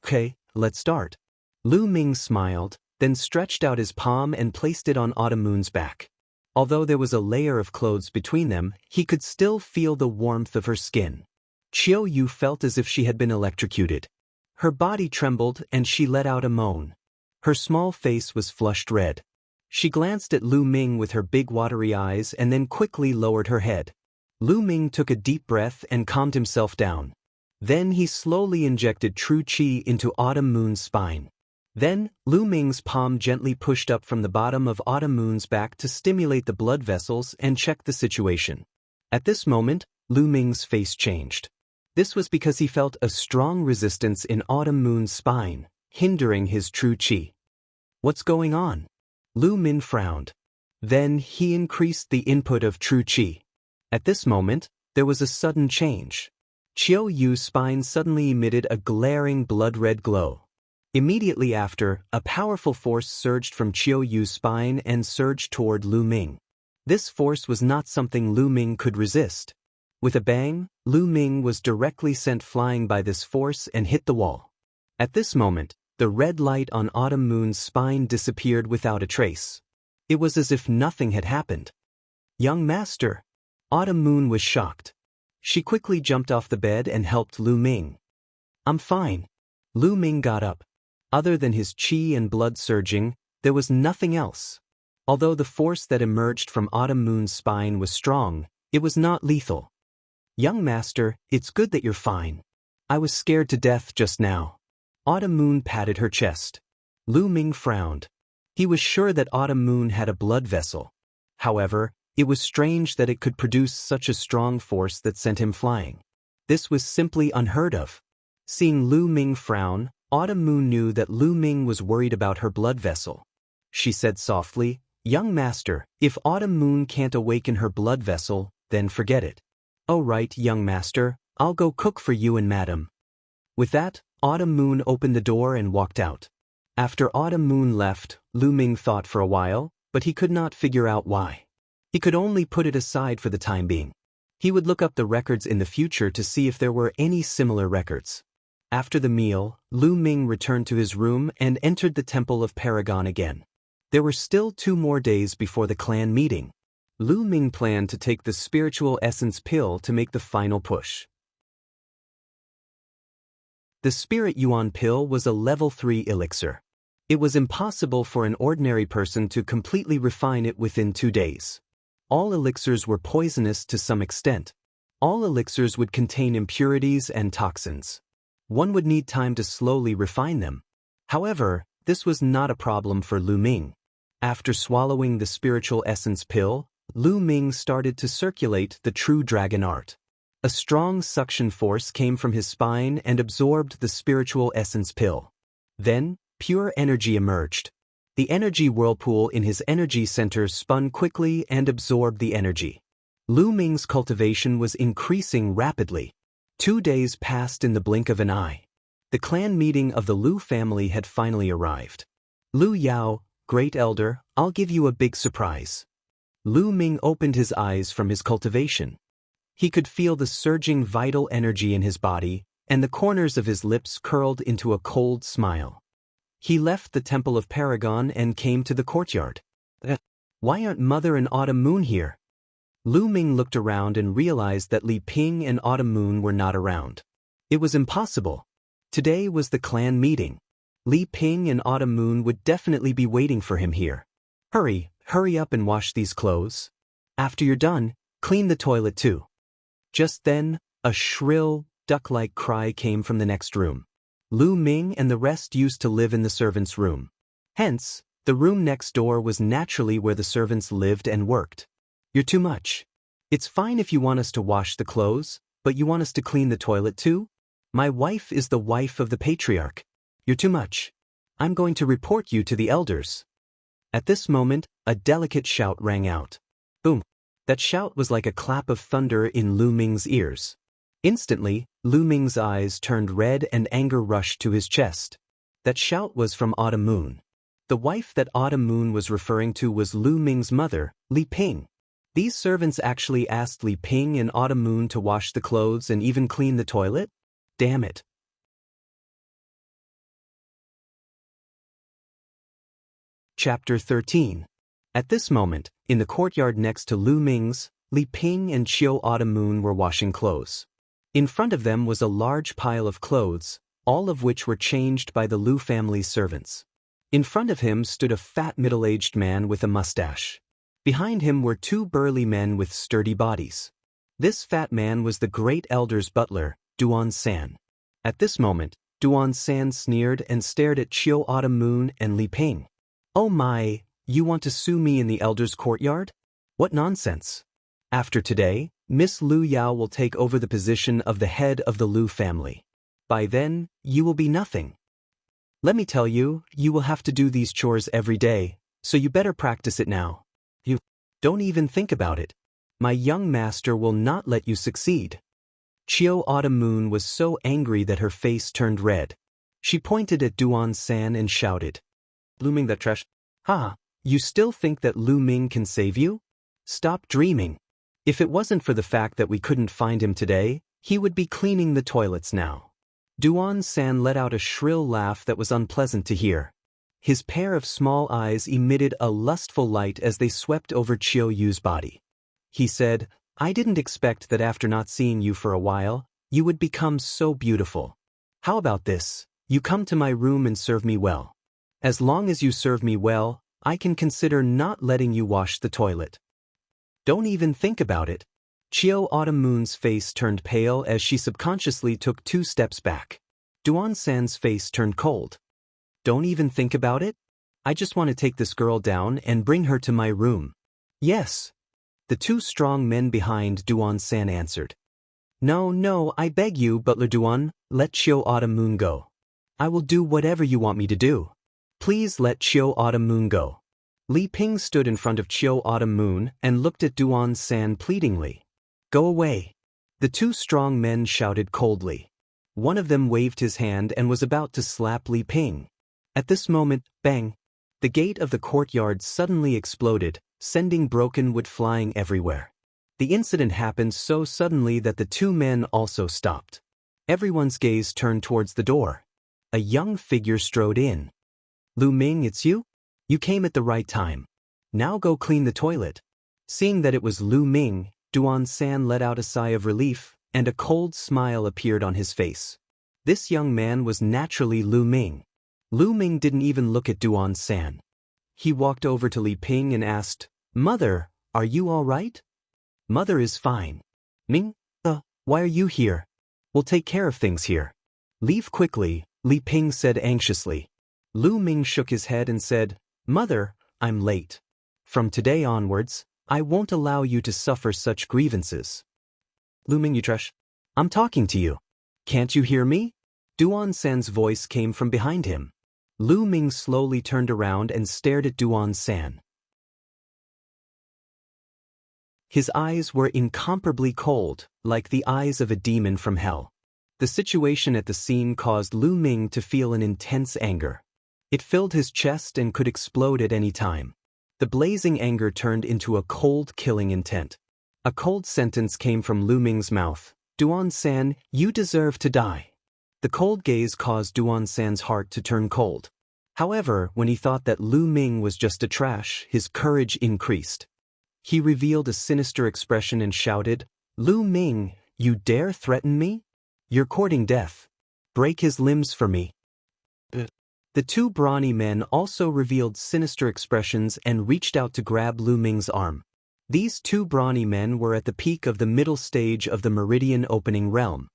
"Okay, let's start." Lu Ming smiled, then stretched out his palm and placed it on Autumn Moon's back. Although there was a layer of clothes between them, he could still feel the warmth of her skin. Chiao Yu felt as if she had been electrocuted. Her body trembled and she let out a moan. Her small face was flushed red. She glanced at Lu Ming with her big watery eyes and then quickly lowered her head. Lu Ming took a deep breath and calmed himself down. Then he slowly injected true qi into Autumn Moon's spine. Then, Lu Ming's palm gently pushed up from the bottom of Autumn Moon's back to stimulate the blood vessels and check the situation. At this moment, Lu Ming's face changed. This was because he felt a strong resistance in Autumn Moon's spine, hindering his true qi. "What's going on?" Lu Ming frowned. Then he increased the input of true qi. At this moment, there was a sudden change. Chiao Yu's spine suddenly emitted a glaring blood-red glow. Immediately after, a powerful force surged from Chiao Yu's spine and surged toward Lu Ming. This force was not something Lu Ming could resist. With a bang, Lu Ming was directly sent flying by this force and hit the wall. At this moment, the red light on Autumn Moon's spine disappeared without a trace. It was as if nothing had happened. "Young master!" Autumn Moon was shocked. She quickly jumped off the bed and helped Lu Ming. "I'm fine." Lu Ming got up. Other than his qi and blood surging, there was nothing else. Although the force that emerged from Autumn Moon's spine was strong, it was not lethal. "Young master, it's good that you're fine. I was scared to death just now." Autumn Moon patted her chest. Lu Ming frowned. He was sure that Autumn Moon had a blood vessel. However, it was strange that it could produce such a strong force that sent him flying. This was simply unheard of. Seeing Lu Ming frown, Autumn Moon knew that Lu Ming was worried about her blood vessel. She said softly, "Young master, if Autumn Moon can't awaken her blood vessel, then forget it." "Oh right, young master, I'll go cook for you and madam." With that, Autumn Moon opened the door and walked out. After Autumn Moon left, Lu Ming thought for a while, but he could not figure out why. He could only put it aside for the time being. He would look up the records in the future to see if there were any similar records. After the meal, Lu Ming returned to his room and entered the Temple of Paragon again. There were still 2 more days before the clan meeting. Lu Ming planned to take the spiritual essence pill to make the final push. The Spirit Yuan pill was a level 3 elixir. It was impossible for an ordinary person to completely refine it within 2 days. All elixirs were poisonous to some extent. All elixirs would contain impurities and toxins. One would need time to slowly refine them. However, this was not a problem for Lu Ming. After swallowing the spiritual essence pill, Lu Ming started to circulate the true dragon art. A strong suction force came from his spine and absorbed the spiritual essence pill. Then, pure energy emerged. The energy whirlpool in his energy center spun quickly and absorbed the energy. Lu Ming's cultivation was increasing rapidly. 2 days passed in the blink of an eye. The clan meeting of the Lu family had finally arrived. "Lu Yao, Great Elder, I'll give you a big surprise." Lu Ming opened his eyes from his cultivation. He could feel the surging vital energy in his body, and the corners of his lips curled into a cold smile. He left the Temple of Paragon and came to the courtyard. "Why aren't Mother and Autumn Moon here?" Lu Ming looked around and realized that Li Ping and Autumn Moon were not around. It was impossible. Today was the clan meeting. Li Ping and Autumn Moon would definitely be waiting for him here. Hurry up and wash these clothes. After you're done, clean the toilet too." Just then, a shrill, duck-like cry came from the next room. Lu Ming and the rest used to live in the servants' room. Hence, the room next door was naturally where the servants lived and worked. "You're too much. It's fine if you want us to wash the clothes, but you want us to clean the toilet too? My wife is the wife of the patriarch. You're too much. I'm going to report you to the elders." At this moment, a delicate shout rang out. Boom! That shout was like a clap of thunder in Lu Ming's ears. Instantly, Lu Ming's eyes turned red and anger rushed to his chest. That shout was from Autumn Moon. The wife that Autumn Moon was referring to was Lu Ming's mother, Li Ping. These servants actually asked Li Ping and Autumn Moon to wash the clothes and even clean the toilet? Damn it. Chapter 13. At this moment, in the courtyard next to Lu Ming's, Li Ping and Chiu Autumn Moon were washing clothes. In front of them was a large pile of clothes, all of which were changed by the Lu family's servants. In front of him stood a fat middle-aged man with a mustache. Behind him were two burly men with sturdy bodies. This fat man was the great elder's butler, Duan San. At this moment, Duan San sneered and stared at Chiu Autumn Moon and Li Ping. Oh my, you want to sue me in the elder's courtyard? What nonsense. After today, Miss Lu Yao will take over the position of the head of the Lu family. By then, you will be nothing. Let me tell you, you will have to do these chores every day, so you better practice it now. You don't even think about it. My young master will not let you succeed. Chiu Autumn Moon was so angry that her face turned red. She pointed at Duan San and shouted, Lu Ming that trash. Ha, you still think that Lu Ming can save you? Stop dreaming. If it wasn't for the fact that we couldn't find him today, he would be cleaning the toilets now. Duan San let out a shrill laugh that was unpleasant to hear. His pair of small eyes emitted a lustful light as they swept over Chiu Yu's body. He said, I didn't expect that after not seeing you for a while, you would become so beautiful. How about this? You come to my room and serve me well. As long as you serve me well, I can consider not letting you wash the toilet. Don't even think about it. Chiu Autumn Moon's face turned pale as she subconsciously took 2 steps back. Duan San's face turned cold. Don't even think about it? I just want to take this girl down and bring her to my room. Yes. The 2 strong men behind Duan San answered. No, I beg you, Butler Duan, let Chiu Autumn Moon go. I will do whatever you want me to do. Please let Chiu Autumn Moon go. Li Ping stood in front of Chiu Autumn Moon and looked at Duan San pleadingly. Go away. The 2 strong men shouted coldly. One of them waved his hand and was about to slap Li Ping. At this moment, bang! The gate of the courtyard suddenly exploded, sending broken wood flying everywhere. The incident happened so suddenly that the 2 men also stopped. Everyone's gaze turned towards the door. A young figure strode in. Lu Ming, it's you? You came at the right time. Now go clean the toilet. Seeing that it was Lu Ming, Duan San let out a sigh of relief, and a cold smile appeared on his face. This young man was naturally Lu Ming. Lu Ming didn't even look at Duan San. He walked over to Li Ping and asked, Mother, are you all right? Mother is fine. Ming, why are you here? We'll take care of things here. Leave quickly, Li Ping said anxiously. Lu Ming shook his head and said, Mother, I'm late. From today onwards, I won't allow you to suffer such grievances. Lu Ming, you trash. I'm talking to you. Can't you hear me? Duan San's voice came from behind him. Lu Ming slowly turned around and stared at Duan San. His eyes were incomparably cold, like the eyes of a demon from hell. The situation at the scene caused Lu Ming to feel an intense anger. It filled his chest and could explode at any time. The blazing anger turned into a cold, killing intent. A cold sentence came from Lu Ming's mouth. Duan San, you deserve to die. The cold gaze caused Duan San's heart to turn cold. However, when he thought that Lu Ming was just a trash, his courage increased. He revealed a sinister expression and shouted, Lu Ming, you dare threaten me? You're courting death. Break his limbs for me. The 2 brawny men also revealed sinister expressions and reached out to grab Lu Ming's arm. These 2 brawny men were at the peak of the middle stage of the meridian opening realm.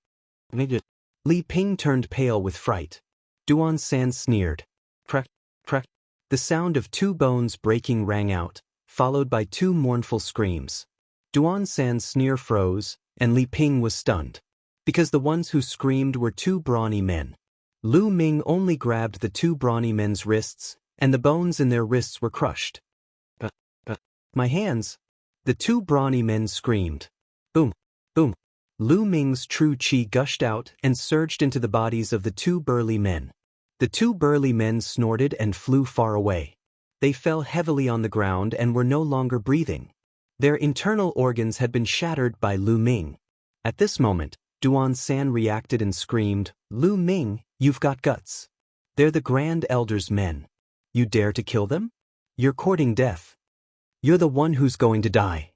Li Ping turned pale with fright. Duan San sneered. Crack, crack. The sound of 2 bones breaking rang out, followed by 2 mournful screams. Duan San's sneer froze, and Li Ping was stunned. Because the ones who screamed were 2 brawny men. Lu Ming only grabbed the 2 brawny men's wrists, and the bones in their wrists were crushed. My hands! The 2 brawny men screamed. Boom, boom. Lu Ming's true chi gushed out and surged into the bodies of the 2 burly men. The 2 burly men snorted and flew far away. They fell heavily on the ground and were no longer breathing. Their internal organs had been shattered by Lu Ming. At this moment, Duan San reacted and screamed, "Lu Ming, you've got guts. They're the Grand Elder's men. You dare to kill them? You're courting death. You're the one who's going to die."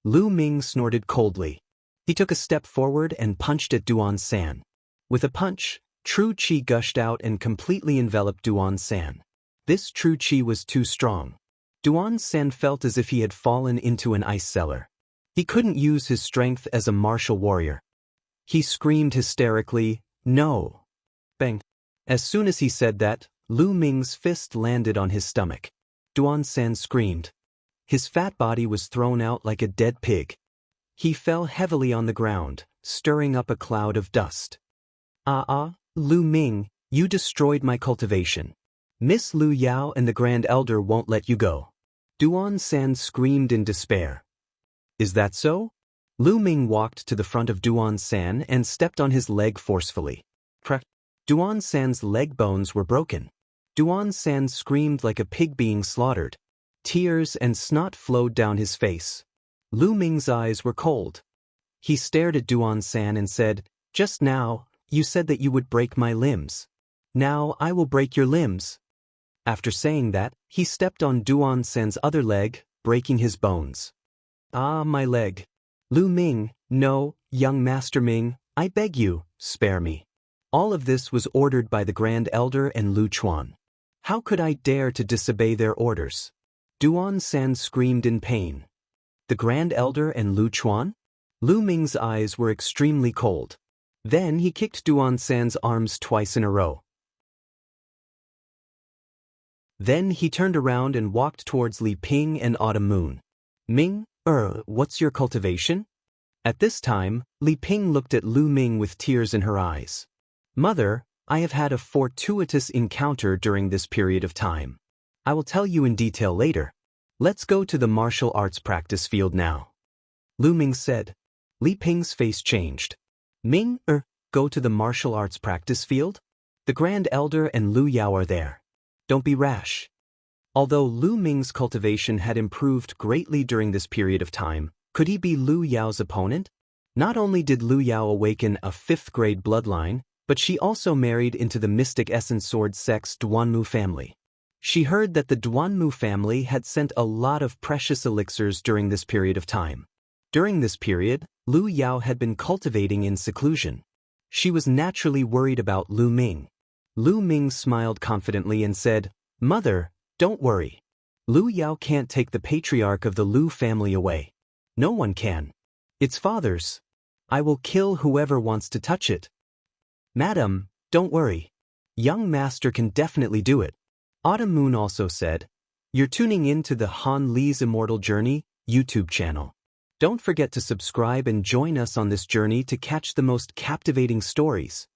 Lu Ming snorted coldly. He took a step forward and punched at Duan San. With a punch, true qi gushed out and completely enveloped Duan San. This true qi was too strong. Duan San felt as if he had fallen into an ice cellar. He couldn't use his strength as a martial warrior. He screamed hysterically, "No!" Bang! As soon as he said that, Lu Ming's fist landed on his stomach. Duan San screamed. His fat body was thrown out like a dead pig. He fell heavily on the ground, stirring up a cloud of dust. Lu Ming, you destroyed my cultivation. Miss Lu Yao and the Grand Elder won't let you go." Duan San screamed in despair. "Is that so?" Lu Ming walked to the front of Duan San and stepped on his leg forcefully. Crack! Duan San's leg bones were broken. Duan San screamed like a pig being slaughtered. Tears and snot flowed down his face. Lu Ming's eyes were cold. He stared at Duan San and said, "Just now, you said that you would break my limbs. Now I will break your limbs." After saying that, he stepped on Duan San's other leg, breaking his bones. "Ah, my leg. Lu Ming, no, young Master Ming, I beg you, spare me." All of this was ordered by the Grand Elder and Lu Chuan. How could I dare to disobey their orders? Duan San screamed in pain. The Grand Elder and Lu Chuan? Lu Ming's eyes were extremely cold. Then he kicked Duan San's arms twice in a row. Then he turned around and walked towards Li Ping and Autumn Moon. "Ming, what's your cultivation?" At this time, Li Ping looked at Lu Ming with tears in her eyes. "Mother, I have had a fortuitous encounter during this period of time. I will tell you in detail later. Let's go to the martial arts practice field now." Lu Ming said. Li Ping's face changed. "Ming, go to the martial arts practice field? The Grand Elder and Lu Yao are there. Don't be rash." Although Lu Ming's cultivation had improved greatly during this period of time, could he be Lu Yao's opponent? Not only did Lu Yao awaken a 5th-grade bloodline, but she also married into the Mystic Essence Sword Sect's Duanmu family. She heard that the Duanmu family had sent a lot of precious elixirs during this period of time. During this period, Lu Yao had been cultivating in seclusion. She was naturally worried about Lu Ming. Lu Ming smiled confidently and said, "Mother, don't worry. Lu Yao can't take the patriarch of the Lu family away. No one can. It's father's. I will kill whoever wants to touch it." "Madam, don't worry. Young Master can definitely do it." Autumn Moon also said, "You're tuning in to the Han Li's Immortal Journey YouTube channel. Don't forget to subscribe and join us on this journey to catch the most captivating stories.